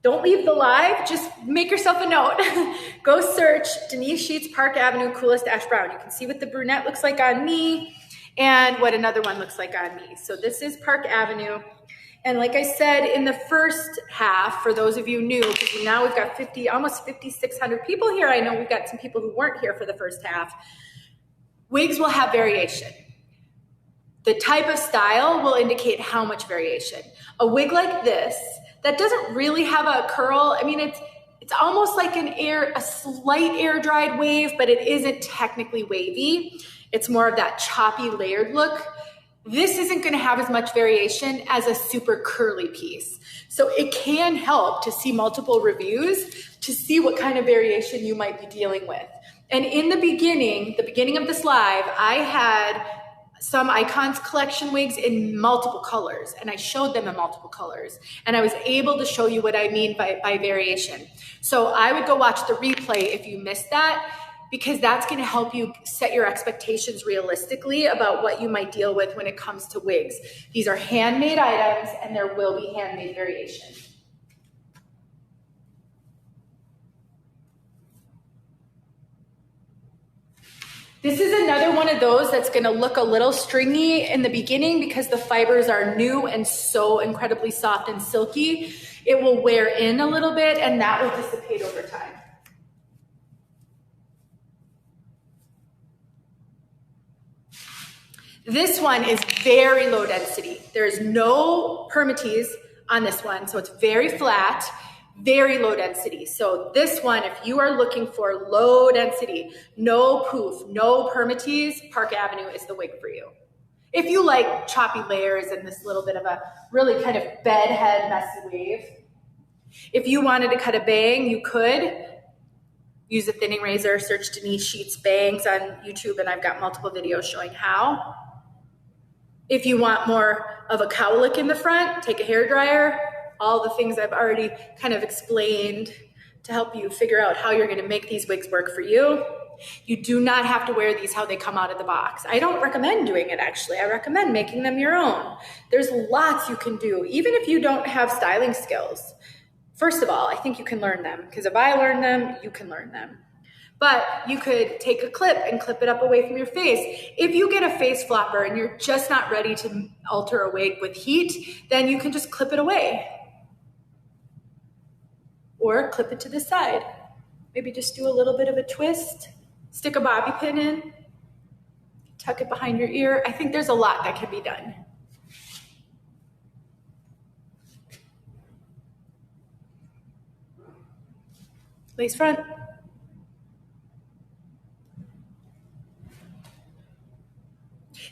Don't leave the live, just make yourself a note. Go search Denise Sheets Park Avenue Coolest Ash Brown. You can see what the brunette looks like on me and what another one looks like on me. So this is Park Avenue. And like I said, in the first half, for those of you new, because now we've got almost 5,600 people here. I know we've got some people who weren't here for the first half. Wigs will have variation. The type of style will indicate how much variation. A wig like this, that doesn't really have a curl. I mean, it's almost like a slight air dried wave, but it isn't technically wavy. It's more of that choppy layered look. This isn't gonna have as much variation as a super curly piece. So it can help to see multiple reviews to see what kind of variation you might be dealing with. And in the beginning of this live, I had some Icons collection wigs in multiple colors, and I showed them in multiple colors, and I was able to show you what I mean by variation. So I would go watch the replay if you missed that, because that's going to help you set your expectations realistically about what you might deal with when it comes to wigs. These are handmade items, and there will be handmade variation. This is another one of those that's gonna look a little stringy in the beginning because the fibers are new and so incredibly soft and silky. It will wear in a little bit and that will dissipate over time. This one is very low density. There's no permatease on this one, so it's very flat. Very low density. So this one, if you are looking for low density, no poof, no permatease, Park Avenue is the wig for you. If you like choppy layers and this little bit of a really kind of bed head messy wave. If you wanted to cut a bang, you could use a thinning razor, search Denise Sheets bangs on YouTube, and I've got multiple videos showing how. If you want more of a cowlick in the front, take a hairdryer. All the things I've already kind of explained to help you figure out how you're gonna make these wigs work for you. You do not have to wear these how they come out of the box. I don't recommend doing it actually. I recommend making them your own. There's lots you can do, even if you don't have styling skills. First of all, I think you can learn them, because if I learned them, you can learn them. But you could take a clip and clip it up away from your face. If you get a face flopper and you're just not ready to alter a wig with heat, then you can just clip it away. Or clip it to the side. Maybe just do a little bit of a twist, stick a bobby pin in, tuck it behind your ear. I think there's a lot that can be done. Lace front.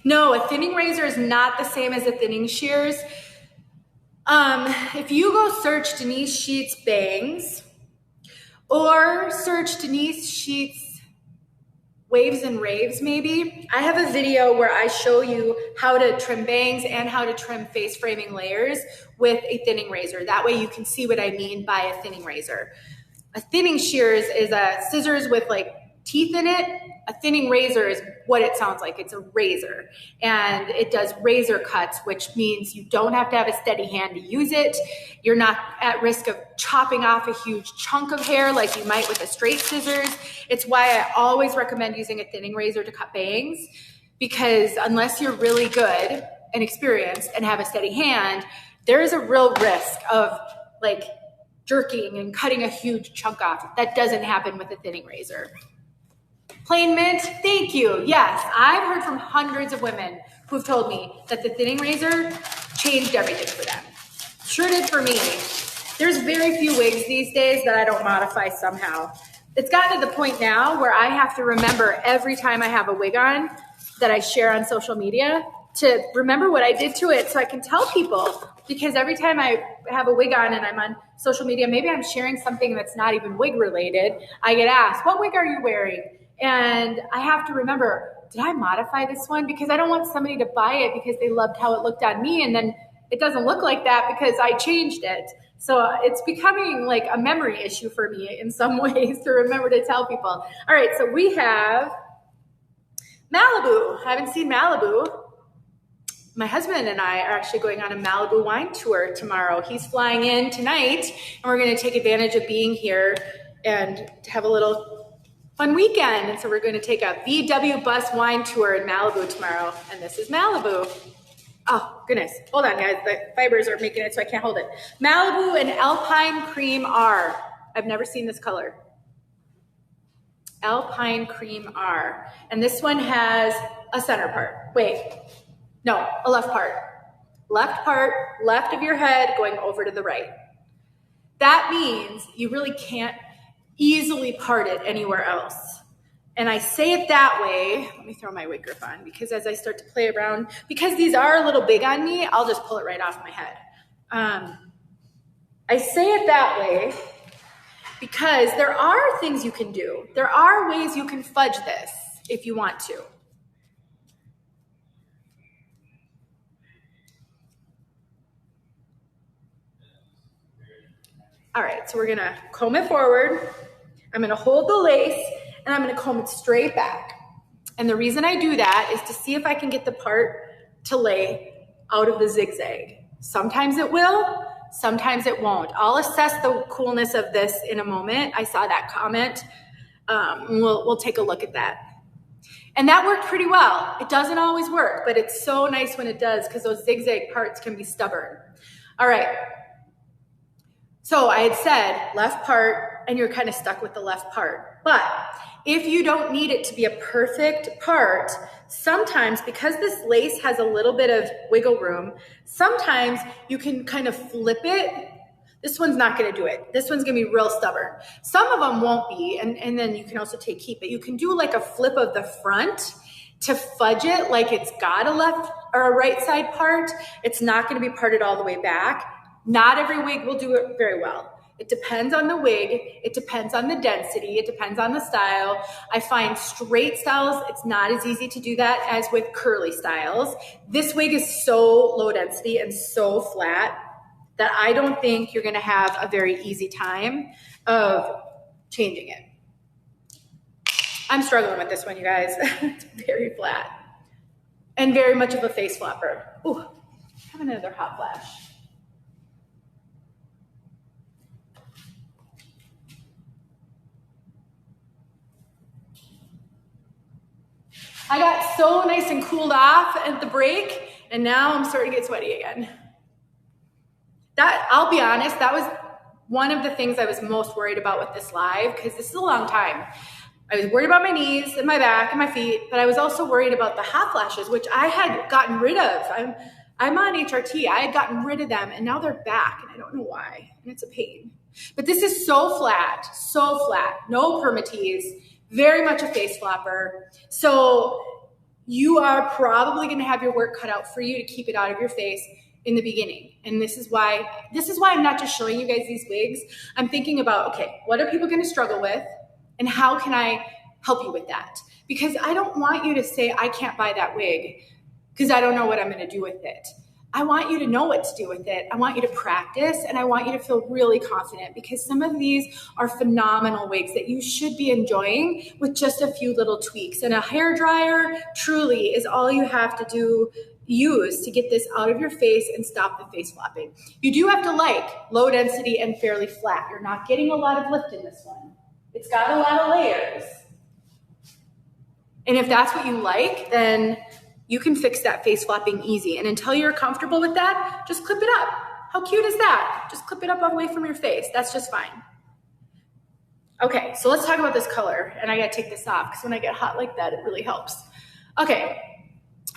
No, a thinning razor is not the same as a thinning shears. If you go search Denise Sheets bangs or search Denise Sheets waves and raves, maybe, I have a video where I show you how to trim bangs and how to trim face framing layers with a thinning razor. That way you can see what I mean by a thinning razor. A thinning shears is a scissors with like teeth in it. A thinning razor is what it sounds like. It's a razor, and it does razor cuts, which means you don't have to have a steady hand to use it. You're not at risk of chopping off a huge chunk of hair like you might with a straight scissors. It's why I always recommend using a thinning razor to cut bangs, because unless you're really good and experienced and have a steady hand, there is a real risk of like jerking and cutting a huge chunk off. That doesn't happen with a thinning razor. Plain mint, thank you. Yes, I've heard from hundreds of women who've told me that the thinning razor changed everything for them. Sure did for me. There's very few wigs these days that I don't modify somehow. It's gotten to the point now where I have to remember every time I have a wig on that I share on social media to remember what I did to it so I can tell people. Because every time I have a wig on and I'm on social media, maybe I'm sharing something that's not even wig related, I get asked, what wig are you wearing? And I have to remember, did I modify this one? Because I don't want somebody to buy it because they loved how it looked on me and then it doesn't look like that because I changed it. So it's becoming like a memory issue for me in some ways to remember to tell people. All right, so we have Malibu. I haven't seen Malibu. My husband and I are actually going on a Malibu wine tour tomorrow. He's flying in tonight, and we're going to take advantage of being here and have a little fun weekend. And so we're going to take a VW bus wine tour in Malibu tomorrow, and this is Malibu. Oh, goodness. Hold on, guys. The fibers are making it so I can't hold it. Malibu and Alpine Cream R. I've never seen this color. Alpine Cream R. And this one has a center part. Wait. No, a left part. Left part, left of your head going over to the right. That means you really can't easily part it anywhere else. And I say it that way. Let me throw my wig grip on because as I start to play around, because these are a little big on me, I'll just pull it right off my head. I say it that way because there are things you can do. There are ways you can fudge this if you want to. All right, so we're gonna comb it forward. I'm gonna hold the lace and I'm gonna comb it straight back. And the reason I do that is to see if I can get the part to lay out of the zigzag. Sometimes it will, sometimes it won't. I'll assess the coolness of this in a moment. I saw that comment. We'll take a look at that. And that worked pretty well. It doesn't always work, but it's so nice when it does because those zigzag parts can be stubborn. All right. So I had said left part, and you're kind of stuck with the left part. But if you don't need it to be a perfect part, sometimes because this lace has a little bit of wiggle room, sometimes you can kind of flip it. This one's not going to do it. This one's going to be real stubborn. Some of them won't be, and then you can also keep it. You can do like a flip of the front to fudge it like it's got a left or a right side part. It's not going to be parted all the way back. Not every wig will do it very well. It depends on the wig. It depends on the density. It depends on the style. I find straight styles, it's not as easy to do that as with curly styles. This wig is so low density and so flat that I don't think you're gonna have a very easy time of changing it. I'm struggling with this one, you guys. It's very flat and very much of a face flopper. Ooh, I have another hot flash. I got so nice and cooled off at the break, and now I'm starting to get sweaty again. I'll be honest, that was one of the things I was most worried about with this live, because this is a long time. I was worried about my knees and my back and my feet, but I was also worried about the hot flashes, which I had gotten rid of. I'm on HRT. I had gotten rid of them, and now they're back, and I don't know why, and it's a pain. But this is so flat, no permatease. Very much a face flopper. So you are probably going to have your work cut out for you to keep it out of your face. in the beginning. And this is why I'm not just showing you guys these wigs. I'm thinking about, okay, what are people gonna struggle with? And how can I help you with that? Because I don't want you to say, I can't buy that wig because I don't know what I'm gonna do with it. I want you to know what to do with it. I want you to practice, and I want you to feel really confident, because some of these are phenomenal wigs that you should be enjoying with just a few little tweaks. And a hair dryer truly is all you have to use to get this out of your face and stop the face flopping. You do have to like low density and fairly flat. You're not getting a lot of lift in this one. It's got a lot of layers. And if that's what you like, then you can fix that face flopping easy. And until you're comfortable with that, just clip it up. How cute is that? Just clip it up away from your face. That's just fine. Okay, so let's talk about this color. And I gotta take this off because when I get hot like that, it really helps. Okay,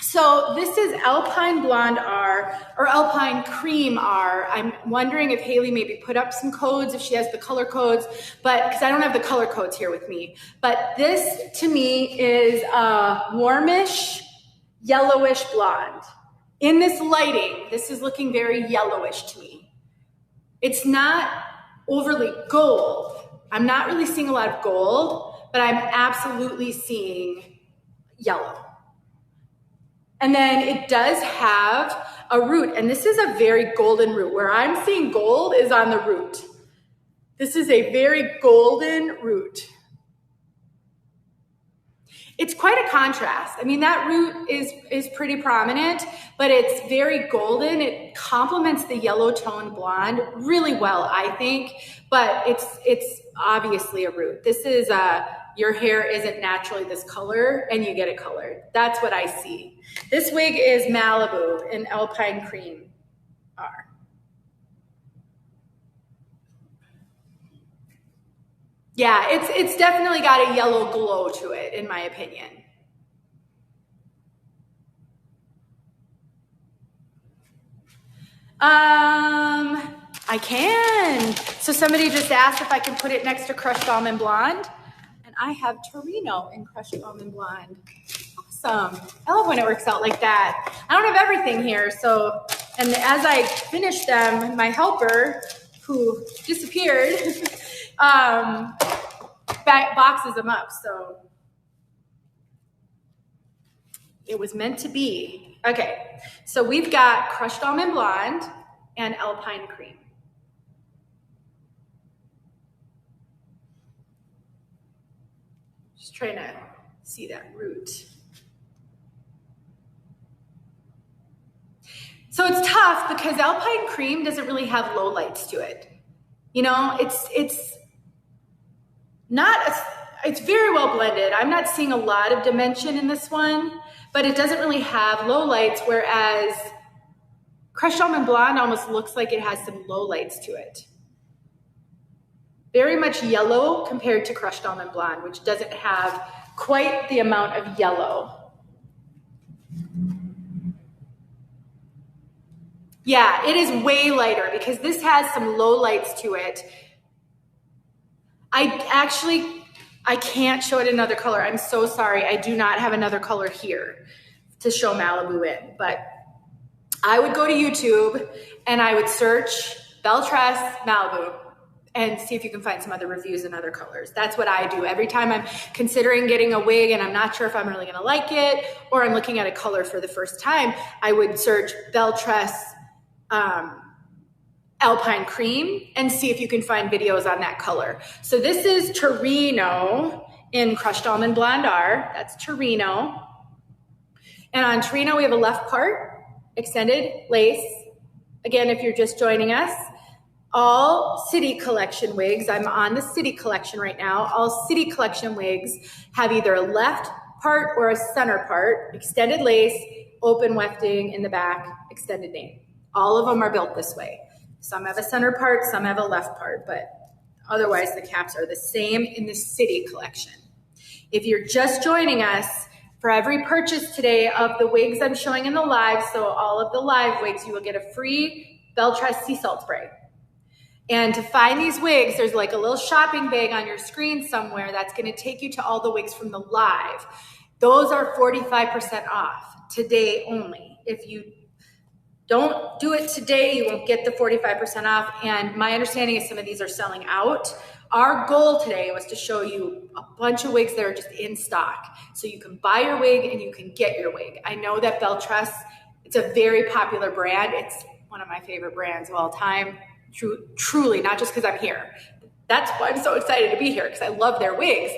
so this is Alpine Blonde R or Alpine Cream R. I'm wondering if Haley maybe put up some codes, if she has the color codes, but because I don't have the color codes here with me. But this to me is a warmish, yellowish blonde. In this lighting, this is looking very yellowish to me. It's not overly gold. I'm not really seeing a lot of gold, but I'm absolutely seeing yellow. And then it does have a root, and this is a very golden root. Where I'm seeing gold is on the root. This is a very golden root. It's quite a contrast. I mean, that root is pretty prominent, but it's very golden. It complements the yellow toned blonde really well, I think, but it's obviously a root. This is your hair isn't naturally this color and you get it colored. That's what I see. This wig is Malibu in Alpine Cream R. Yeah, it's definitely got a yellow glow to it, in my opinion. I can. So somebody just asked if I can put it next to Crushed Almond Blonde, and I have Torino in Crushed Almond Blonde. Awesome. I love when it works out like that. I don't have everything here, so, and as I finish them, my helper, who disappeared, boxes them up, so it was meant to be. Okay, so we've got Crushed Almond Blonde and Alpine Cream. Just trying to see that root. So it's tough because Alpine Cream doesn't really have low lights to it. You know, it's very well blended. I'm not seeing a lot of dimension in this one, but it doesn't really have low lights, whereas Crushed Almond Blonde almost looks like it has some low lights to it. Very much yellow compared to Crushed Almond Blonde, which doesn't have quite the amount of yellow. Yeah, it is way lighter because this has some low lights to it. I can't show it another color. I'm so sorry. I do not have another color here to show Malibu in, but I would go to YouTube and I would search Belle Tress Malibu and see if you can find some other reviews in other colors. That's what I do. Every time I'm considering getting a wig and I'm not sure if I'm really gonna like it, or I'm looking at a color for the first time, I would search Belle Tress Alpine Cream and see if you can find videos on that color. So this is Torino in Crushed Almond Blonde R. That's Torino. And on Torino, we have a left part, extended lace. Again, if you're just joining us, all City Collection wigs, I'm on the City Collection right now, all City Collection wigs have either a left part or a center part, extended lace, open wefting in the back, extended name. All of them are built this way. Some have a center part, some have a left part, but otherwise the caps are the same in the City Collection. If you're just joining us, for every purchase today of the wigs I'm showing in the live, so all of the live wigs, you will get a free Belle Tress sea salt spray. And to find these wigs, there's like a little shopping bag on your screen somewhere that's gonna take you to all the wigs from the live. Those are 45% off today only. If you Don't do it today. You won't get the 45% off. And my understanding is some of these are selling out. Our goal today was to show you a bunch of wigs that are just in stock. So you can buy your wig and you can get your wig. I know that Belle Tress, it's a very popular brand. It's one of my favorite brands of all time. Truly, not just because I'm here. That's why I'm so excited to be here, because I love their wigs.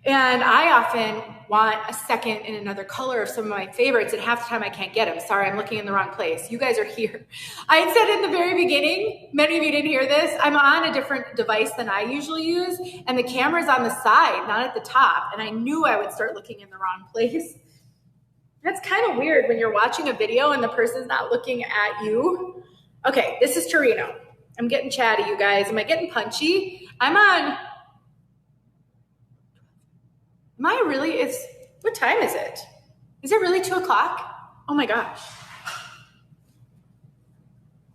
And I often want a second in another color of some of my favorites, and half the time I can't get them. Sorry, I'm looking in the wrong place. You guys are here. I had said in the very beginning, many of you didn't hear this, I'm on a different device than I usually use, and the camera's on the side, not at the top, and I knew I would start looking in the wrong place. That's kind of weird when you're watching a video and the person's not looking at you. Okay, this is Torino. I'm getting chatty, you guys. Am I getting punchy? What time is it? Is it really 2 o'clock? Oh my gosh.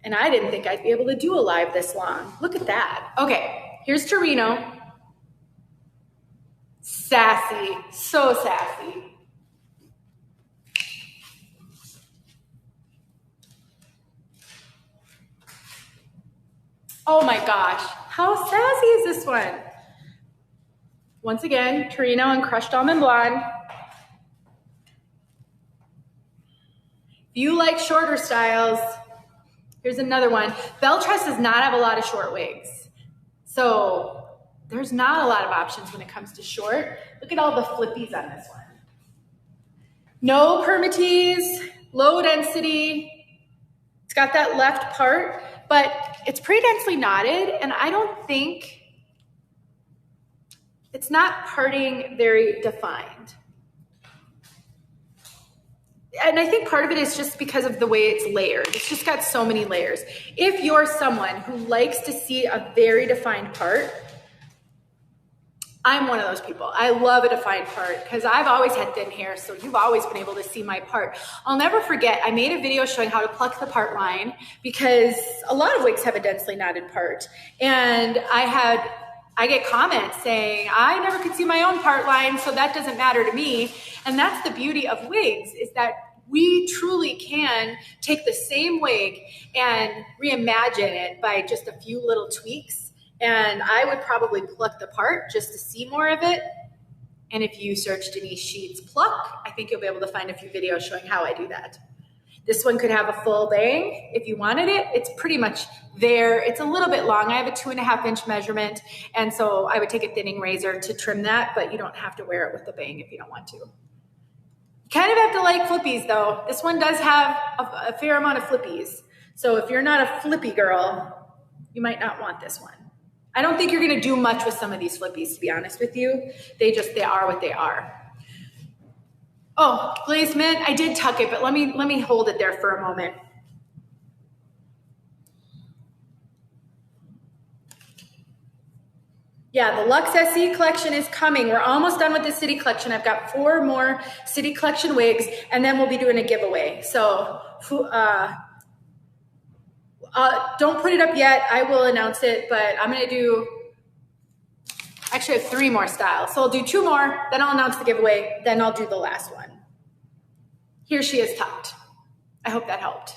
And I didn't think I'd be able to do a live this long. Look at that. Okay, here's Torino. Sassy, so sassy. Oh my gosh, how sassy is this one? Once again, Torino and Crushed Almond Blonde. If you like shorter styles, here's another one. Belle Tress does not have a lot of short wigs. So there's not a lot of options when it comes to short. Look at all the flippies on this one. No permatease, low density. It's got that left part, but it's pretty densely knotted, and I don't think, it's not parting very defined. And I think part of it is just because of the way it's layered. It's just got so many layers. If you're someone who likes to see a very defined part, I'm one of those people. I love a defined part because I've always had thin hair, so you've always been able to see my part. I'll never forget, I made a video showing how to pluck the part line because a lot of wigs have a densely knotted part. And I get comments saying, I never could see my own part line, so that doesn't matter to me. And that's the beauty of wigs, is that we truly can take the same wig and reimagine it by just a few little tweaks. And I would probably pluck the part just to see more of it. And if you search Denise Sheets pluck, I think you'll be able to find a few videos showing how I do that. This one could have a full bang if you wanted it. It's pretty much there. It's a little bit long. I have a 2.5-inch measurement. And so I would take a thinning razor to trim that, but you don't have to wear it with the bang if you don't want to. You kind of have to like flippies though. This one does have a fair amount of flippies. So if you're not a flippy girl, you might not want this one. I don't think you're going to do much with some of these flippies, to be honest with you. They are what they are. Oh, glazed mint, I did tuck it, but let me hold it there for a moment. Yeah, the LUX SE collection is coming. We're almost done with the City collection. I've got 4 more City collection wigs, and then we'll be doing a giveaway. So don't put it up yet. I will announce it, but I'm going to do, actually I have 3 more styles. So I'll do 2 more, then I'll announce the giveaway, then I'll do the last one. Here she is tucked. I hope that helped.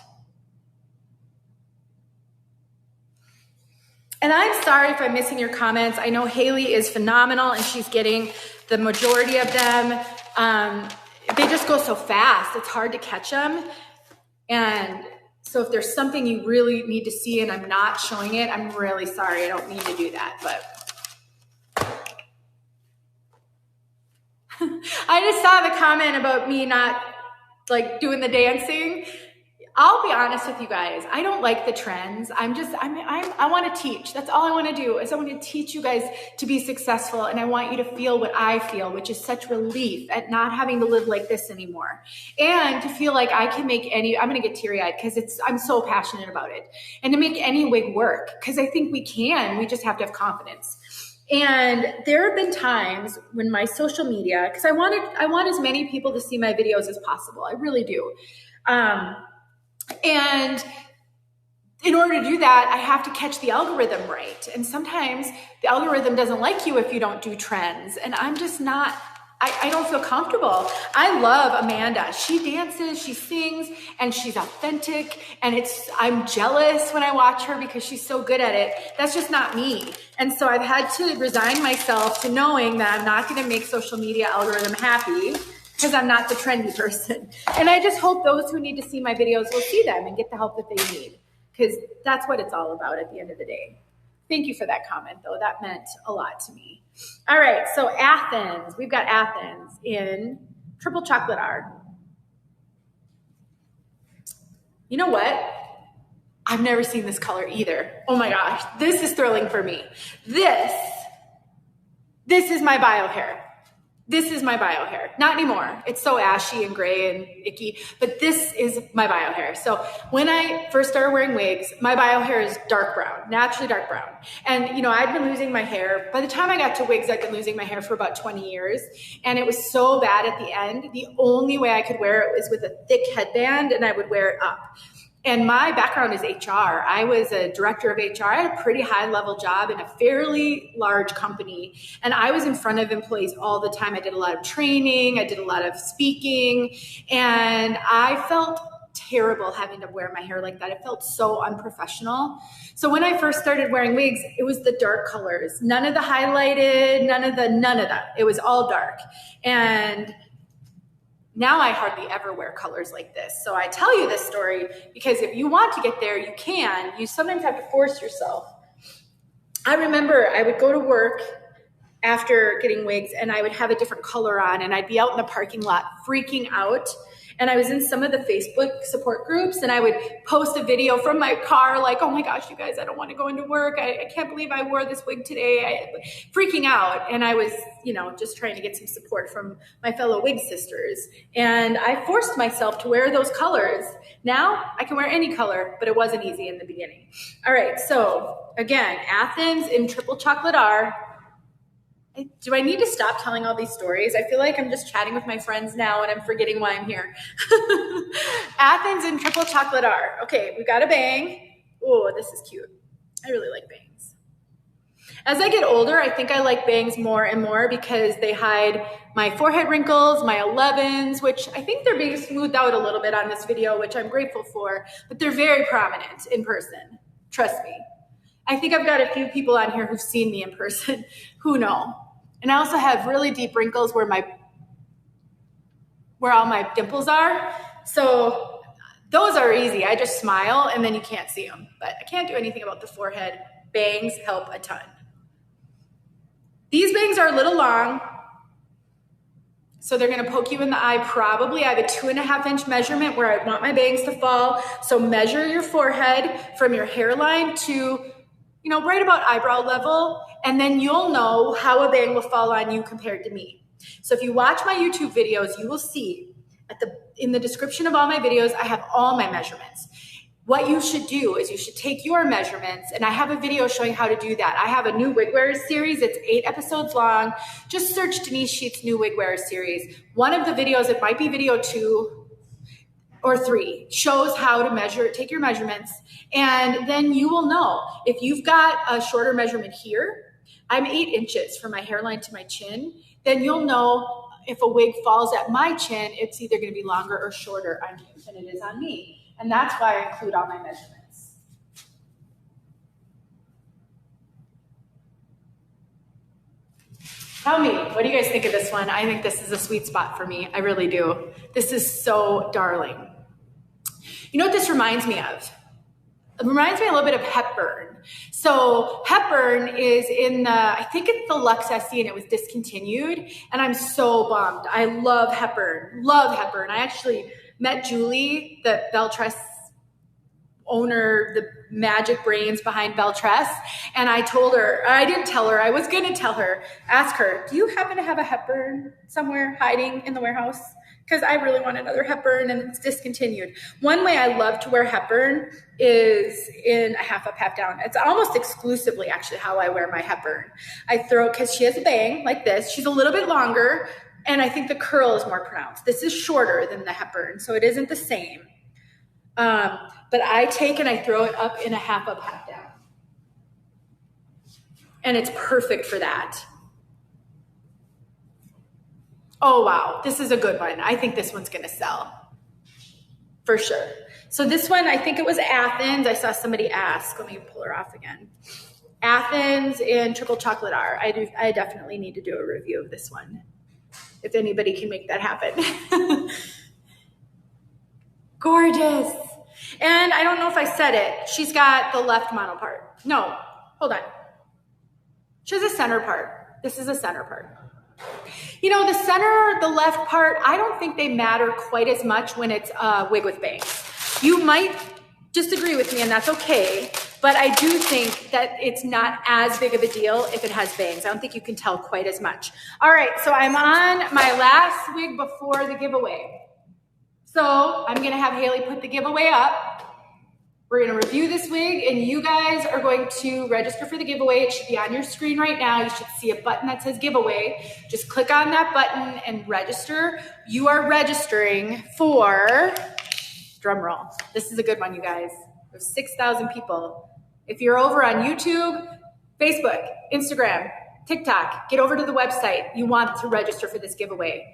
And I'm sorry if I'm missing your comments. I know Haley is phenomenal and she's getting the majority of them. They just go so fast. It's hard to catch them. And so if there's something you really need to see and I'm not showing it, I'm really sorry. I don't mean to do that, but I just saw the comment about me not like doing the dancing. I'll be honest with you guys. I don't like the trends. I want to teach. That's all I want to do is I want to teach you guys to be successful. And I want you to feel what I feel, which is such relief at not having to live like this anymore. And to feel like I can make I'm going to get teary eyed because I'm so passionate about it. And to make any wig work, because I think we can, we just have to have confidence. And there have been times when my social media, because I want as many people to see my videos as possible. I really do. And in order to do that, I have to catch the algorithm right. And sometimes the algorithm doesn't like you if you don't do trends. And I'm just not I don't feel comfortable. I love Amanda. She dances, she sings, and she's authentic. And I'm jealous when I watch her because she's so good at it. That's just not me. And so I've had to resign myself to knowing that I'm not going to make social media algorithm happy because I'm not the trendy person. And I just hope those who need to see my videos will see them and get the help that they need, because that's what it's all about at the end of the day. Thank you for that comment, though. That meant a lot to me. All right, so Athens. We've got Athens in triple chocolate art. You know what? I've never seen this color either. Oh my gosh, this is thrilling for me. This is my bio hair. This is my bio hair. Not anymore. It's so ashy and gray and icky, but this is my bio hair. So when I first started wearing wigs, my bio hair is dark brown, naturally dark brown. And, you know, I'd been losing my hair. By the time I got to wigs, I'd been losing my hair for about 20 years. And it was so bad at the end. The only way I could wear it was with a thick headband, and I would wear it up. And my background is HR. I was a director of HR. I had a pretty high level job in a fairly large company. And I was in front of employees all the time. I did a lot of training. I did a lot of speaking. And I felt terrible having to wear my hair like that. It felt so unprofessional. So when I first started wearing wigs, it was the dark colors. None of the highlighted, none of that. It was all dark. And now I hardly ever wear colors like this. So I tell you this story because if you want to get there, you can. You sometimes have to force yourself. I remember I would go to work after getting wigs and I would have a different color on and I'd be out in the parking lot freaking out. And I was in some of the Facebook support groups and I would post a video from my car like, oh my gosh, you guys, I don't want to go into work. I can't believe I wore this wig today. Freaking out. And I was, you know, just trying to get some support from my fellow wig sisters. And I forced myself to wear those colors. Now I can wear any color, but it wasn't easy in the beginning. All right. So again, Athens in triple chocolate R. Do I need to stop telling all these stories? I feel like I'm just chatting with my friends now and I'm forgetting why I'm here. Athens in triple chocolate R. Okay, we've got a bang. Oh, this is cute. I really like bangs. As I get older, I think I like bangs more and more because they hide my forehead wrinkles, my 11s, which I think they're being smoothed out a little bit on this video, which I'm grateful for, but they're very prominent in person. Trust me. I think I've got a few people on here who've seen me in person who know. And I also have really deep wrinkles where all my dimples are. So those are easy. I just smile and then you can't see them. But I can't do anything about the forehead. Bangs help a ton. These bangs are a little long. So they're gonna poke you in the eye probably. I have a 2.5-inch measurement where I want my bangs to fall. So measure your forehead from your hairline to, you know, right about eyebrow level, and then you'll know how a bang will fall on you compared to me. So if you watch my YouTube videos, you will see in the description of all my videos, I have all my measurements. What you should do is you should take your measurements, and I have a video showing how to do that. I have a new wig wearers series. It's 8 episodes long. Just search Denise Sheets new wig wearers series. One of the videos, it might be video 2 or 3, shows how to take your measurements, and then you will know. If you've got a shorter measurement here, I'm 8 inches from my hairline to my chin, then you'll know if a wig falls at my chin, it's either gonna be longer or shorter on you than it is on me. And that's why I include all my measurements. Tell me, what do you guys think of this one? I think this is a sweet spot for me. I really do. This is so darling. You know what this reminds me of? It reminds me a little bit of Hepburn. So Hepburn is I think it's the LUX SE and it was discontinued. And I'm so bummed. I love Hepburn, love Hepburn. I actually met Julie, the Belle Tress owner, the magic brains behind Belle Tress. And I didn't tell her, I was gonna tell her, ask her, do you happen to have a Hepburn somewhere hiding in the warehouse? Because I really want another Hepburn and it's discontinued. One way I love to wear Hepburn is in a half up, half down. It's almost exclusively actually how I wear my Hepburn. Because she has a bang like this. She's a little bit longer and I think the curl is more pronounced. This is shorter than the Hepburn, so it isn't the same. But I take and I throw it up in a half up, half down. And it's perfect for that. Oh, wow. This is a good one. I think this one's going to sell for sure. So this one, I think it was Athens. I saw somebody ask. Let me pull her off again. Athens and Triple Chocolate R. I definitely need to do a review of this one, if anybody can make that happen. Gorgeous. And I don't know if I said it. She's got the left mono part. No, hold on. She has a center part. This is a center part. You know, the center, the left part, I don't think they matter quite as much when it's a wig with bangs. You might disagree with me, and that's okay, but I do think that it's not as big of a deal if it has bangs. I don't think you can tell quite as much. All right, so I'm on my last wig before the giveaway. So I'm gonna have Haley put the giveaway up. We're gonna review this wig, and you guys are going to register for the giveaway. It should be on your screen right now. You should see a button that says giveaway. Just click on that button and register. You are registering for, drum roll. This is a good one, you guys. There's 6,000 people. If you're over on YouTube, Facebook, Instagram, TikTok, get over to the website. You want to register for this giveaway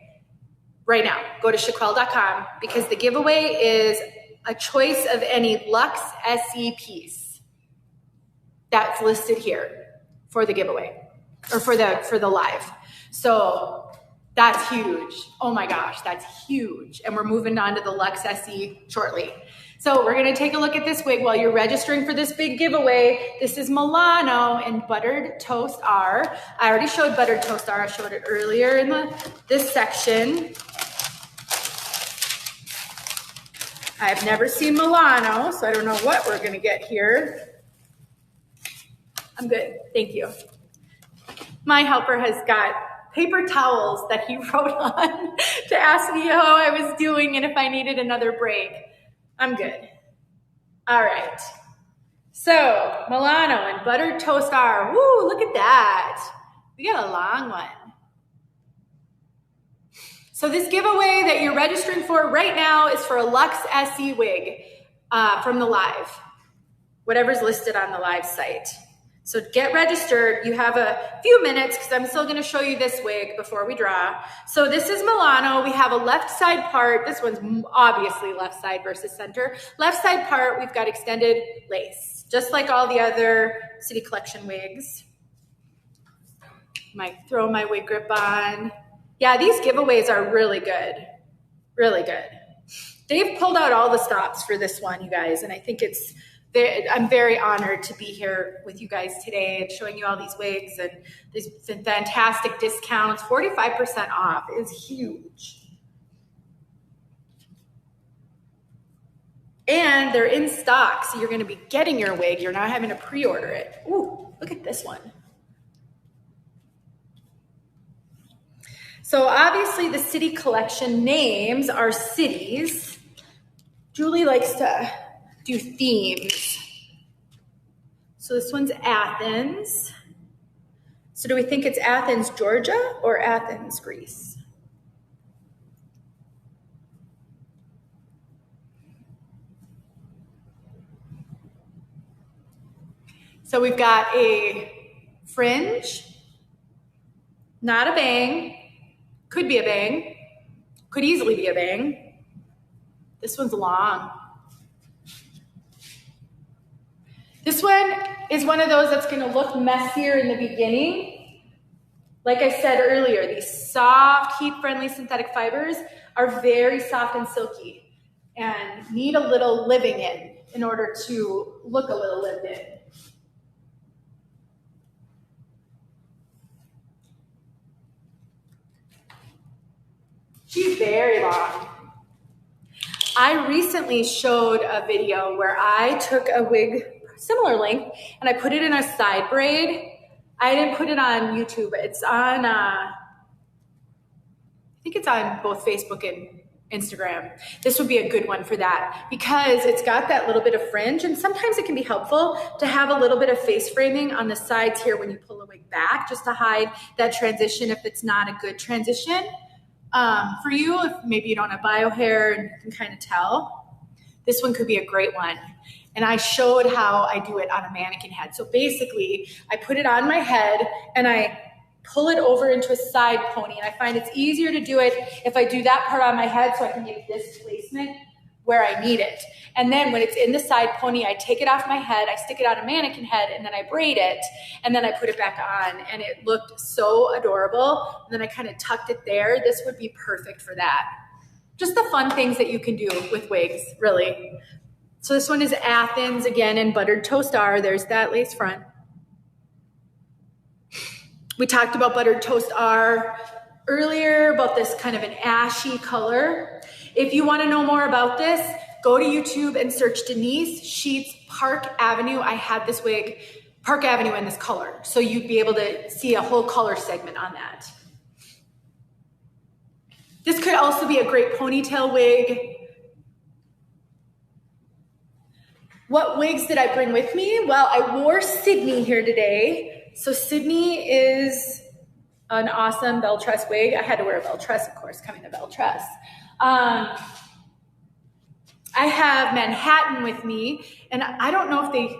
right now. Go to Chiquel.com because the giveaway is a choice of any LUX SE piece that's listed here for the giveaway or for the live. So that's huge. Oh my gosh, that's huge. And we're moving on to the LUX SE shortly. So we're gonna take a look at this wig while you're registering for this big giveaway. This is Milano and Buttered Toast R. I already showed Buttered Toast R. I showed it earlier in this section. I've never seen Milano, so I don't know what we're gonna get here. I'm good, thank you. My helper has got paper towels that he wrote on to ask me how I was doing and if I needed another break. I'm good. All right. So Milano and Buttered Toast R. Woo, look at that. We got a long one. So this giveaway that you're registering for right now is for a LUX SE wig from the live, whatever's listed on the live site. So get registered. You have a few minutes because I'm still gonna show you this wig before we draw. So this is Milano. We have a left side part. This one's obviously left side versus center. Left side part, we've got extended lace, just like all the other City Collection wigs. Might throw my wig grip on. Yeah, these giveaways are really good, really good. They've pulled out all the stops for this one, you guys, and I think I'm very honored to be here with you guys today and showing you all these wigs and these fantastic discounts. 45% off is huge. And they're in stock, so you're gonna be getting your wig. You're not having to pre-order it. Ooh, look at this one. So obviously the City Collection names are cities. Julie likes to do themes. So this one's Athens. So do we think it's Athens, Georgia or Athens, Greece? So we've got a fringe, not a bang, could be a bang, could easily be a bang. This one's long. This one is one of those that's gonna look messier in the beginning. Like I said earlier, these soft, heat-friendly synthetic fibers are very soft and silky and need a little living in order to look a little lived in. She's very long. I recently showed a video where I took a wig similar length and I put it in a side braid. I didn't put it on YouTube. It's on, I think it's on both Facebook and Instagram. This would be a good one for that because it's got that little bit of fringe and sometimes it can be helpful to have a little bit of face framing on the sides here when you pull a wig back just to hide that transition if it's not a good transition. For you, if maybe you don't have bio hair and you can kind of tell, this one could be a great one. And I showed how I do it on a mannequin head. So basically, I put it on my head and I pull it over into a side pony. And I find it's easier to do it if I do that part on my head so I can get this placement where I need it. And then when it's in the side pony, I take it off my head, I stick it on a mannequin head, and then I braid it, and then I put it back on, and it looked so adorable. And then I kind of tucked it there. This would be perfect for that. Just the fun things that you can do with wigs, really. So this one is Athens, again, in Buttered Toast R. There's that lace front. We talked about Buttered Toast R earlier, about this kind of an ashy color. If you want to know more about this, go to YouTube and search Denise Sheets Park Avenue. I had this wig, Park Avenue, in this color. So you'd be able to see a whole color segment on that. This could also be a great ponytail wig. What wigs did I bring with me? Well, I wore Sydney here today. So Sydney is an awesome Belle Tress wig. I had to wear a Belle Tress, of course, coming to Belle Tress. I have Manhattan with me, and I don't know if they,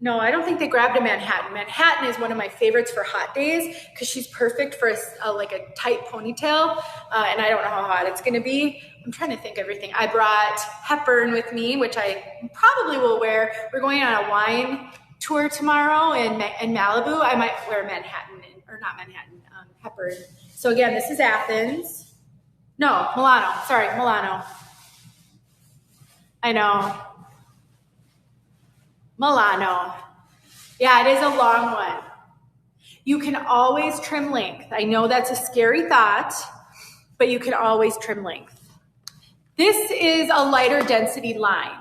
no, I don't think they grabbed a Manhattan. Manhattan is one of my favorites for hot days because she's perfect for like a tight ponytail, and I don't know how hot it's going to be. I'm trying to think everything. I brought Hepburn with me, which I probably will wear. We're going on a wine tour tomorrow in Malibu. I might wear Manhattan, or not Manhattan, Hepburn. So again, this is Athens. No, Milano. Sorry, Milano. I know. Milano. Yeah, it is a long one. You can always trim length. I know that's a scary thought, but you can always trim length. This is a lighter density line.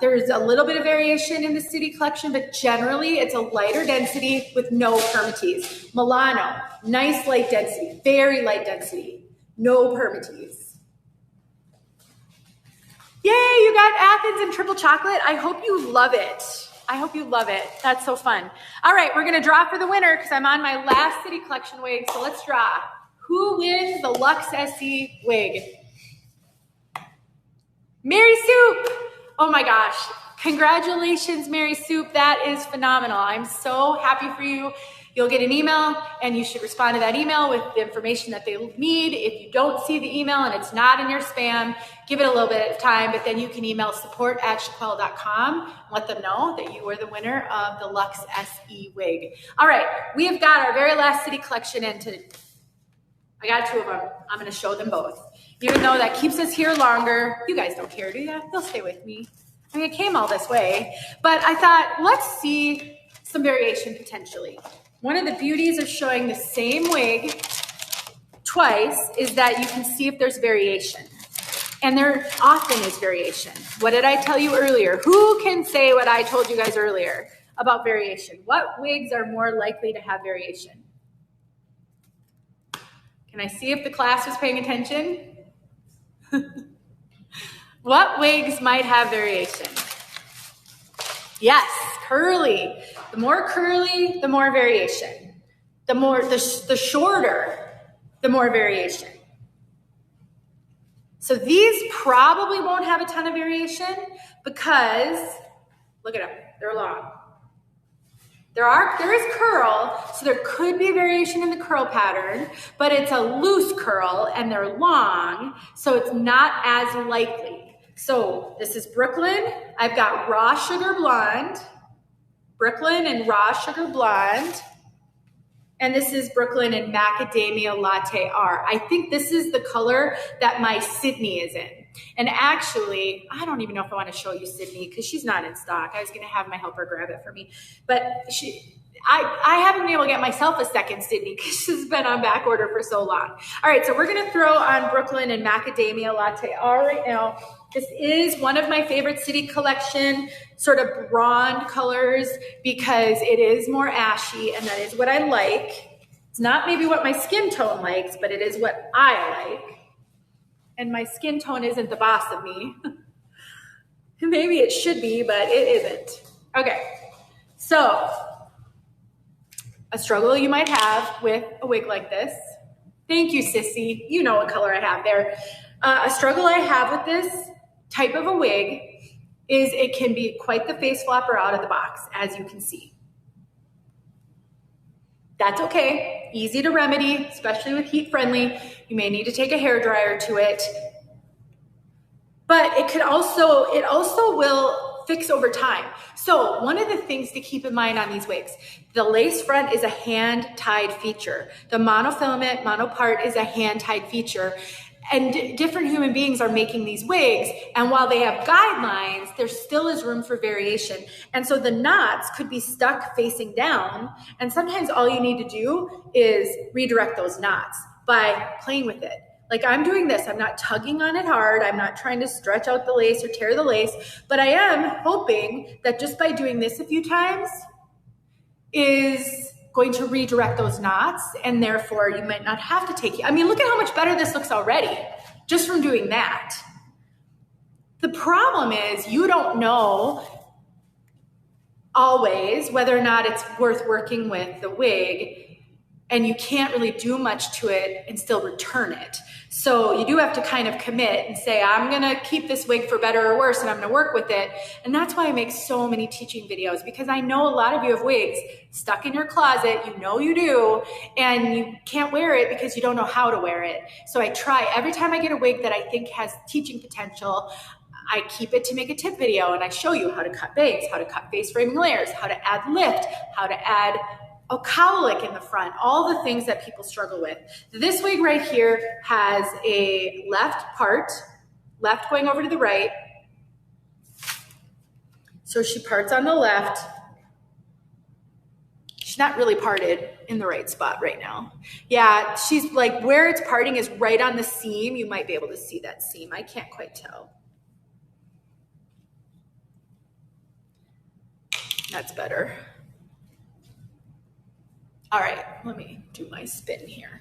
There's a little bit of variation in the City collection, but generally it's a lighter density with no permatease. Milano, nice light density, very light density, no permatease. Yay, you got Athens and triple chocolate. I hope you love it. I hope you love it. That's so fun. All right, we're gonna draw for the winner because I'm on my last City collection wig, so let's draw. Who wins the Lux SE wig? Mary Soup. Oh my gosh. Congratulations, Mary Soup. That is phenomenal. I'm so happy for you. You'll get an email, and you should respond to that email with the information that they need. If you don't see the email and it's not in your spam, give it a little bit of time, but then you can email support@chiquel.com. Let them know that you were the winner of the Lux SE wig. All right, we have got our very last City collection in. I got two of them. I'm going to show them both. Even though that keeps us here longer, you guys don't care, do you? They'll stay with me. I mean, it came all this way, but I thought, let's see some variation potentially. One of the beauties of showing the same wig twice is that you can see if there's variation. And there often is variation. What did I tell you earlier? Who can say what I told you guys earlier about variation? What wigs are more likely to have variation? Can I see if the class was paying attention? What wigs might have variation? Yes, curly. The more curly, the more variation. The shorter, the more variation. So these probably won't have a ton of variation because, look at them, they're long. There is curl, so there could be variation in the curl pattern, but it's a loose curl and they're long, so it's not as likely. So this is Brooklyn. I've got Raw Sugar Blonde, Brooklyn and Raw Sugar Blonde, and this is Brooklyn and Macadamia Latte R. I think this is the color that my Sydney is in. And actually, I don't even know if I want to show you Sydney because she's not in stock. I was going to have my helper grab it for me. But I haven't been able to get myself a second Sydney because she's been on back order for so long. All right, so we're going to throw on Brooklyn and Macadamia Latte R right now. This is one of my favorite City collection sort of blonde colors because it is more ashy, and that is what I like. It's not maybe what my skin tone likes, but it is what I like. And my skin tone isn't the boss of me. Maybe it should be, but it isn't. Okay, so a struggle you might have with a wig like this. Thank you, Sissy. You know what color I have there. A struggle I have with this type of a wig is it can be quite the face flopper out of the box, as you can see. That's okay, easy to remedy, especially with heat friendly. You may need to take a hair dryer to it, but it also will fix over time. So one of the things to keep in mind on these wigs, the lace front is a hand-tied feature. The monofilament, monopart is a hand-tied feature. And different human beings are making these wigs, and while they have guidelines, there still is room for variation. And so the knots could be stuck facing down, and sometimes all you need to do is redirect those knots by playing with it. Like I'm doing this, I'm not tugging on it hard, I'm not trying to stretch out the lace or tear the lace, but I am hoping that just by doing this a few times is going to redirect those knots, and therefore you might not have to take it. I mean, look at how much better this looks already just from doing that. The problem is you don't know always whether or not it's worth working with the wig, and you can't really do much to it and still return it. So you do have to kind of commit and say, I'm gonna keep this wig for better or worse, and I'm gonna work with it. And that's why I make so many teaching videos, because I know a lot of you have wigs stuck in your closet, you know you do, and you can't wear it because you don't know how to wear it. So I try, every time I get a wig that I think has teaching potential, I keep it to make a tip video, and I show you how to cut bangs, how to cut face framing layers, how to add lift, how to add a cowlick in the front, all the things that people struggle with. This wig right here has a left part, left going over to the right. So she parts on the left. She's not really parted in the right spot right now. Yeah, she's like, where it's parting is right on the seam. You might be able to see that seam. I can't quite tell. That's better. All right, let me do my spin here.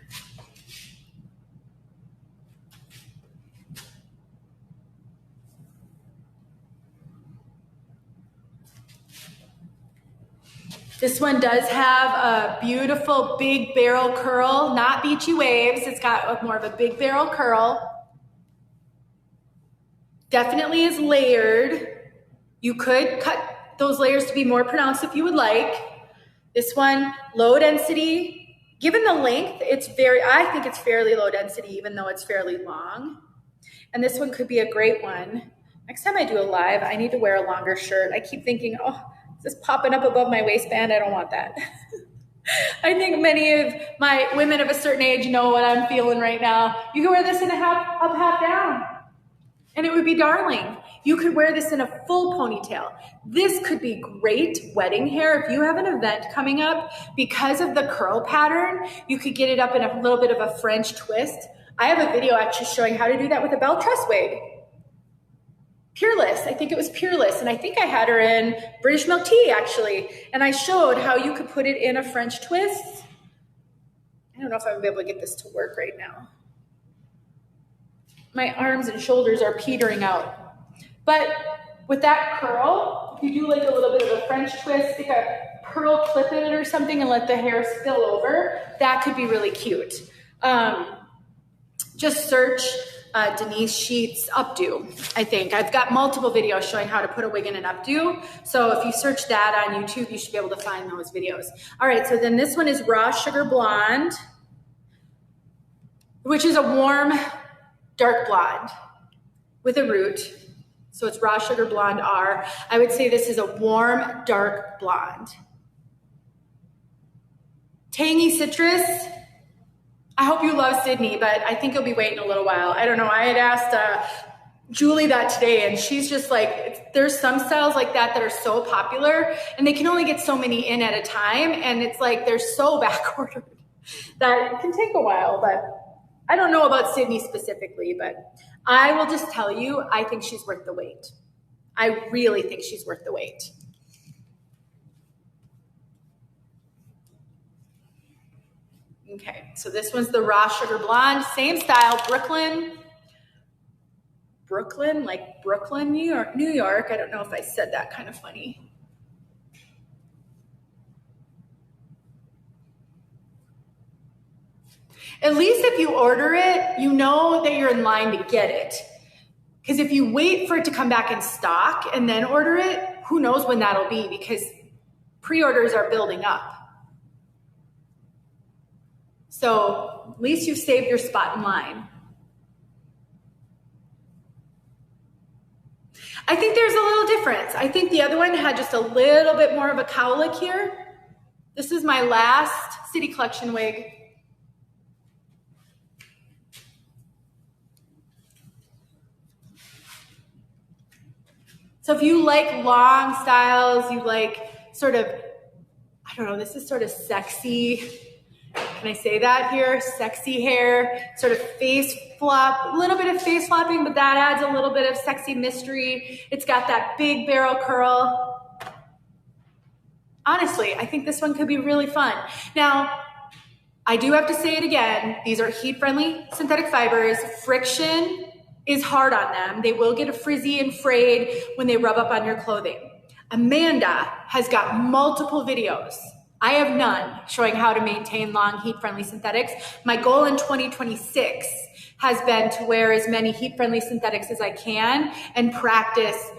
This one does have a beautiful big barrel curl, not beachy waves. It's got more of a big barrel curl. Definitely is layered. You could cut those layers to be more pronounced if you would like. This one, low density. Given the length, I think it's fairly low density, even though it's fairly long. And this one could be a great one. Next time I do a live, I need to wear a longer shirt. I keep thinking, oh, is this popping up above my waistband? I don't want that. I think many of my women of a certain age know what I'm feeling right now. You can wear this in a up, half down, and it would be darling. You could wear this in a full ponytail. This could be great wedding hair. If you have an event coming up, because of the curl pattern, you could get it up in a little bit of a French twist. I have a video actually showing how to do that with a Belle Tress wig. Peerless, I think it was Peerless, and I think I had her in British Milk Tea actually, and I showed how you could put it in a French twist. I don't know if I'm gonna be able to get this to work right now. My arms and shoulders are petering out. But with that curl, if you do like a little bit of a French twist, stick a pearl clip in it or something and let the hair spill over, that could be really cute. Just search Denise Sheets updo, I think. I've got multiple videos showing how to put a wig in an updo. So if you search that on YouTube, you should be able to find those videos. All right, so then this one is Raw Sugar Blonde, which is a warm, dark blonde with a root. So it's Raw Sugar Blonde R. I would say this is a warm, dark blonde. Tangy citrus. I hope you love Sydney, but I think you'll be waiting a little while. I don't know. I had asked Julie that today, and she's just like, there's some styles like that are so popular, and they can only get so many in at a time, and it's like they're so back ordered that it can take a while. But I don't know about Sydney specifically, but I will just tell you, I think she's worth the wait. I really think she's worth the wait. Okay, so this one's the Raw Sugar Blonde, same style, Brooklyn, like Brooklyn, New York. I don't know if I said that kind of funny. At least if you order it, you know that you're in line to get it. Because if you wait for it to come back in stock and then order it, who knows when that'll be, because pre-orders are building up. So at least you've saved your spot in line. I think there's a little difference. I think the other one had just a little bit more of a cowlick here. This is my last City Collection wig. So if you like long styles, you like sort of, I don't know, this is sort of sexy. Can I say that here? Sexy hair, sort of face flop, a little bit of face flopping, but that adds a little bit of sexy mystery. It's got that big barrel curl. Honestly, I think this one could be really fun. Now, I do have to say it again. These are heat-friendly synthetic fibers. Friction is hard on them. They will get a frizzy and frayed when they rub up on your clothing. Amanda has got multiple videos. I have none showing how to maintain long heat-friendly synthetics. My goal in 2026 has been to wear as many heat-friendly synthetics as I can and practice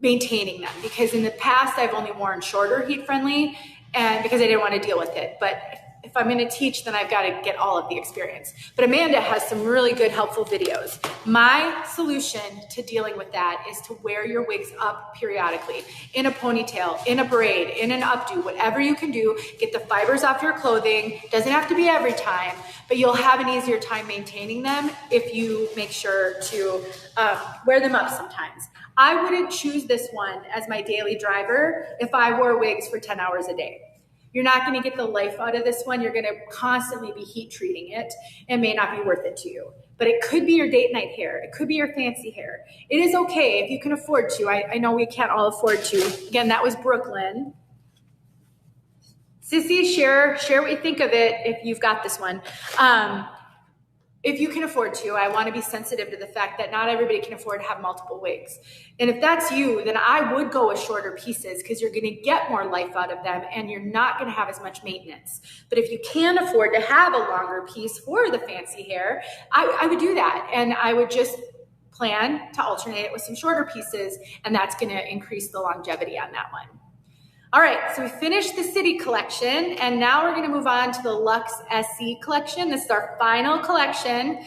maintaining them, because in the past I've only worn shorter heat-friendly and because I didn't want to deal with it. But if I'm going to teach, then I've got to get all of the experience. But Amanda has some really good, helpful videos. My solution to dealing with that is to wear your wigs up periodically, in a ponytail, in a braid, in an updo, whatever you can do. Get the fibers off your clothing. Doesn't have to be every time, but you'll have an easier time maintaining them if you make sure to wear them up sometimes. I wouldn't choose this one as my daily driver if I wore wigs for 10 hours a day. You're not going to get the life out of this one. You're going to constantly be heat treating it and may not be worth it to you. But it could be your date night hair. It could be your fancy hair. It is okay if you can afford to. I know we can't all afford to. Again, that was Brooklyn. Sissy, share what you think of it if you've got this one. If you can afford to, I want to be sensitive to the fact that not everybody can afford to have multiple wigs. And if that's you, then I would go with shorter pieces because you're going to get more life out of them and you're not going to have as much maintenance. But if you can afford to have a longer piece for the fancy hair, I would do that. And I would just plan to alternate it with some shorter pieces, and that's going to increase the longevity on that one. All right, so we finished the City collection, and now we're gonna move on to the LUX SE collection. This is our final collection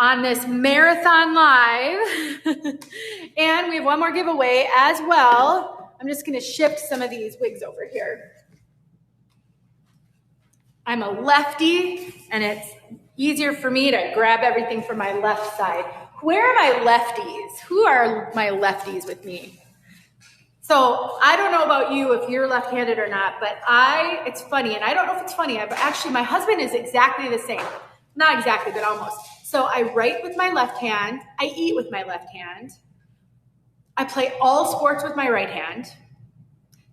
on this marathon live. And we have one more giveaway as well. I'm just gonna shift some of these wigs over here. I'm a lefty, and it's easier for me to grab everything from my left side. Where are my lefties? Who are my lefties with me? So I don't know about you if you're left-handed or not, but it's funny, and I don't know if it's funny, but actually my husband is exactly the same. Not exactly, but almost. So I write with my left hand, I eat with my left hand, I play all sports with my right hand.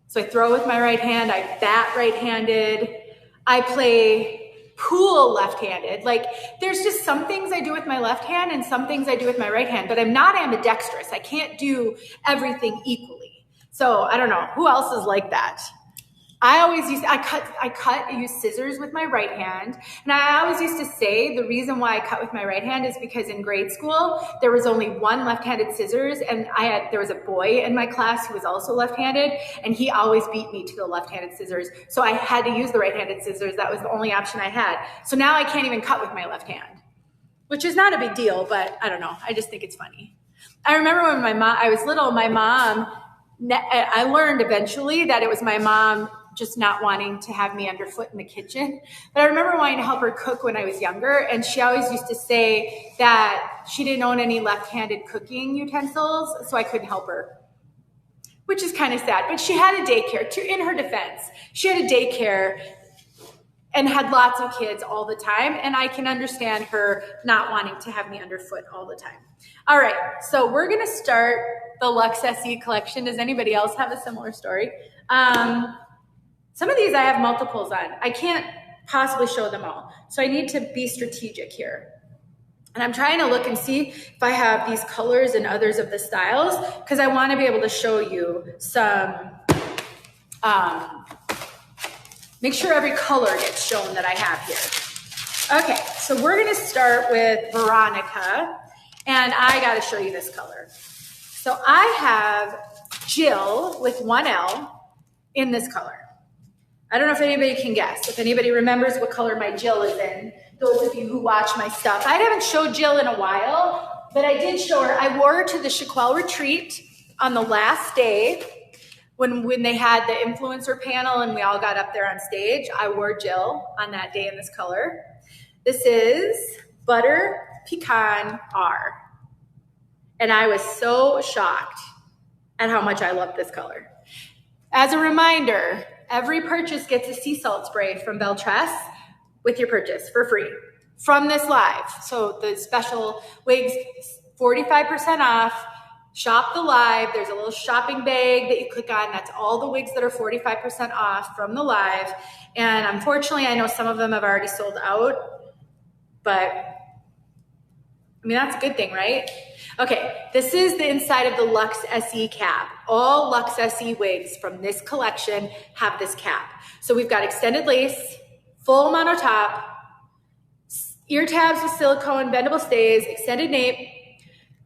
So I throw with my right hand, I bat right-handed, I play pool left-handed. Like, there's just some things I do with my left hand and some things I do with my right hand, but I'm not ambidextrous. I can't do everything equally. So I don't know, who else is like that? I use scissors with my right hand. And I always used to say the reason why I cut with my right hand is because in grade school, there was only one left-handed scissors, and there was a boy in my class who was also left-handed, and he always beat me to the left-handed scissors. So I had to use the right-handed scissors. That was the only option I had. So now I can't even cut with my left hand, which is not a big deal, but I don't know. I just think it's funny. I remember when I was little, I learned eventually that it was my mom just not wanting to have me underfoot in the kitchen. But I remember wanting to help her cook when I was younger, and she always used to say that she didn't own any left-handed cooking utensils, so I couldn't help her, which is kind of sad. But she had a daycare. In her defense, she had a daycare and had lots of kids all the time, and I can understand her not wanting to have me underfoot all the time. All right, so we're gonna start the LUX SE collection. Does anybody else have a similar story? Some of these I have multiples on. I can't possibly show them all, so I need to be strategic here. And I'm trying to look and see if I have these colors and others of the styles, because I want to be able to show you some, make sure every color gets shown that I have here. Okay, so we're gonna start with Veronica, and I gotta show you this color. So I have Jill with one L in this color. I don't know if anybody can guess. If anybody remembers what color my Jill is in, those of you who watch my stuff. I haven't showed Jill in a while, but I did show her. I wore her to the Chiquel retreat on the last day when they had the influencer panel and we all got up there on stage. I wore Jill on that day in this color. This is Butter Pecan R. And I was so shocked at how much I love this color. As a reminder, every purchase gets a sea salt spray from Belle Tress with your purchase for free from this live. So the special wigs, 45% off. Shop the live. There's a little shopping bag that you click on. That's all the wigs that are 45% off from the live. And unfortunately, I know some of them have already sold out, but I mean, that's a good thing, right? Okay, this is the inside of the LUX SE cap. All LUX SE wigs from this collection have this cap. So we've got extended lace, full mono top, ear tabs with silicone, bendable stays, extended nape.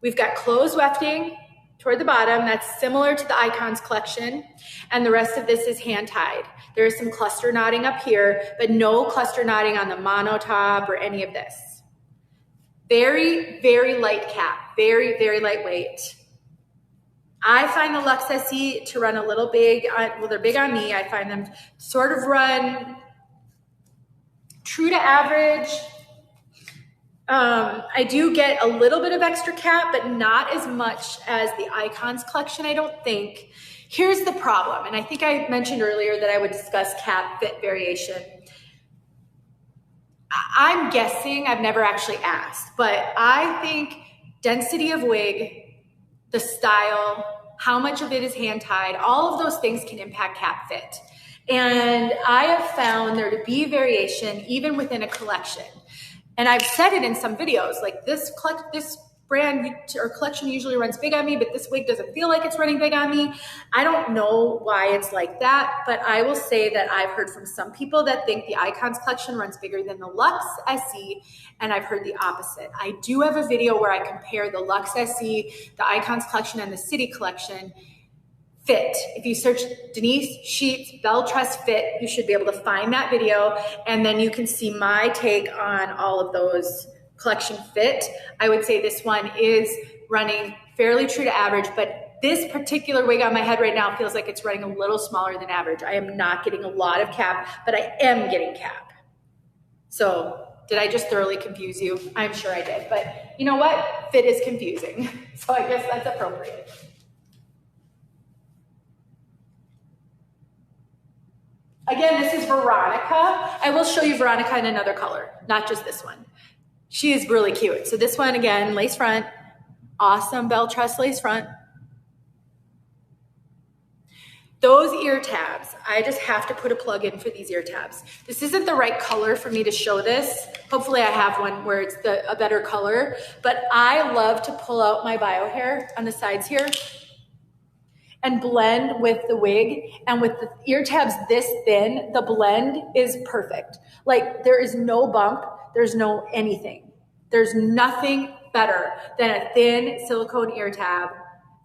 We've got closed wefting toward the bottom. That's similar to the Icons collection. And the rest of this is hand tied. There is some cluster knotting up here, but no cluster knotting on the mono top or any of this. Very, very light cap, very, very lightweight. I find the LUX SE to run a little big, well, they're big on me. I find them sort of run true to average. I do get a little bit of extra cap, but not as much as the Icons collection, I don't think. Here's the problem, and I think I mentioned earlier that I would discuss cap fit variation. I'm guessing, I've never actually asked, but I think density of wig, the style, how much of it is hand tied, all of those things can impact cap fit. And I have found there to be variation even within a collection. And I've said it in some videos, like this brand or collection usually runs big on me, but this wig doesn't feel like it's running big on me. I don't know why it's like that, but I will say that I've heard from some people that think the Icons collection runs bigger than the LUX SE, and I've heard the opposite. I do have a video where I compare the LUX SE, the Icons collection, and the City collection fit. If you search Denise Sheets, Belle Tress fit, you should be able to find that video, and then you can see my take on all of those collection fit. I would say this one is running fairly true to average, but this particular wig on my head right now feels like it's running a little smaller than average. I am not getting a lot of cap, but I am getting cap. So did I just thoroughly confuse you? I'm sure I did, but you know what? Fit is confusing. So I guess that's appropriate. Again, this is Veronica. I will show you Veronica in another color, not just this one. She is really cute. So this one, again, lace front, awesome Belle Tress lace front. Those ear tabs, I just have to put a plug in for these ear tabs. This isn't the right color for me to show this. Hopefully I have one where it's a better color, but I love to pull out my bio hair on the sides here and blend with the wig. And with the ear tabs this thin, the blend is perfect. Like there is no bump, there's no anything. There's nothing better than a thin silicone ear tab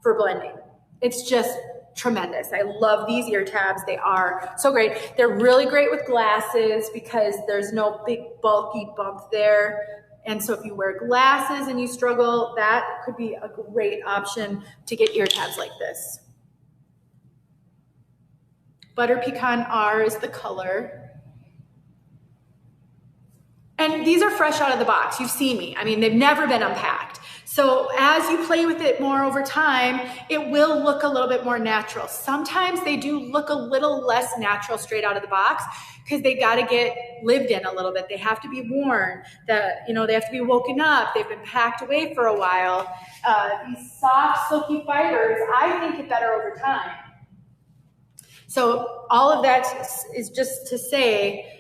for blending. It's just tremendous. I love these ear tabs. They are so great. They're really great with glasses because there's no big bulky bump there. And so if you wear glasses and you struggle, that could be a great option to get ear tabs like this. Butter Pecan R is the color. And these are fresh out of the box. You've seen me. I mean, they've never been unpacked. So as you play with it more over time, it will look a little bit more natural. Sometimes they do look a little less natural straight out of the box because they got to get lived in a little bit. They have to be worn. They have to be woken up. They've been packed away for a while. These soft, silky fibers, I think get better over time. So all of that is just to say,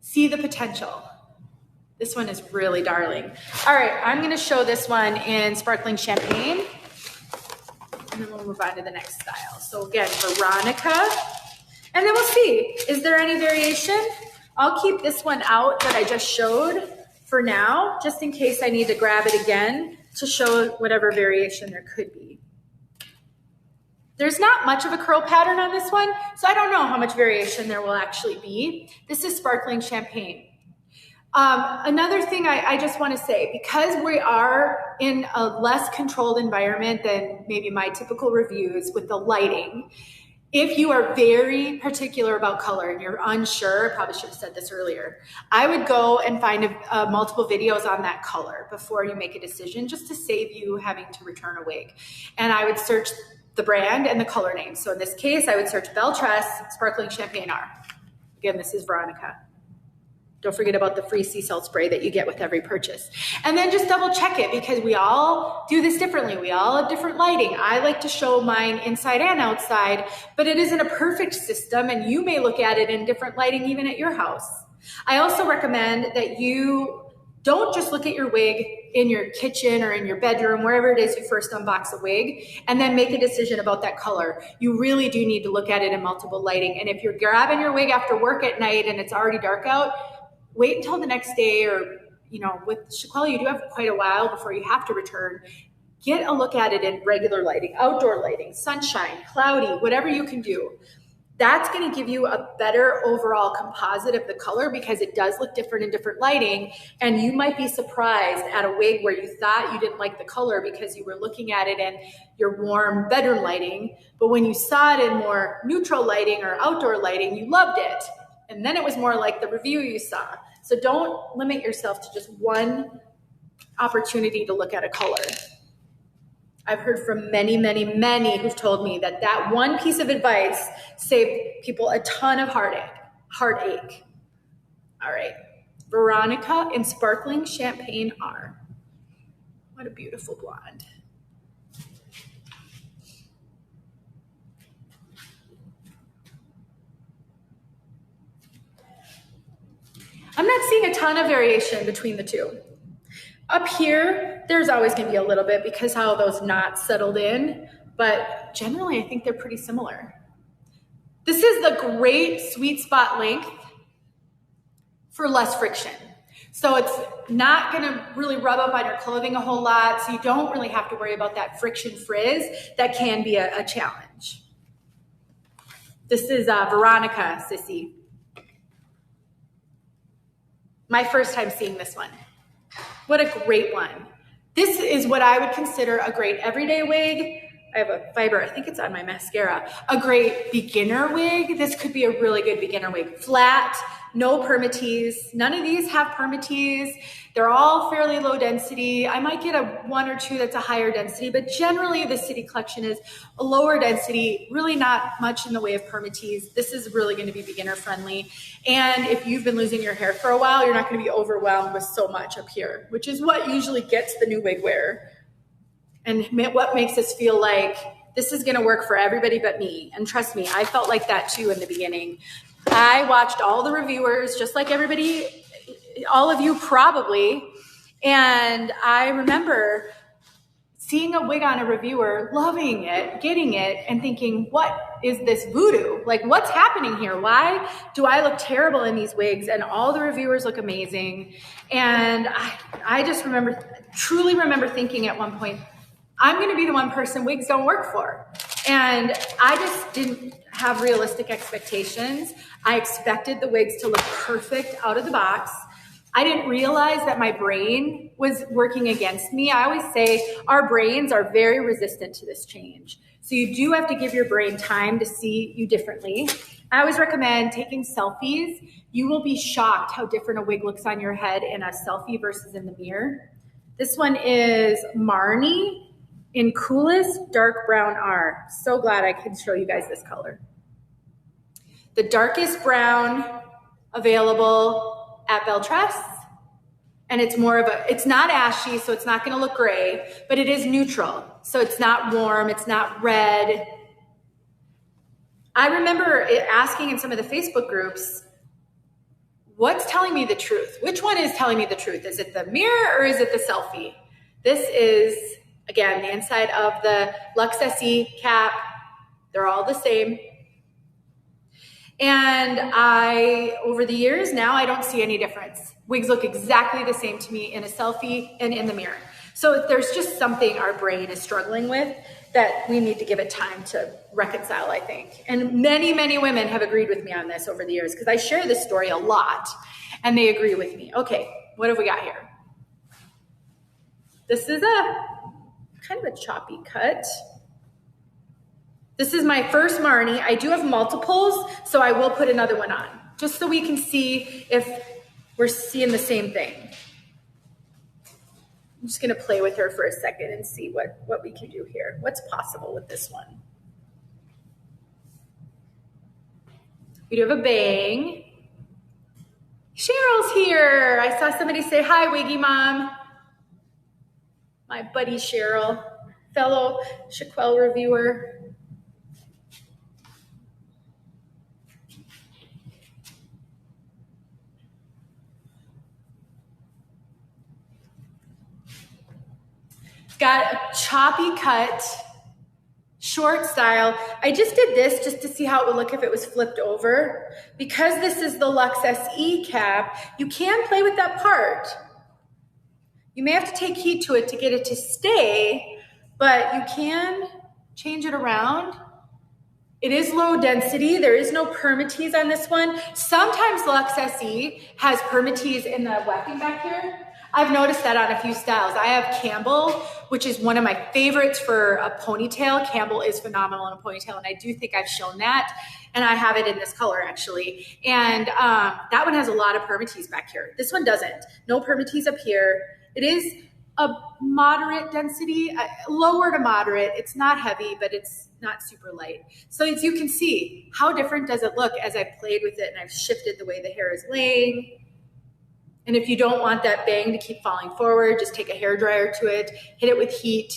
see the potential. This one is really darling. All right, I'm going to show this one in Sparkling Champagne, and then we'll move on to the next style. So again, Veronica, and then we'll see, is there any variation? I'll keep this one out that I just showed for now, just in case I need to grab it again to show whatever variation there could be. There's not much of a curl pattern on this one, so I don't know how much variation there will actually be. This is sparkling champagne. Another thing I just want to say, because we are in a less controlled environment than maybe my typical reviews with the lighting, if you are very particular about color and you're unsure, I probably should have said this earlier, I would go and find multiple videos on that color before you make a decision, just to save you having to return a wig. And I would search the brand and the color name. So in this case, I would search Belle Tress Sparkling Champagne R. Again, this is Veronica. Don't forget about the free sea salt spray that you get with every purchase. And then just double check it, because we all do this differently. We all have different lighting. I like to show mine inside and outside, but it isn't a perfect system, and you may look at it in different lighting even at your house. I also recommend that you don't just look at your wig in your kitchen or in your bedroom, wherever it is you first unbox a wig, and then make a decision about that color. You really do need to look at it in multiple lighting. And if you're grabbing your wig after work at night and it's already dark out, wait until the next day, or, you know, with Chiquel, you do have quite a while before you have to return. Get a look at it in regular lighting, outdoor lighting, sunshine, cloudy, whatever you can do. That's going to give you a better overall composite of the color, because it does look different in different lighting. And you might be surprised at a wig where you thought you didn't like the color because you were looking at it in your warm bedroom lighting, but when you saw it in more neutral lighting or outdoor lighting, you loved it. And then it was more like the review you saw. So don't limit yourself to just one opportunity to look at a color. I've heard from many, many, many who've told me that that one piece of advice saved people a ton of heartache. All right, Veronica in Sparkling Champagne R. What a beautiful blonde. I'm not seeing a ton of variation between the two. Up here, there's always going to be a little bit because how those knots settled in, but generally I think they're pretty similar. This is the great sweet spot length for less friction. So it's not going to really rub up on your clothing a whole lot, so you don't really have to worry about that friction frizz that can be a challenge. This is Veronica, sissy. My first time seeing this one. What a great one. This is what I would consider a great everyday wig. I have a fiber, I think it's on my mascara. A great beginner wig. This could be a really good beginner wig. Flat, no permatease. None of these have permatease. They're all fairly low density. I might get a one or two that's a higher density, but generally the City collection is a lower density, really not much in the way of permatease. This is really going to be beginner friendly. And if you've been losing your hair for a while, you're not going to be overwhelmed with so much up here, which is what usually gets the new wig wearer. And what makes us feel like this is going to work for everybody but me. And trust me, I felt like that too in the beginning. I watched all the reviewers, just like everybody, all of you probably. And I remember seeing a wig on a reviewer, loving it, getting it, and thinking, what is this voodoo? Like, what's happening here? Why do I look terrible in these wigs? And all the reviewers look amazing. And I just truly remember thinking at one point, I'm going to be the one person wigs don't work for. And I just didn't have realistic expectations. I expected the wigs to look perfect out of the box. I didn't realize that my brain was working against me. I always say our brains are very resistant to this change. So you do have to give your brain time to see you differently. I always recommend taking selfies. You will be shocked how different a wig looks on your head in a selfie versus in the mirror. This one is Marnie in Coolest Dark Brown R. So glad I can show you guys this color. The darkest brown available at Belle Tress. And it's more of it's not ashy, so it's not gonna look gray, but it is neutral. So it's not warm, it's not red. I remember asking in some of the Facebook groups, what's telling me the truth? Which one is telling me the truth? Is it the mirror or is it the selfie? This is, again, the inside of the LUX SE cap. They're all the same. And over the years now, I don't see any difference. Wigs look exactly the same to me in a selfie and in the mirror. So there's just something our brain is struggling with. that we need to give it time to reconcile, I think. And many, many women have agreed with me on this over the years because I share this story a lot and they agree with me. Okay, what have we got here? This is a kind of a choppy cut. This is my first Marnie. I do have multiples, so I will put another one on just so we can see if we're seeing the same thing. I'm just gonna play with her for a second and see what we can do here. What's possible with this one? We do have a bang. Cheryl's here. I saw somebody say, hi, Wiggy Mom. My buddy Cheryl, fellow Chiquel reviewer. Got a choppy cut, short style. I just did this just to see how it would look if it was flipped over. Because this is the LUX SE cap, you can play with that part. You may have to take heat to it to get it to stay, but you can change it around. It is low density. There is no permatease on this one. Sometimes LUX SE has permatease in the webbing back here. I've noticed that on a few styles. I have Campbell, which is one of my favorites for a ponytail. Campbell is phenomenal in a ponytail, and I do think I've shown that. And I have it in this color, actually. And that one has a lot of permatease back here. This one doesn't. No permatease up here. It is a moderate density, lower to moderate. It's not heavy, but it's not super light. So as you can see, how different does it look as I've played with it and I've shifted the way the hair is laying. And if you don't want that bang to keep falling forward, just take a hairdryer to it, hit it with heat,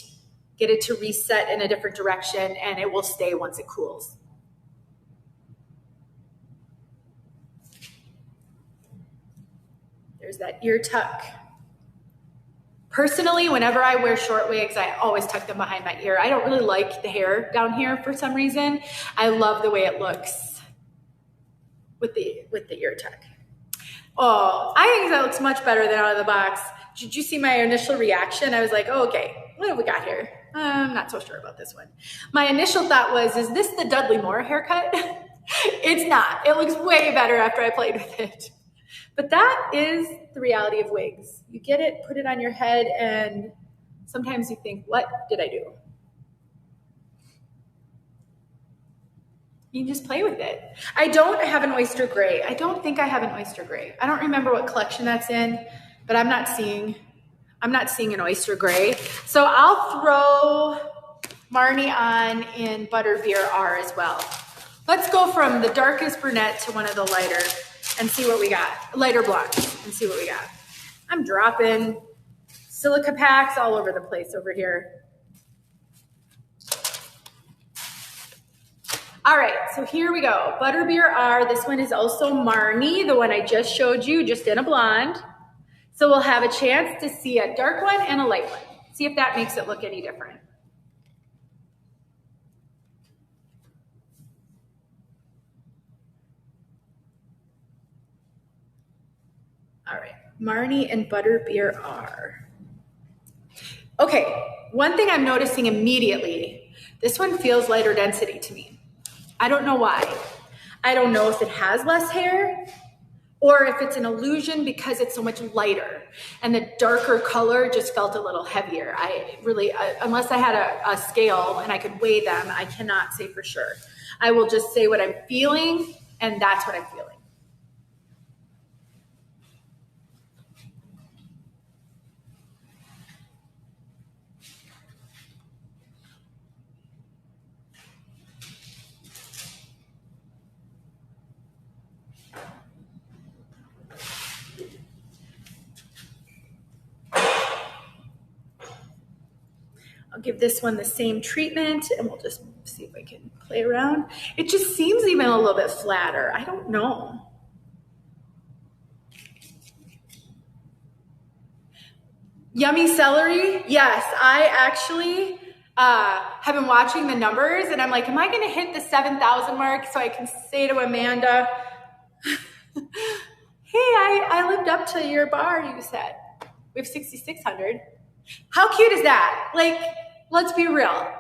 get it to reset in a different direction, and it will stay once it cools. There's that ear tuck. Personally, whenever I wear short wigs, I always tuck them behind my ear. I don't really like the hair down here for some reason. I love the way it looks with the ear tuck. Oh, I think that looks much better than out of the box. Did you see my initial reaction? I was like, oh, okay, what have we got here? I'm not so sure about this one. My initial thought was, is this the Dudley Moore haircut? It's not. It looks way better after I played with it. But that is the reality of wigs. You get it, put it on your head, and sometimes you think, what did I do? You can just play with it. I don't have an oyster gray. I don't think I have an oyster gray. I don't remember what collection that's in, but I'm not seeing an oyster gray. So I'll throw Marnie on in Butterbeer R as well. Let's go from the darkest brunette to one of the lighter and see what we got. Lighter blonde and see what we got. I'm dropping silica packs all over the place over here. All right, so here we go. Butterbeer R. This one is also Marnie, the one I just showed you, just in a blonde. So we'll have a chance to see a dark one and a light one. See if that makes it look any different. All right, Marnie and Butterbeer R. Okay, one thing I'm noticing immediately, this one feels lighter density to me. I don't know why. I don't know if it has less hair or if it's an illusion because it's so much lighter and the darker color just felt a little heavier. I really, unless I had a scale and I could weigh them, I cannot say for sure. I will just say what I'm feeling, and that's what I'm feeling. I'll give this one the same treatment and we'll just see if I can play around. It just seems even a little bit flatter. I don't know. Yummy celery. Yes, I actually have been watching the numbers and I'm like, am I going to hit the 7,000 mark so I can say to Amanda, hey, I lived up to your bar you said. We have 6,600. How cute is that? Like, let's be real.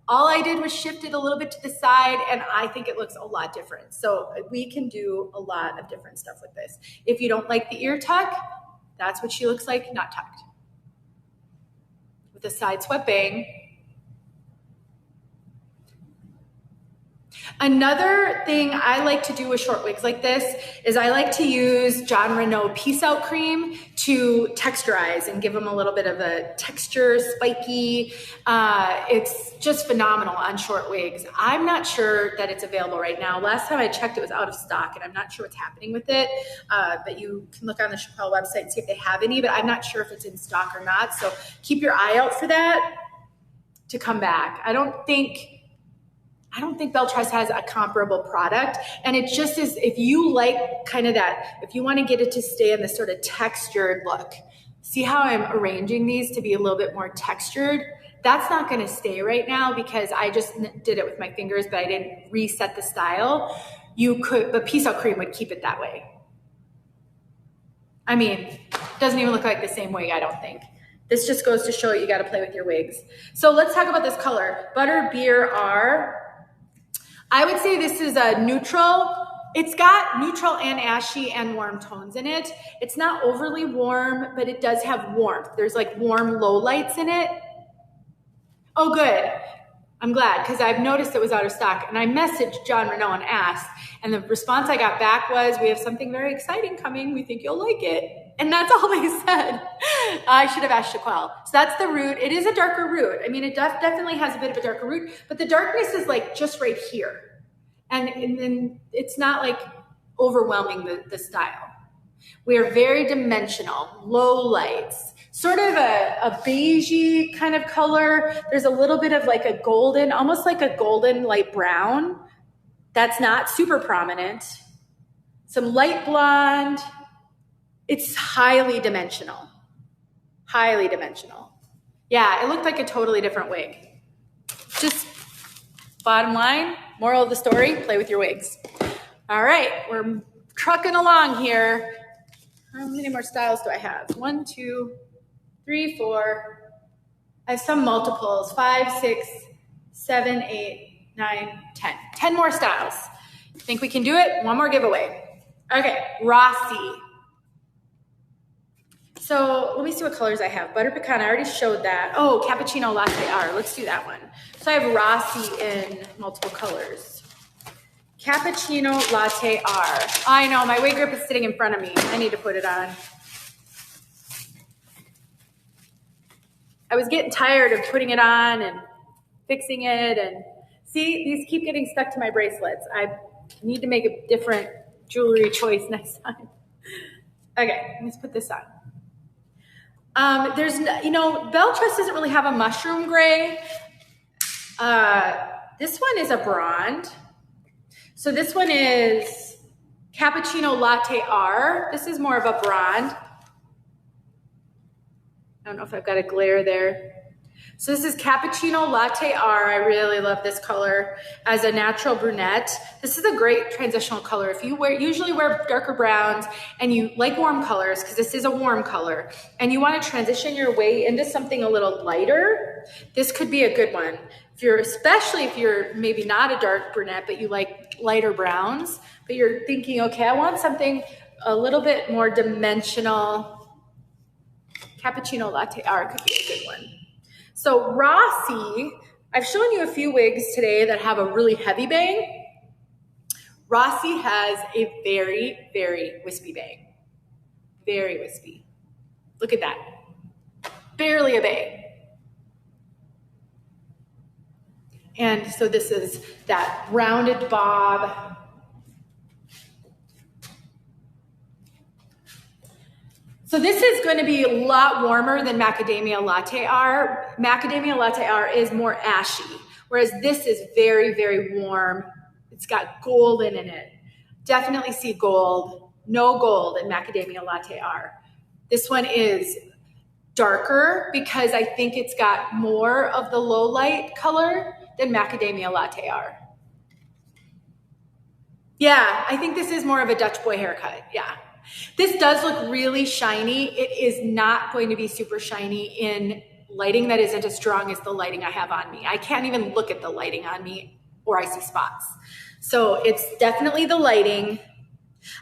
All I did was shift it a little bit to the side, and I think it looks a lot different. So we can do a lot of different stuff with this. If you don't like the ear tuck, that's what she looks like, not tucked. With a side swept bang. Another thing I like to do with short wigs like this is I like to use John Renault Peace Out Cream to texturize and give them a little bit of a texture, spiky. It's just phenomenal on short wigs. I'm not sure that it's available right now. Last time I checked, it was out of stock, and I'm not sure what's happening with it. But you can look on the Chiquel website and see if they have any, but I'm not sure if it's in stock or not. So keep your eye out for that to come back. I don't think Belle Tress has a comparable product. And it just is, if you like kind of that, if you want to get it to stay in this sort of textured look, see how I'm arranging these to be a little bit more textured? That's not going to stay right now because I just did it with my fingers, but I didn't reset the style. You could, but Peace Out Cream would keep it that way. I mean, it doesn't even look like the same wig, I don't think. This just goes to show you got to play with your wigs. So let's talk about this color. Butter Beer R. I would say this is a neutral. It's got neutral and ashy and warm tones in it. It's not overly warm, but it does have warmth. There's like warm low lights in it. Oh, good. I'm glad because I've noticed it was out of stock. And I messaged John Renault and asked, and the response I got back was, we have something very exciting coming. We think you'll like it. And that's all they said. I should have asked Chiquel. So that's the root. It is a darker root. I mean, it definitely has a bit of a darker root, but the darkness is like just right here. And then it's not like overwhelming the style. We are very dimensional, low lights, sort of a beigey kind of color. There's a little bit of like a golden, almost like a golden light brown. That's not super prominent. Some light blonde. It's highly dimensional. Highly dimensional. Yeah, it looked like a totally different wig. Just bottom line, moral of the story, play with your wigs. All right, we're trucking along here. How many more styles do I have? 1, 2, 3, 4. I have some multiples. 5, 6, 7, 8, 9, 10. 10 more styles. Think we can do it? One more giveaway. Okay, Rossi. So let me see what colors I have. Butter Pecan, I already showed that. Oh, Cappuccino Latte R. Let's do that one. So I have Rossi in multiple colors. Cappuccino Latte R. I know, my wig grip is sitting in front of me. I need to put it on. I was getting tired of putting it on and fixing it. And see, these keep getting stuck to my bracelets. I need to make a different jewelry choice next time. Okay, let's put this on. There's, you know, Belle Tress doesn't really have a mushroom gray. This one is a blonde. So this one is Cappuccino Latte R. This is more of a blonde. I don't know if I've got a glare there. So this is Cappuccino Latte R. I really love this color as a natural brunette. This is a great transitional color. If you usually wear darker browns and you like warm colors, because this is a warm color, and you want to transition your way into something a little lighter, this could be a good one. Especially if you're maybe not a dark brunette, but you like lighter browns, but you're thinking, okay, I want something a little bit more dimensional. Cappuccino Latte R could be a good one. So Rossi, I've shown you a few wigs today that have a really heavy bang. Rossi has a very, very wispy bang. Very wispy. Look at that. Barely a bang. And so this is that rounded bob. So this is going to be a lot warmer than Macadamia Latte R. Macadamia Latte R is more ashy, whereas this is very, very warm. It's got golden in it. Definitely see gold. No gold in Macadamia Latte R. This one is darker because I think it's got more of the low light color than Macadamia Latte R. Yeah, I think this is more of a Dutch boy haircut. Yeah. This does look really shiny. It is not going to be super shiny in lighting that isn't as strong as the lighting I have on me. I can't even look at the lighting on me or I see spots. So it's definitely the lighting.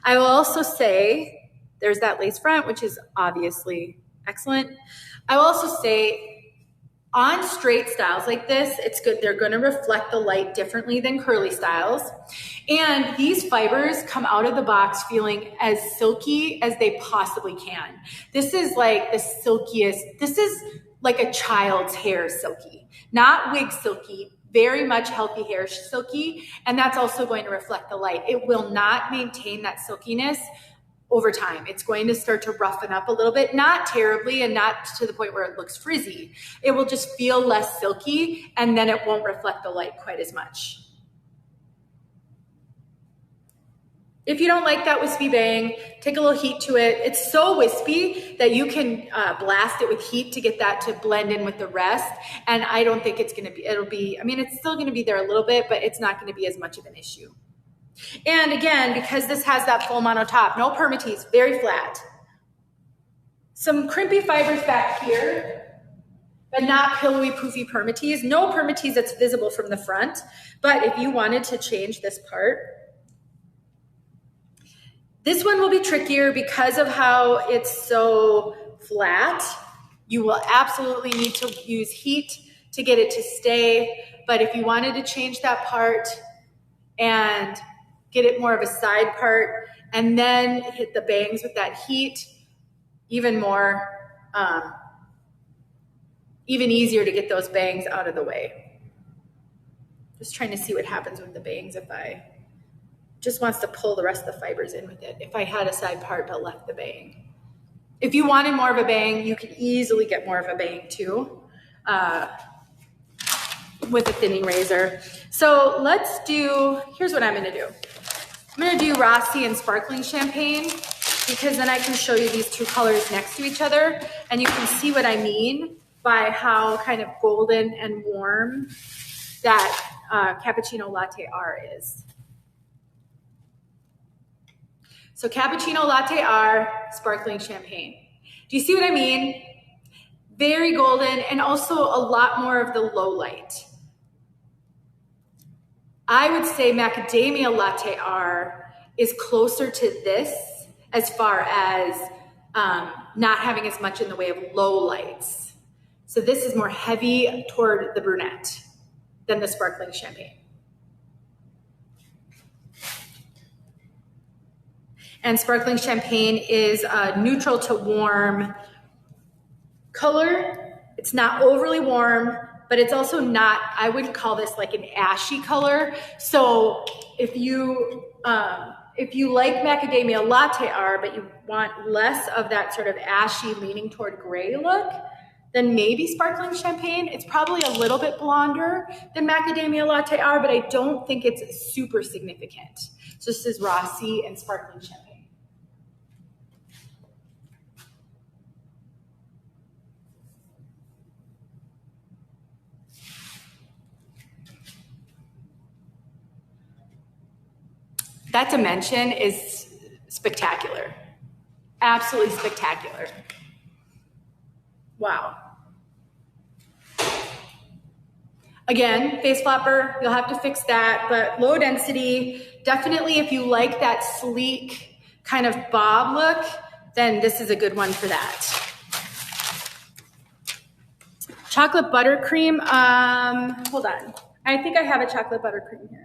I will also say there's that lace front, which is obviously excellent. I will also say on straight styles like this, it's good. They're going to reflect the light differently than curly styles. And these fibers come out of the box feeling as silky as they possibly can. This is like the silkiest. This is like a child's hair silky, not wig silky, very much healthy hair silky. And that's also going to reflect the light. It will not maintain that silkiness over time. It's going to start to roughen up a little bit, not terribly and not to the point where it looks frizzy. It will just feel less silky and then it won't reflect the light quite as much. If you don't like that wispy bang, take a little heat to it. It's so wispy that you can blast it with heat to get that to blend in with the rest. And I don't think it's gonna be, I mean, it's still gonna be there a little bit, but it's not gonna be as much of an issue. And again, because this has that full mono top, no permatease, very flat. Some crimpy fibers back here, but not pillowy, poofy permatease. No permatease that's visible from the front. But if you wanted to change this part, this one will be trickier because of how it's so flat. You will absolutely need to use heat to get it to stay. But if you wanted to change that part and get it more of a side part and then hit the bangs with that heat, even more, even easier to get those bangs out of the way. Just trying to see what happens with the bangs if I just wants to pull the rest of the fibers in with it. If I had a side part but left the bang. If you wanted more of a bang, you could easily get more of a bang too with a thinning razor. So let's do, here's what I'm gonna do. I'm gonna do Rossi and Sparkling Champagne because then I can show you these two colors next to each other and you can see what I mean by how kind of golden and warm that Cappuccino Latte R is. So Cappuccino Latte R, Sparkling Champagne. Do you see what I mean? Very golden and also a lot more of the low light. I would say Macadamia Latte R is closer to this as far as not having as much in the way of low lights. So this is more heavy toward the brunette than the Sparkling Champagne. And Sparkling Champagne is a neutral to warm color. It's not overly warm, but it's also not, I wouldn't call this like an ashy color. So if you like Macadamia Latte R, but you want less of that sort of ashy leaning toward gray look, then maybe Sparkling Champagne. It's probably a little bit blonder than Macadamia Latte R, but I don't think it's super significant. So this is Rossi and Sparkling Champagne. That dimension is spectacular. Absolutely spectacular. Wow. Again, face flapper, you'll have to fix that, but low density, definitely if you like that sleek kind of bob look, then this is a good one for that. Chocolate buttercream, hold on. I think I have a chocolate buttercream here.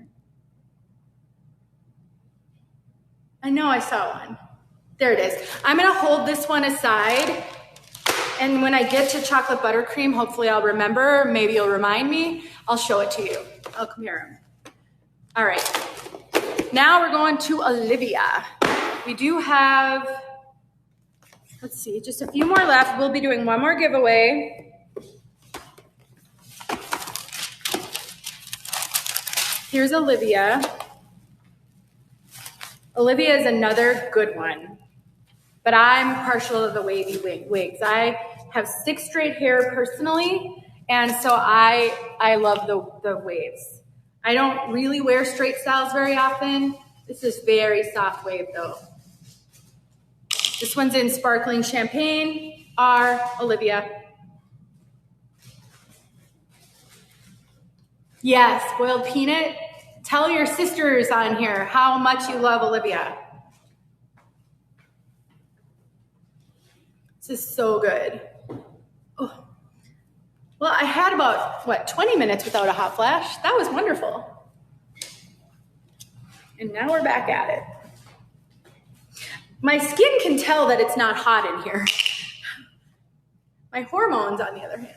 I know I saw one. There it is. I'm gonna hold this one aside, and when I get to chocolate buttercream, hopefully I'll remember, maybe you'll remind me, I'll show it to you. Oh, come here. All right, now we're going to Olivia. We do have, let's see, just a few more left. We'll be doing one more giveaway. Here's Olivia. Olivia is another good one, but I'm partial to the wavy wigs. I have 6 straight hair personally, and so I love the waves. I don't really wear straight styles very often. This is very soft wave though. This one's in Sparkling Champagne, R, Olivia. Yes, boiled peanut. Tell your sisters on here how much you love Olivia. This is so good. Oh. Well, I had about, 20 minutes without a hot flash. That was wonderful. And now we're back at it. My skin can tell that it's not hot in here. My hormones, on the other hand.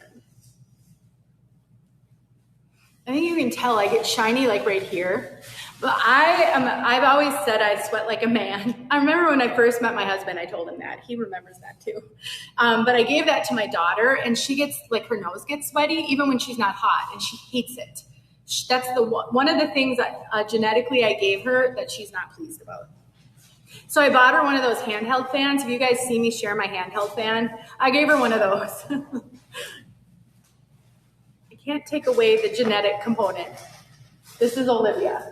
I think you can tell I get shiny like right here. But I've always said I sweat like a man. I remember when I first met my husband, I told him that. He remembers that too. But I gave that to my daughter, and she gets, like, her nose gets sweaty even when she's not hot, and she hates it. That's one of the things that genetically I gave her that she's not pleased about. So I bought her one of those handheld fans. If you guys see me share my handheld fan, I gave her one of those. I can't take away the genetic component. This is Olivia.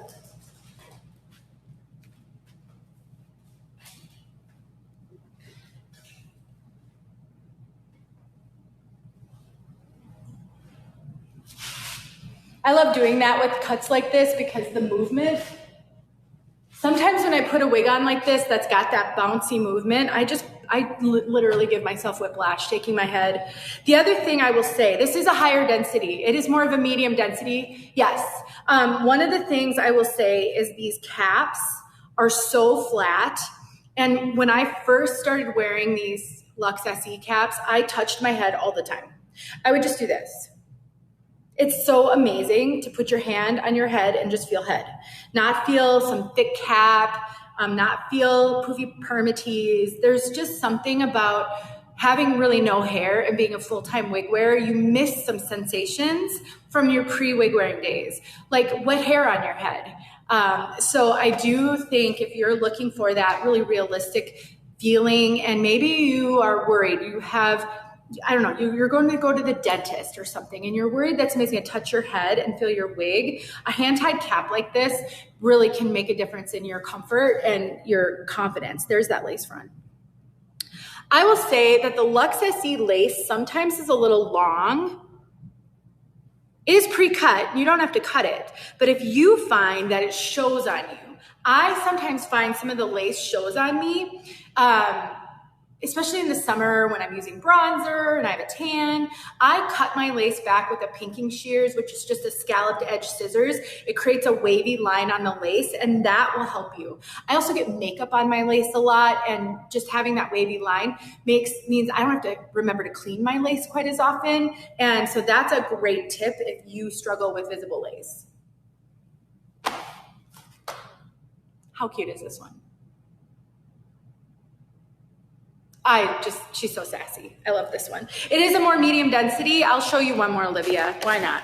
I love doing that with cuts like this because the movement, sometimes when I put a wig on like this that's got that bouncy movement, I literally give myself whiplash, shaking my head. The other thing I will say, this is a higher density. It is more of a medium density. Yes. One of the things I will say is these caps are so flat. And when I first started wearing these LUX SE caps, I touched my head all the time. I would just do this. It's so amazing to put your hand on your head and just feel head, not feel some thick cap, not feel poofy permatease. There's just something about having really no hair and being a full-time wig wearer. You miss some sensations from your pre-wig wearing days, like wet hair on your head. So I do think if you're looking for that really realistic feeling, and maybe you are worried, you have, I don't know, you're going to go to the dentist or something and you're worried that somebody's going to touch your head and feel your wig, a hand-tied cap like this really can make a difference in your comfort and your confidence. There's that lace front. I will say that the LUX SE lace sometimes is a little long. It is pre-cut. You don't have to cut it. But if you find that it shows on you, I sometimes find some of the lace shows on me, especially in the summer when I'm using bronzer and I have a tan. I cut my lace back with a pinking shears, which is just a scalloped edge scissors. It creates a wavy line on the lace, and that will help you. I also get makeup on my lace a lot, and just having that wavy line means I don't have to remember to clean my lace quite as often. And so that's a great tip if you struggle with visible lace. How cute is this one? She's so sassy. I love this one. It is a more medium density. I'll show you one more, Olivia. Why not?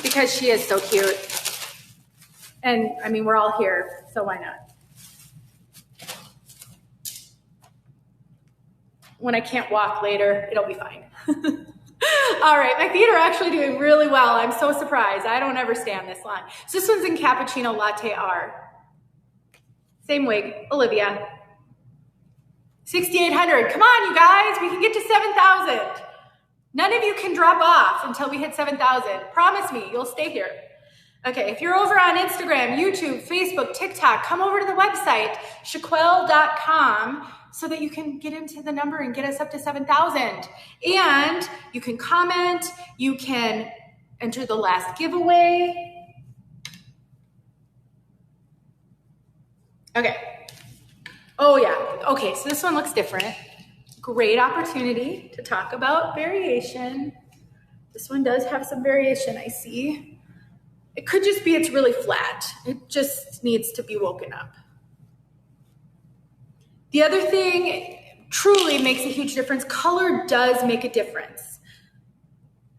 Because she is so cute. And I mean, we're all here, so why not? When I can't walk later, it'll be fine. All right, my feet are actually doing really well. I'm so surprised. I don't ever stand this long. So this one's in Cappuccino Latte R. Same wig, Olivia. 6,800. Come on, you guys. We can get to 7,000. None of you can drop off until we hit 7,000. Promise me, you'll stay here. Okay, if you're over on Instagram, YouTube, Facebook, TikTok, come over to the website, chiquel.com, so that you can get into the number and get us up to 7,000. And you can comment. You can enter the last giveaway. Okay. Oh yeah, okay, so this one looks different. Great opportunity to talk about variation. This one does have some variation, I see. It could just be it's really flat. It just needs to be woken up. The other thing truly makes a huge difference. Color does make a difference.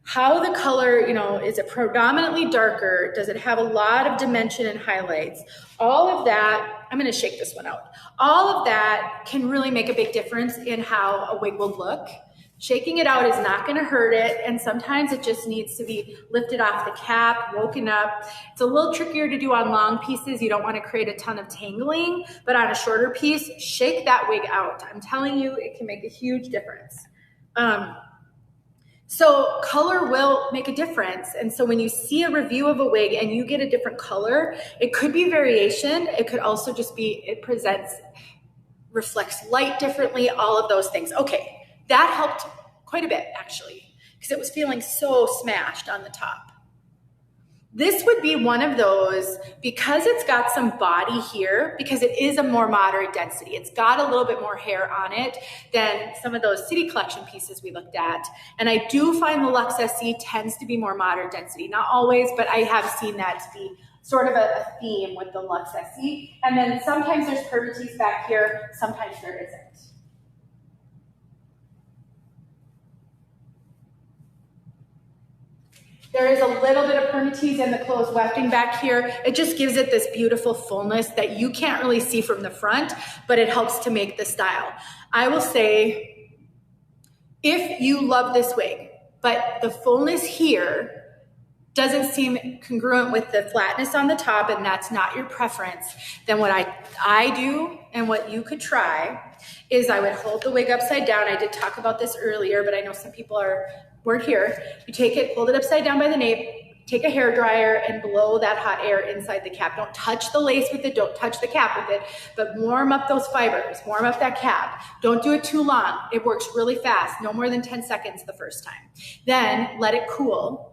How the color, is it predominantly darker? Does it have a lot of dimension and highlights? All of that, I'm gonna shake this one out. All of that can really make a big difference in how a wig will look. Shaking it out is not gonna hurt it, and sometimes it just needs to be lifted off the cap, woken up. It's a little trickier to do on long pieces. You don't wanna create a ton of tangling, but on a shorter piece, shake that wig out. I'm telling you, it can make a huge difference. So color will make a difference. And so when you see a review of a wig and you get a different color, it could be variation. It could also just be, it reflects light differently, all of those things. Okay, that helped quite a bit actually, because it was feeling so smashed on the top. This would be one of those, because it's got some body here, because it is a more moderate density. It's got a little bit more hair on it than some of those City Collection pieces we looked at. And I do find the LUX SE tends to be more moderate density. Not always, but I have seen that to be sort of a theme with the LUX SE. And then sometimes there's curvaceous back here, sometimes there isn't. There is a little bit of permatease in the closed wefting back here. It just gives it this beautiful fullness that you can't really see from the front, but it helps to make the style. I will say, if you love this wig, but the fullness here doesn't seem congruent with the flatness on the top, and that's not your preference, then what I do and what you could try is I would hold the wig upside down. I did talk about this earlier, but I know some people weren't here. You take it, hold it upside down by the nape, take a hair dryer and blow that hot air inside the cap. Don't touch the lace with it, don't touch the cap with it, but warm up those fibers, warm up that cap. Don't do it too long. It works really fast, no more than 10 seconds the first time. Then let it cool.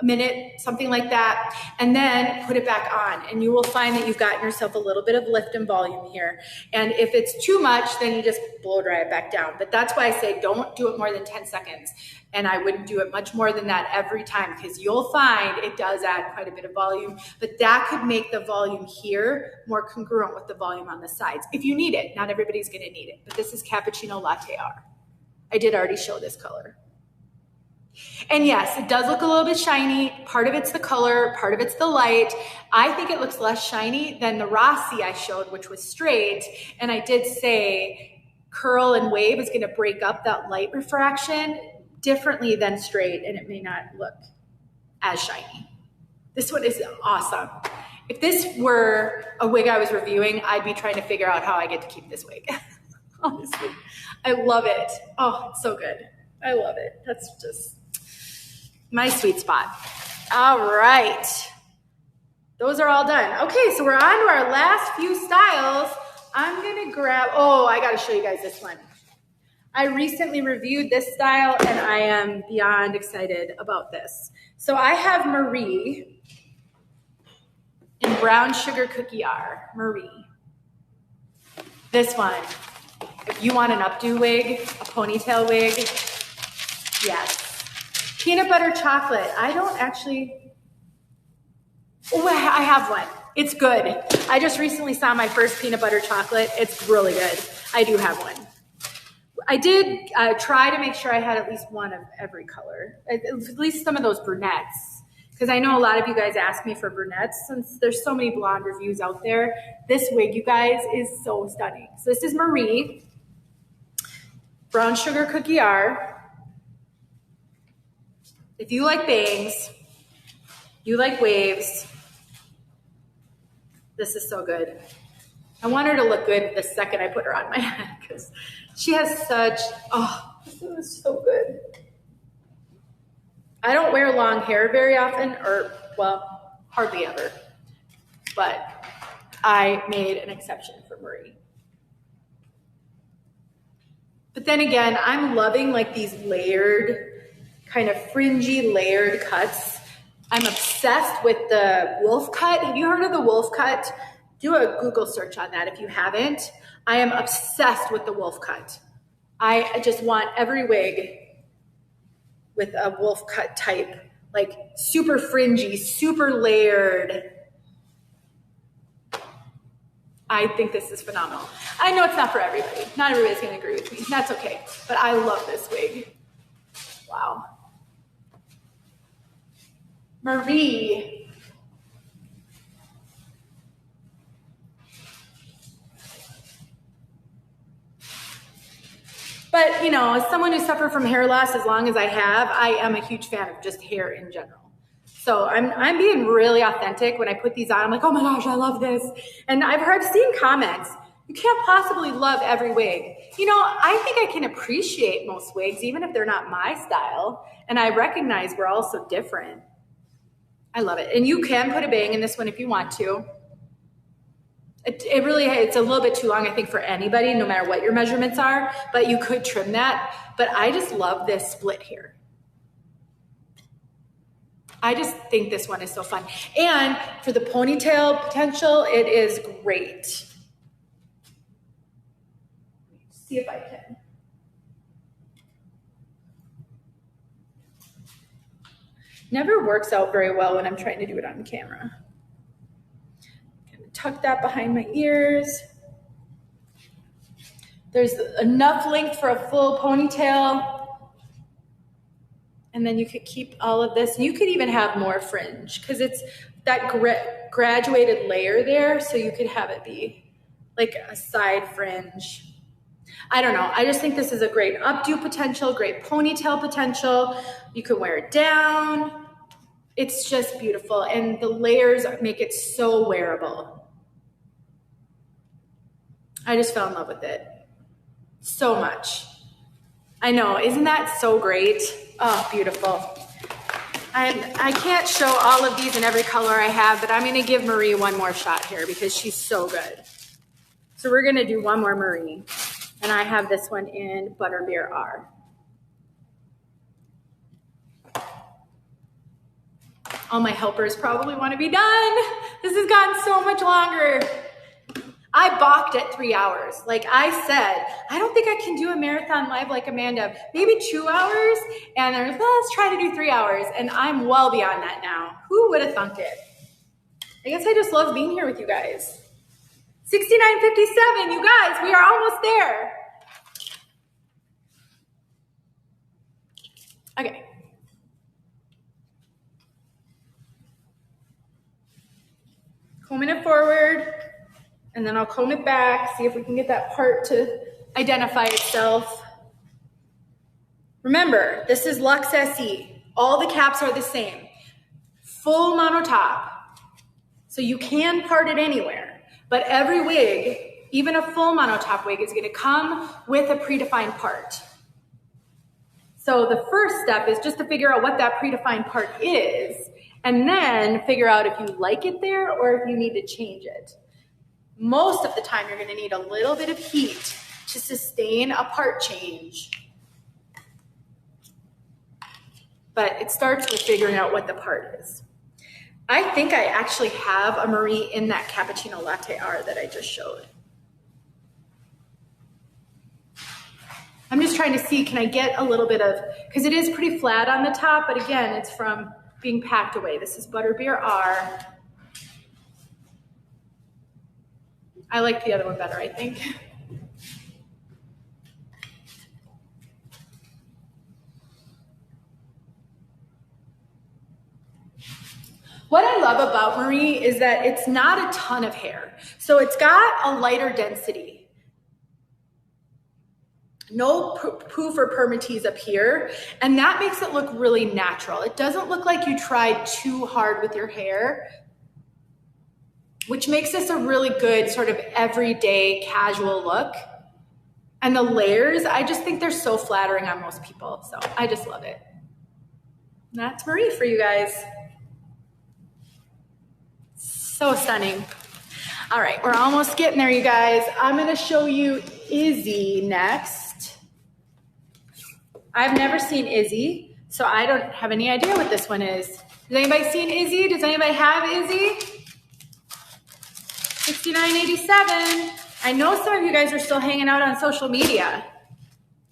A minute, something like that, and then put it back on, and you will find that you've gotten yourself a little bit of lift and volume here. And if it's too much, then you just blow dry it back down. But that's why I say don't do it more than 10 seconds. And I wouldn't do it much more than that every time, because you'll find it does add quite a bit of volume, but that could make the volume here more congruent with the volume on the sides. If you need it, not everybody's gonna need it, but this is Cappuccino Latte R. I did already show this color. And yes, it does look a little bit shiny. Part of it's the color, part of it's the light. I think it looks less shiny than the Rossi I showed, which was straight. And I did say curl and wave is gonna break up that light refraction differently than straight, and it may not look as shiny. This one is awesome. If this were a wig I was reviewing, I'd be trying to figure out how I get to keep this wig. Honestly, I love it. Oh, it's so good. I love it. That's just my sweet spot. All right. Those are all done. Okay, so we're on to our last few styles. I'm gonna grab, oh, I gotta show you guys this one. I recently reviewed this style and I am beyond excited about this. So I have Marie in Brown Sugar Cookie R, Marie. This one, if you want an updo wig, a ponytail wig, yes. Peanut butter chocolate. I don't actually, oh, I have one. It's good. I just recently saw my first peanut butter chocolate. It's really good. I do have one. I did try to make sure I had at least one of every color, at least some of those brunettes, because I know a lot of you guys ask me for brunettes since there's so many blonde reviews out there. This wig, you guys, is so stunning. So this is Marie, Brown Sugar Cookie R. If you like bangs, you like waves, this is so good. I want her to look good the second I put her on my head because she has such, oh, this is so good. I don't wear long hair very often, or, well, hardly ever, but I made an exception for Marie. But then again, I'm loving like these layered, kind of fringy layered cuts. I'm obsessed with the wolf cut. Have you heard of the wolf cut? Do a Google search on that if you haven't. I am obsessed with the wolf cut. I just want every wig with a wolf cut type, like super fringy, super layered. I think this is phenomenal. I know it's not for everybody. Not everybody's gonna agree with me. That's okay, but I love this wig. Wow. Marie. But, you know, as someone who suffered from hair loss as long as I have, I am a huge fan of just hair in general. So I'm being really authentic when I put these on. I'm like, oh my gosh, I love this. And I've seen comments, You can't possibly love every wig. You know, I think I can appreciate most wigs, even if they're not my style. And I recognize we're all so different. I love it. And you can put a bang in this one if you want to. It really, it's a little bit too long, I think, for anybody, no matter what your measurements are, but you could trim that. But I just love this split here. I just think this one is so fun. And for the ponytail potential, it is great. See if I can. Never works out very well when I'm trying to do it on camera. Tuck that behind my ears. There's enough length for a full ponytail. And then you could keep all of this. You could even have more fringe because it's that graduated layer there. So you could have it be like a side fringe. I don't know. I just think this is a great updo potential, great ponytail potential. You can wear it down. It's just beautiful. And the layers make it so wearable. I just fell in love with it so much. I know, isn't that so great? Oh, beautiful. I can't show all of these in every color I have, but I'm gonna give Marie one more shot here because she's so good. So we're gonna do one more Marie. And I have this one in Butterbeer R. All my helpers probably wanna be done. This has gotten so much longer. I balked at 3 hours. Like I said, I don't think I can do a marathon live like Amanda. Maybe 2 hours, and they're like, let's try to do 3 hours, and I'm well beyond that now. Who would have thunk it? I guess I just love being here with you guys. 69:57, you guys, we are almost there. Okay. Combing it forward. And then I'll comb it back, see if we can get that part to identify itself. Remember, this is LUX SE. All the caps are the same. Full monotop. So you can part it anywhere. But every wig, even a full monotop wig, is gonna come with a predefined part. So the first step is just to figure out what that predefined part is, and then figure out if you like it there or if you need to change it. Most of the time, you're gonna need a little bit of heat to sustain a part change. But it starts with figuring out what the part is. I think I actually have a Marie in that cappuccino latte R that I just showed. I'm just trying to see, can I get a little bit of, because it is pretty flat on the top, but again, it's from being packed away. This is Butterbeer R. I like the other one better, I think. What I love about Marie is that it's not a ton of hair. So it's got a lighter density. No poof or permatease up here. And that makes it look really natural. It doesn't look like you tried too hard with your hair, which makes this a really good sort of everyday casual look. And the layers, I just think they're so flattering on most people. So I just love it. And that's Marie for you guys. So stunning. All right, we're almost getting there, you guys. I'm gonna show you Izzy next. I've never seen Izzy, so I don't have any idea what this one is. Has anybody seen Izzy? Does anybody have Izzy? $69.87. I know some of you guys are still hanging out on social media.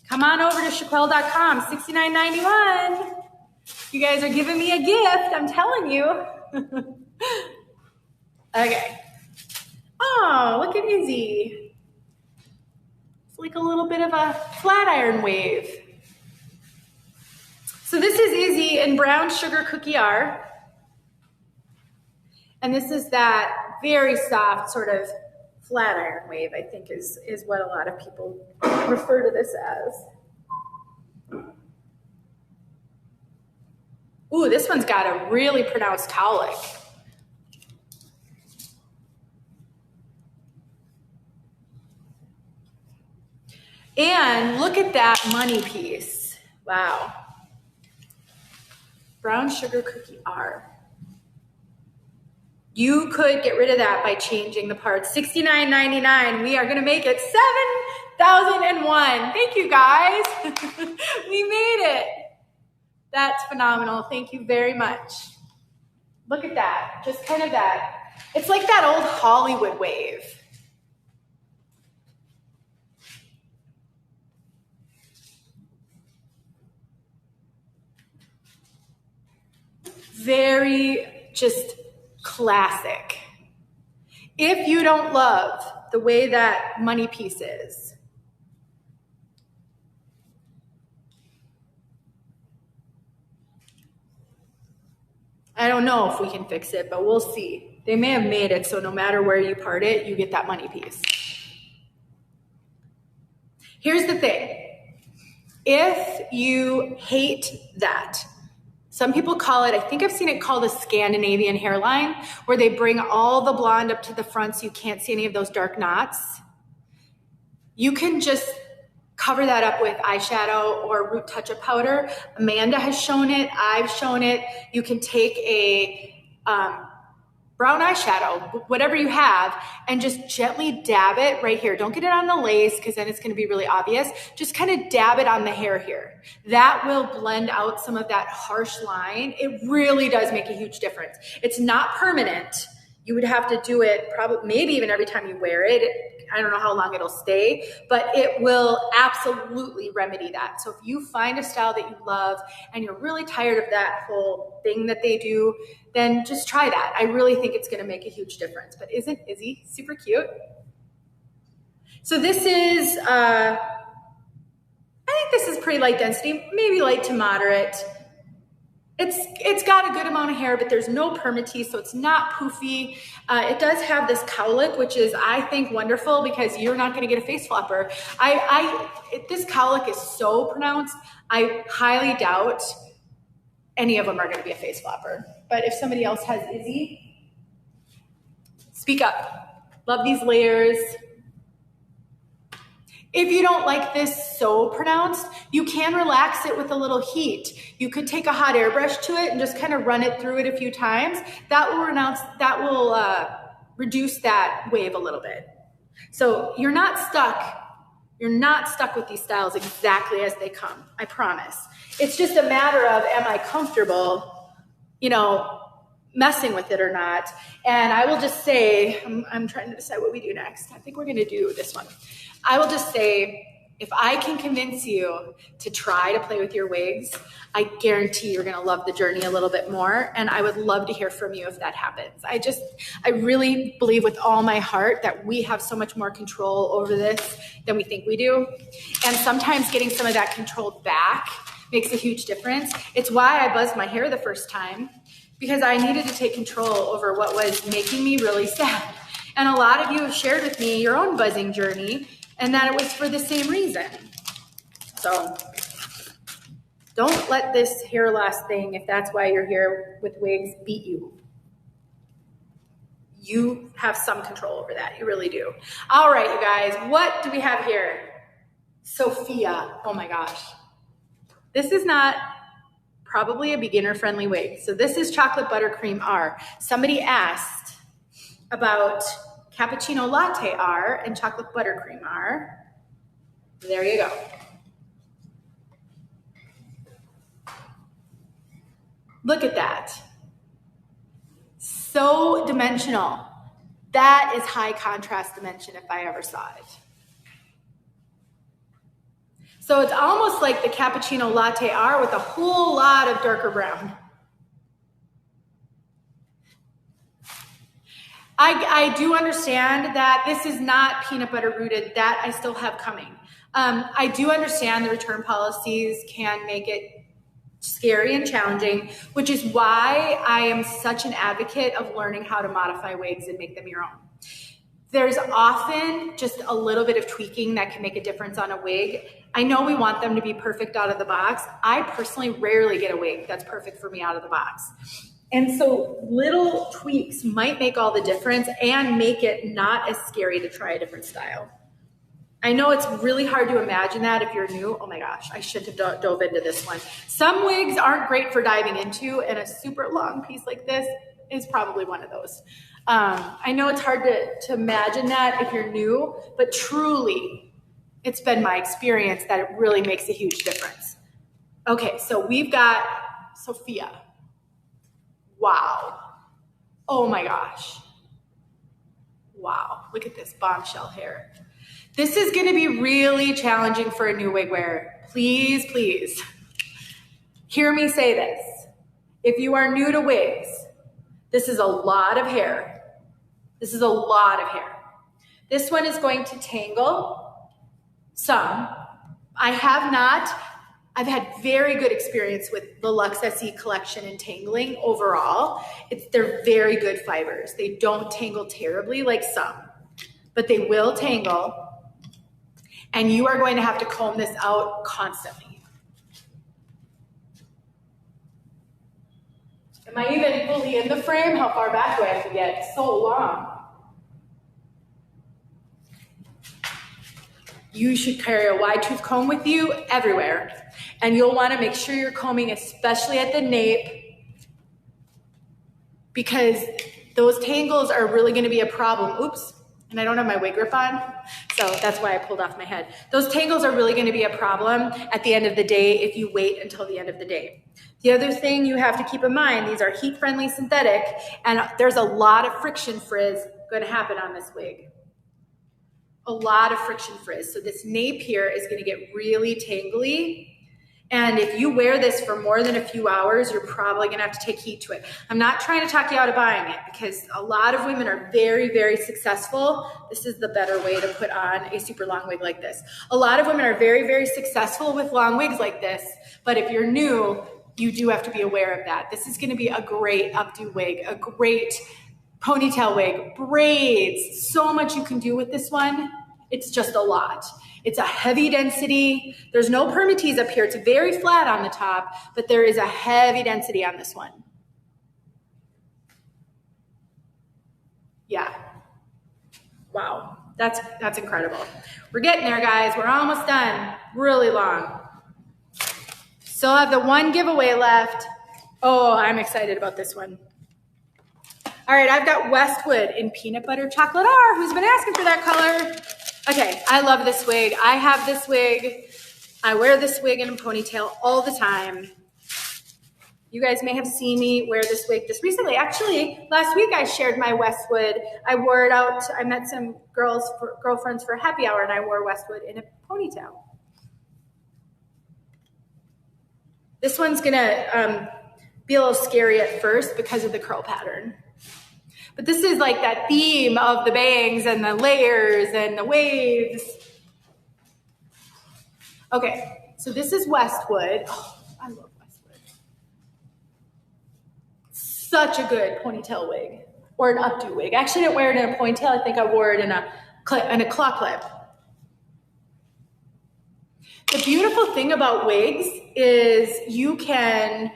Come on over to Chiquel.com, $69.91. You guys are giving me a gift, I'm telling you. Okay. Oh, look at Izzy. It's like a little bit of a flat iron wave. So this is Izzy in brown sugar cookie R. And this is that very soft sort of flat iron wave, I think is what a lot of people refer to this as. Ooh, this one's got a really pronounced cowlick. And look at that money piece. Wow. Brown sugar cookie R. You could get rid of that by changing the parts. $69.99. We are going to make it $7,001. Thank you, guys. We made it. That's phenomenal. Thank you very much. Look at that. Just kind of that. It's like that old Hollywood wave. Very just classic. If you don't love the way that money piece is, I don't know if we can fix it, but we'll see. They may have made it so no matter where you part it, you get that money piece. Here's the thing. If you hate that, some people call it, I think I've seen it called a Scandinavian hairline, where they bring all the blonde up to the front so you can't see any of those dark knots. You can just cover that up with eyeshadow or root touch-up powder. Amanda has shown it. I've shown it. You can take a brown eyeshadow, whatever you have, and just gently dab it right here. Don't get it on the lace because then it's going to be really obvious. Just kind of dab it on the hair here. That will blend out some of that harsh line. It really does make a huge difference. It's not permanent. You would have to do it probably, maybe even every time you wear it. I don't know how long it'll stay, but it will absolutely remedy that. So if you find a style that you love and you're really tired of that whole thing that they do, then just try that. I really think it's going to make a huge difference. But isn't Izzy super cute? So this is, I think this is pretty light density, maybe light to moderate. It's got a good amount of hair, but there's no permatease, so it's not poofy. It does have this cowlick, which is, I think, wonderful because you're not going to get a face flopper. This cowlick is so pronounced, I highly doubt any of them are going to be a face flopper. But if somebody else has Izzy, speak up. Love these layers. If you don't like this so pronounced, you can relax it with a little heat. You could take a hot airbrush to it and just kind of run it through it a few times. That will reduce that wave a little bit. So you're not stuck. You're not stuck with these styles exactly as they come. I promise. It's just a matter of, am I comfortable, messing with it or not? And I will just say, I'm trying to decide what we do next. I think we're going to do this one. I will just say, if I can convince you to try to play with your wigs, I guarantee you're going to love the journey a little bit more. And I would love to hear from you if that happens. I really believe with all my heart that we have so much more control over this than we think we do. And sometimes getting some of that control back makes a huge difference. It's why I buzzed my hair the first time, because I needed to take control over what was making me really sad. And a lot of you have shared with me your own buzzing journey, and that it was for the same reason. So don't let this hair loss thing, if that's why you're here with wigs, beat you. You have some control over that. You really do. All right, you guys, what do we have here? Sophia. Oh my gosh. This is not probably a beginner-friendly wig. So this is Chocolate Buttercream R. Somebody asked about Cappuccino Latte R and Chocolate Buttercream R. There you go. Look at that. So dimensional. That is high contrast dimension if I ever saw it. So it's almost like the Cappuccino Latte R with a whole lot of darker brown. I do understand that this is not peanut butter rooted. That I still have coming. I do understand the return policies can make it scary and challenging, which is why I am such an advocate of learning how to modify wigs and make them your own. There's often just a little bit of tweaking that can make a difference on a wig. I know we want them to be perfect out of the box. I personally rarely get a wig that's perfect for me out of the box. And so little tweaks might make all the difference and make it not as scary to try a different style. I know it's really hard to imagine that if you're new. Oh my gosh, I shouldn't have dove into this one. Some wigs aren't great for diving into, and a super long piece like this is probably one of those. I know it's hard to imagine that if you're new, but truly, it's been my experience that it really makes a huge difference. Okay, so we've got Sophia. Wow. Oh my gosh. Wow, look at this bombshell hair. This is gonna be really challenging for a new wig wearer. Please, please, hear me say this. If you are new to wigs, this is a lot of hair. This is a lot of hair. This one is going to tangle some. I've had very good experience with the LUX SE collection and tangling overall. They're very good fibers. They don't tangle terribly like some, but they will tangle. And you are going to have to comb this out constantly. Am I even fully in the frame? How far back do I have to get? It's so long. You should carry a wide tooth comb with you everywhere. And you'll want to make sure you're combing, especially at the nape, because those tangles are really going to be a problem. Oops. And I don't have my wig grip on, so that's why I pulled off my head. Those tangles are really going to be a problem at the end of the day if you wait until the end of the day. The other thing you have to keep in mind, these are heat-friendly synthetic, and there's a lot of friction frizz going to happen on this wig. A lot of friction frizz. So this nape here is going to get really tangly. And if you wear this for more than a few hours, you're probably gonna have to take heed to it. I'm not trying to talk you out of buying it because a lot of women are very, very successful. This is the better way to put on a super long wig like this. A lot of women are very, very successful with long wigs like this, but if you're new, you do have to be aware of that. This is gonna be a great updo wig, a great ponytail wig, braids, so much you can do with this one. It's just a lot. It's a heavy density. There's no permatease up here. It's very flat on the top, but there is a heavy density on this one. Yeah. Wow. That's incredible. We're getting there, guys. We're almost done. Really long. Still have the one giveaway left. Oh, I'm excited about this one. All right, I've got Westwood in Peanut Butter Chocolate R. Who's been asking for that color? Okay, I love this wig. I have this wig. I wear this wig in a ponytail all the time. You guys may have seen me wear this wig just recently. Actually, last week I shared my Westwood. I wore it out. I met some girlfriends for happy hour, and I wore Westwood in a ponytail. This one's gonna be a little scary at first because of the curl pattern. But this is like that theme of the bangs and the layers and the waves. Okay, so this is Westwood. Oh, I love Westwood. Such a good ponytail wig, or an updo wig. Actually, I didn't wear it in a ponytail. I think I wore it in a claw clip. The beautiful thing about wigs is you can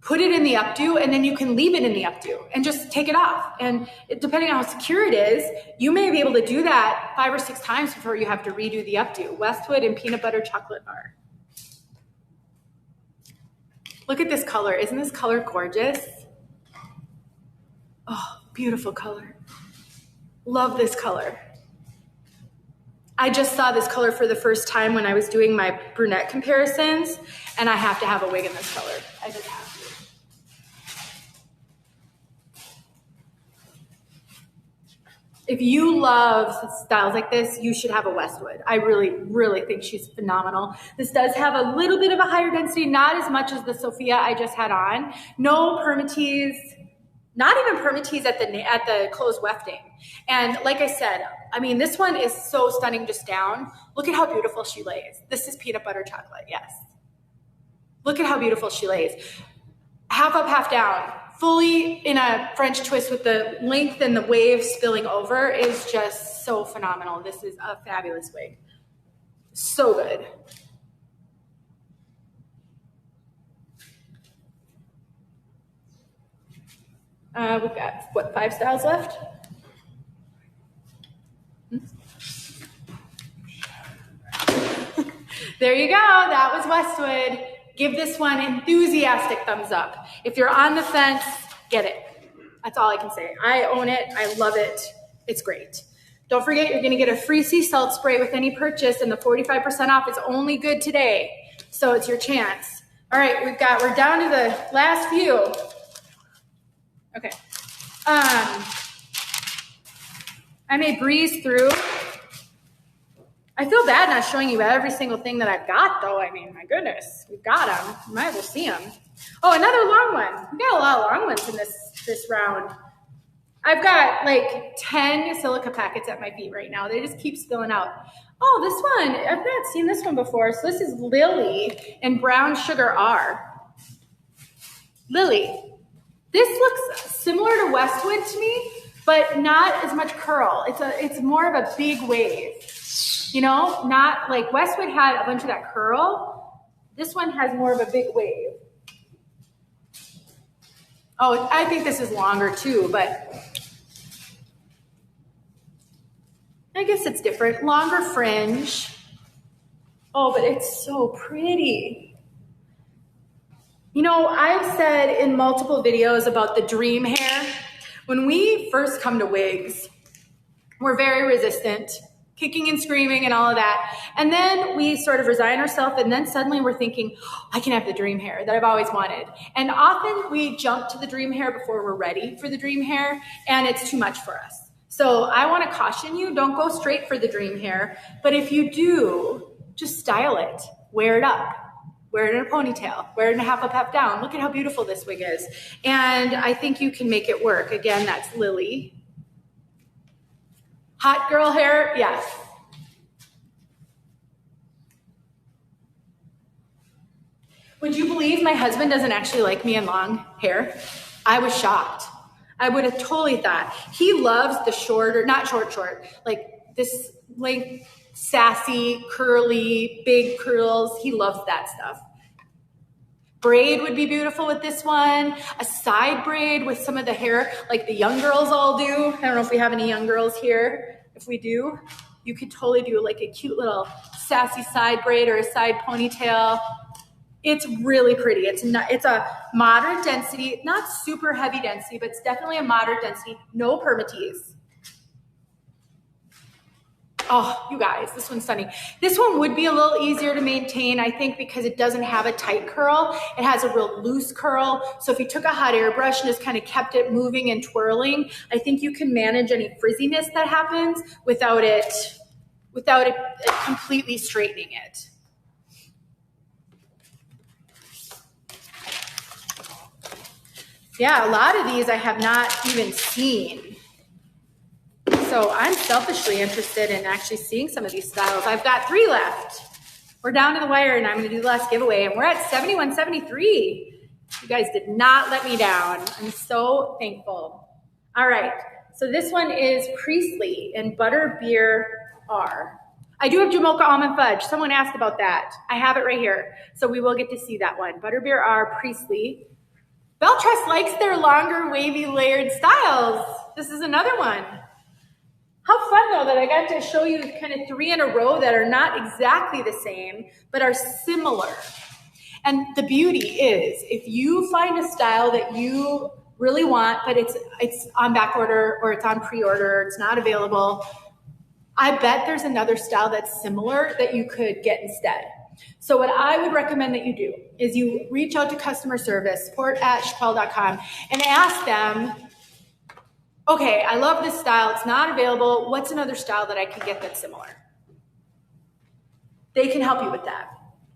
put it in the updo, and then you can leave it in the updo and just take it off. And depending on how secure it is, you may be able to do that 5 or 6 times before you have to redo the updo. Westwood and Peanut Butter Chocolate R. Look at this color. Isn't this color gorgeous? Oh, beautiful color. Love this color. I just saw this color for the first time when I was doing my brunette comparisons, and I have to have a wig in this color. I just have to. If you love styles like this, you should have a Westwood. I really, really think she's phenomenal. This does have a little bit of a higher density, not as much as the Sophia I just had on. No permatease, not even permatease at the closed wefting. And like I said, I mean, this one is so stunning just down. Look at how beautiful she lays. This is Peanut Butter Chocolate, yes. Look at how beautiful she lays. Half up, half down. Fully in a French twist with the length and the wave spilling over is just so phenomenal. This is a fabulous wig. So good. We've got, what, 5 styles left? There you go. That was Westwood. Give this one enthusiastic thumbs up. If you're on the fence, get it. That's all I can say. I own it. I love it. It's great. Don't forget, you're going to get a free sea salt spray with any purchase, and the 45% off is only good today. So it's your chance. All right, we're down to the last few. Okay. I may breeze through. I feel bad not showing you every single thing that I've got, though. I mean, my goodness, we've got them. You might as well see them. Oh, another long one. We got a lot of long ones in this round. I've got like 10 silica packets at my feet right now. They just keep spilling out. Oh, this one, I've not seen this one before. So this is Lily and Brown Sugar R. Lily. This looks similar to Westwood to me, but not as much curl. It's more of a big wave. You know, not like Westwood had a bunch of that curl. This one has more of a big wave. Oh, I think this is longer too, but I guess it's different. Longer fringe. Oh, but it's so pretty. You know, I've said in multiple videos about the dream hair. When we first come to wigs, we're very resistant, kicking and screaming and all of that. And then we sort of resign ourselves, and then suddenly we're thinking, oh, I can have the dream hair that I've always wanted. And often we jump to the dream hair before we're ready for the dream hair, and it's too much for us. So I want to caution you, don't go straight for the dream hair. But if you do, just style it, wear it up. Wear it in a ponytail, wear it in a half up, half down. Look at how beautiful this wig is. And I think you can make it work. Again, that's Lily. Hot girl hair, yes. Would you believe my husband doesn't actually like me in long hair? I was shocked. I would have totally thought. He loves the shorter, not short, like this length, sassy, curly, big curls. He loves that stuff. Braid would be beautiful with this one. A side braid with some of the hair like the young girls all do. I don't know if we have any young girls here. If we do, you could totally do like a cute little sassy side braid or a side ponytail. It's really pretty. It's a moderate density, not super heavy density, but it's definitely a moderate density. No permatease. Oh, you guys, this one's stunning. This one would be a little easier to maintain, I think, because it doesn't have a tight curl. It has a real loose curl. So if you took a hot air brush and just kind of kept it moving and twirling, I think you can manage any frizziness that happens without it completely straightening it. Yeah, a lot of these I have not even seen. So I'm selfishly interested in actually seeing some of these styles. I've got 3 left. We're down to the wire, and I'm going to do the last giveaway, and we're at 7173. You guys did not let me down. I'm so thankful. All right, so this one is Priestley in Butterbeer R. I do have Jamocha Almond Fudge. Someone asked about that. I have it right here, so we will get to see that one. Butterbeer R, Priestley. Belle Tress likes their longer, wavy, layered styles. This is another one. How fun, though, that I got to show you kind of 3 in a row that are not exactly the same, but are similar. And the beauty is, if you find a style that you really want, but it's on back order or it's on pre-order, it's not available, I bet there's another style that's similar that you could get instead. So what I would recommend that you do is you reach out to customer service, support@chiquel.com, and ask them, okay, I love this style. It's not available. What's another style that I can get that's similar? They can help you with that.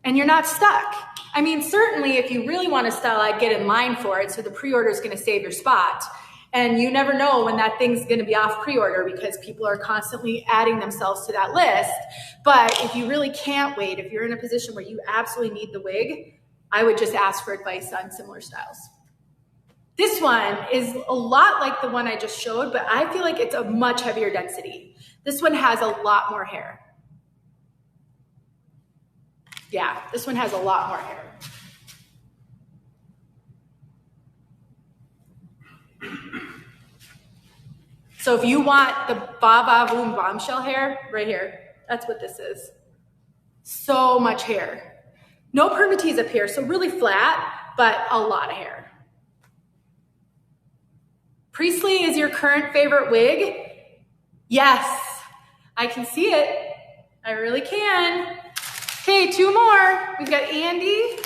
And you're not stuck. I mean, certainly if you really want a style, I'd get in line for it. So the pre-order is going to save your spot. And you never know when that thing's going to be off pre-order because people are constantly adding themselves to that list. But if you really can't wait, if you're in a position where you absolutely need the wig, I would just ask for advice on similar styles. This one is a lot like the one I just showed, but I feel like it's a much heavier density. This one has a lot more hair. Yeah, this one has a lot more hair. So if you want the ba-ba-boom bombshell hair, right here, that's what this is. So much hair. No permatease up here, so really flat, but a lot of hair. Priestley is your current favorite wig? Yes, I can see it. I really can. Okay, 2 more. We've got Andy,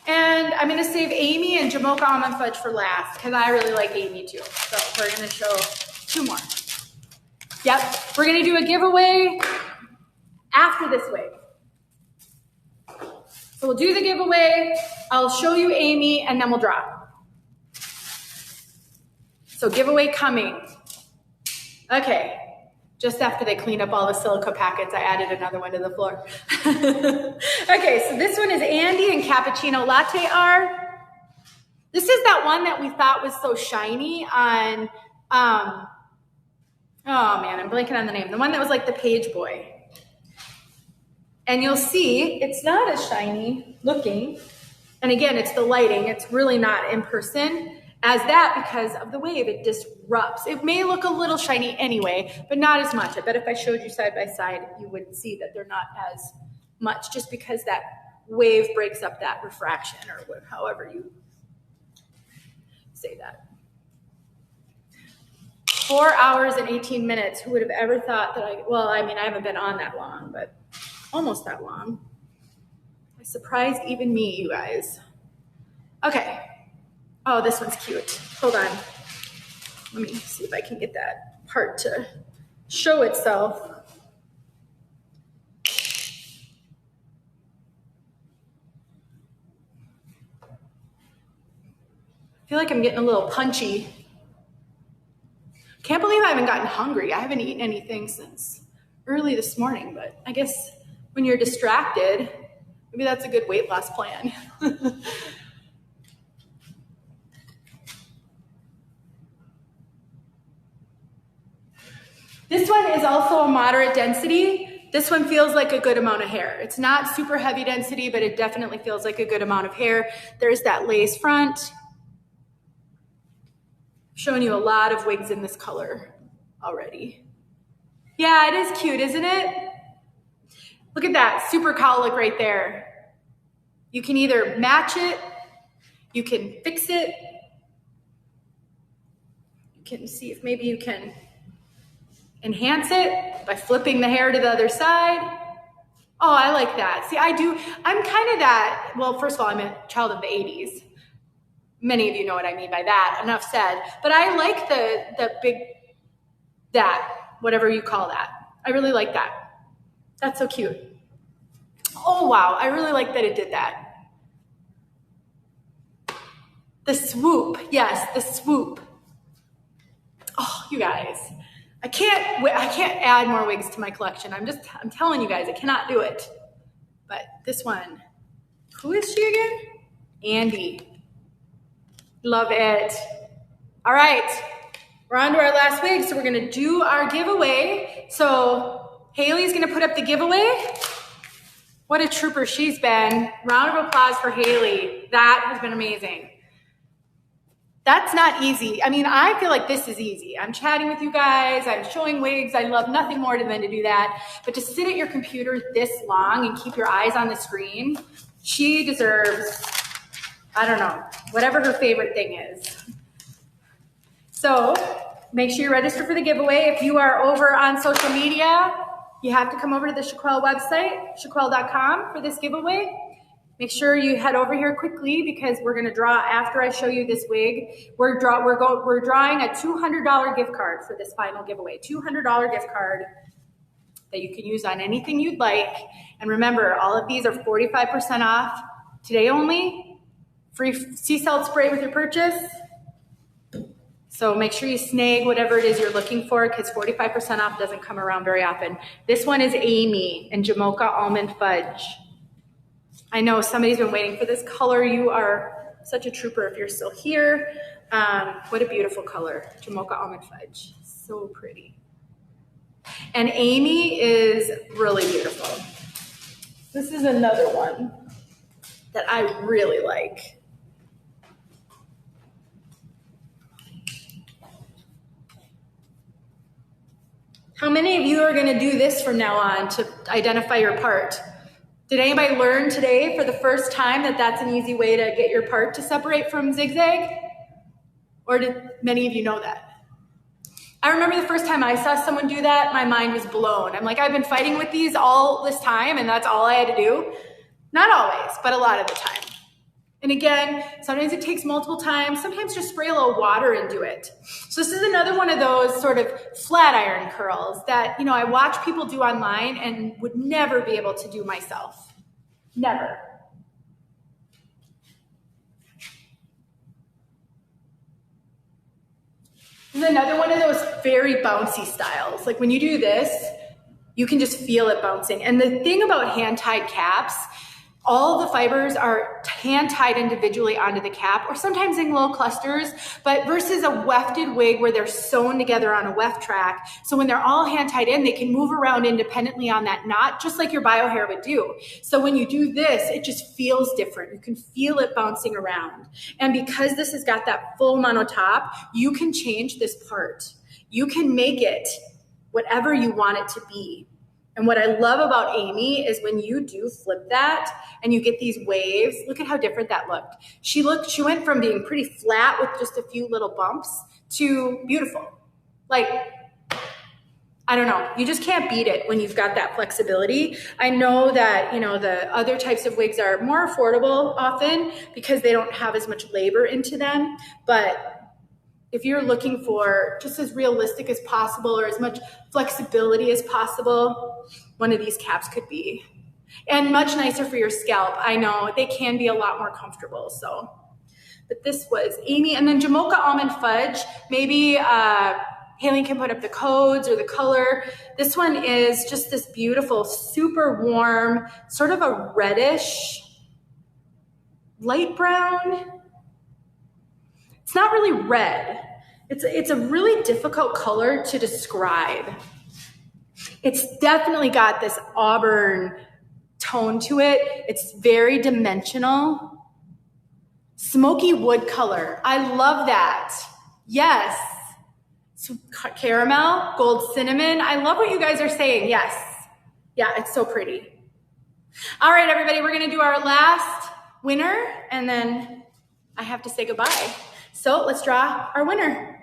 and I'm gonna save Amy and Jamocha Almond Fudge for last because I really like Amy too. So we're gonna show 2 more. Yep, we're gonna do a giveaway after this wig. So we'll do the giveaway, I'll show you Amy, and then we'll draw. So giveaway coming. Okay, just after they cleaned up all the silica packets, I added another one to the floor. Okay, so this one is Andy and Cappuccino Latte R. This is that one that we thought was so shiny on, oh man, I'm blanking on the name. The one that was like the page boy. And you'll see it's not as shiny looking. And again, it's the lighting. It's really not in person as that because of the wave. It disrupts. It may look a little shiny anyway, but not as much. I bet if I showed you side by side, you would see that they're not as much just because that wave breaks up that refraction or however you say that. 4 hours and 18 minutes. Who would have ever thought that I haven't been on that long, but almost that long. I surprised even me, you guys. Okay. Oh, this one's cute. Hold on. Let me see if I can get that part to show itself. I feel like I'm getting a little punchy. Can't believe I haven't gotten hungry. I haven't eaten anything since early this morning, but I guess when you're distracted, maybe that's a good weight loss plan. This one is also a moderate density. This one feels like a good amount of hair. It's not super heavy density, but it definitely feels like a good amount of hair. There's that lace front. Showing you a lot of wigs in this color already. Yeah, it is cute, isn't it? Look at that super cowlick right there. You can either match it, you can fix it, you can see if maybe you can enhance it by flipping the hair to the other side. Oh, I like that. See, I'm kind of that, well, first of all, I'm a child of the 80s. Many of you know what I mean by that, enough said. But I like the big, whatever you call that. I really like that. That's so cute. Oh, wow, I really like that it did that. The swoop, yes, the swoop. Oh, you guys, I can't add more wigs to my collection. I'm telling you guys, I cannot do it. But this one, who is she again? Andy. Love it. All right, we're on to our last wig, so we're gonna do our giveaway. So Haley's gonna put up the giveaway. What a trooper she's been. Round of applause for Haley. That has been amazing. That's not easy. I mean, I feel like this is easy. I'm chatting with you guys, I'm showing wigs. I love nothing more than to do that. But to sit at your computer this long and keep your eyes on the screen, she deserves, I don't know, whatever her favorite thing is. So make sure you register for the giveaway. If you are over on social media, you have to come over to the Chiquel website, chiquel.com, for this giveaway. Make sure you head over here quickly because we're going to draw after I show you this wig. We're drawing a $200 gift card for this final giveaway. $200 gift card that you can use on anything you'd like. And remember, all of these are 45% off today only. Free sea salt spray with your purchase. So make sure you snag whatever it is you're looking for because 45% off doesn't come around very often. This one is Amy and Jamocha Almond Fudge. I know somebody's been waiting for this color. You are such a trooper if you're still here. What a beautiful color, Jamocha Almond Fudge. So pretty. And Amy is really beautiful. This is another one that I really like. How many of you are going to do this from now on to identify your part? Did anybody learn today for the first time that that's an easy way to get your part to separate from zigzag? Or did many of you know that? I remember the first time I saw someone do that, my mind was blown. I'm like, I've been fighting with these all this time and that's all I had to do. Not always, but a lot of the time. And again, sometimes it takes multiple times. Sometimes just spray a little water into it. So this is another one of those sort of flat iron curls that, I watch people do online and would never be able to do myself. Never. This is another one of those very bouncy styles. Like when you do this, you can just feel it bouncing. And the thing about hand-tied caps, all the fibers are hand-tied individually onto the cap, or sometimes in little clusters, but versus a wefted wig where they're sewn together on a weft track. So when they're all hand-tied in, they can move around independently on that knot, just like your bio hair would do. So when you do this, it just feels different. You can feel it bouncing around. And because this has got that full mono top, you can change this part. You can make it whatever you want it to be. And what I love about Amy is when you do flip that and you get these waves, look at how different that looked. She went from being pretty flat with just a few little bumps to beautiful. Like, I don't know, you just can't beat it when you've got that flexibility. I know that, the other types of wigs are more affordable often because they don't have as much labor into them, but if you're looking for just as realistic as possible or as much flexibility as possible, one of these caps could be. And much nicer for your scalp. I know they can be a lot more comfortable. So, but this was Amy. And then Jamocha Almond Fudge. Maybe Haley can put up the codes or the color. This one is just this beautiful, super warm, sort of a reddish, light brown. It's not really red. It's a really difficult color to describe. It's definitely got this auburn tone to it. It's very dimensional. Smoky wood color. I love that. Yes. So caramel, gold cinnamon. I love what you guys are saying. Yes. Yeah, it's so pretty. All right, everybody, we're going to do our last winner, and then I have to say goodbye. So let's draw our winner.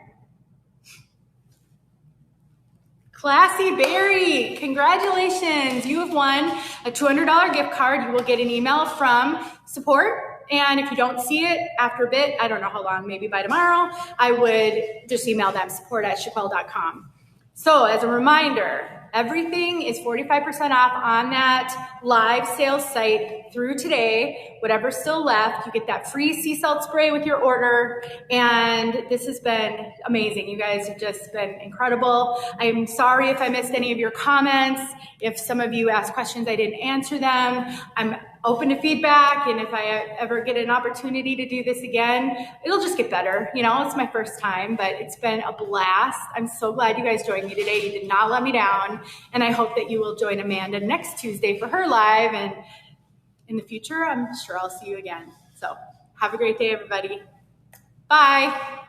Classy Berry, congratulations. You have won a $200 gift card. You will get an email from support. And if you don't see it after a bit, I don't know how long, maybe by tomorrow, I would just email them, support@chiquel.com. So as a reminder, everything is 45% off on that live sales site through today. Whatever's still left, you get that free sea salt spray with your order. And this has been amazing. You guys have just been incredible. I'm sorry if I missed any of your comments. If some of you asked questions, I didn't answer them. I'm open to feedback, and if I ever get an opportunity to do this again, it'll just get better. It's my first time, but it's been a blast. I'm so glad you guys joined me today. You did not let me down, and I hope that you will join Amanda next Tuesday for her live, and in the future, I'm sure I'll see you again. So have a great day, everybody. Bye.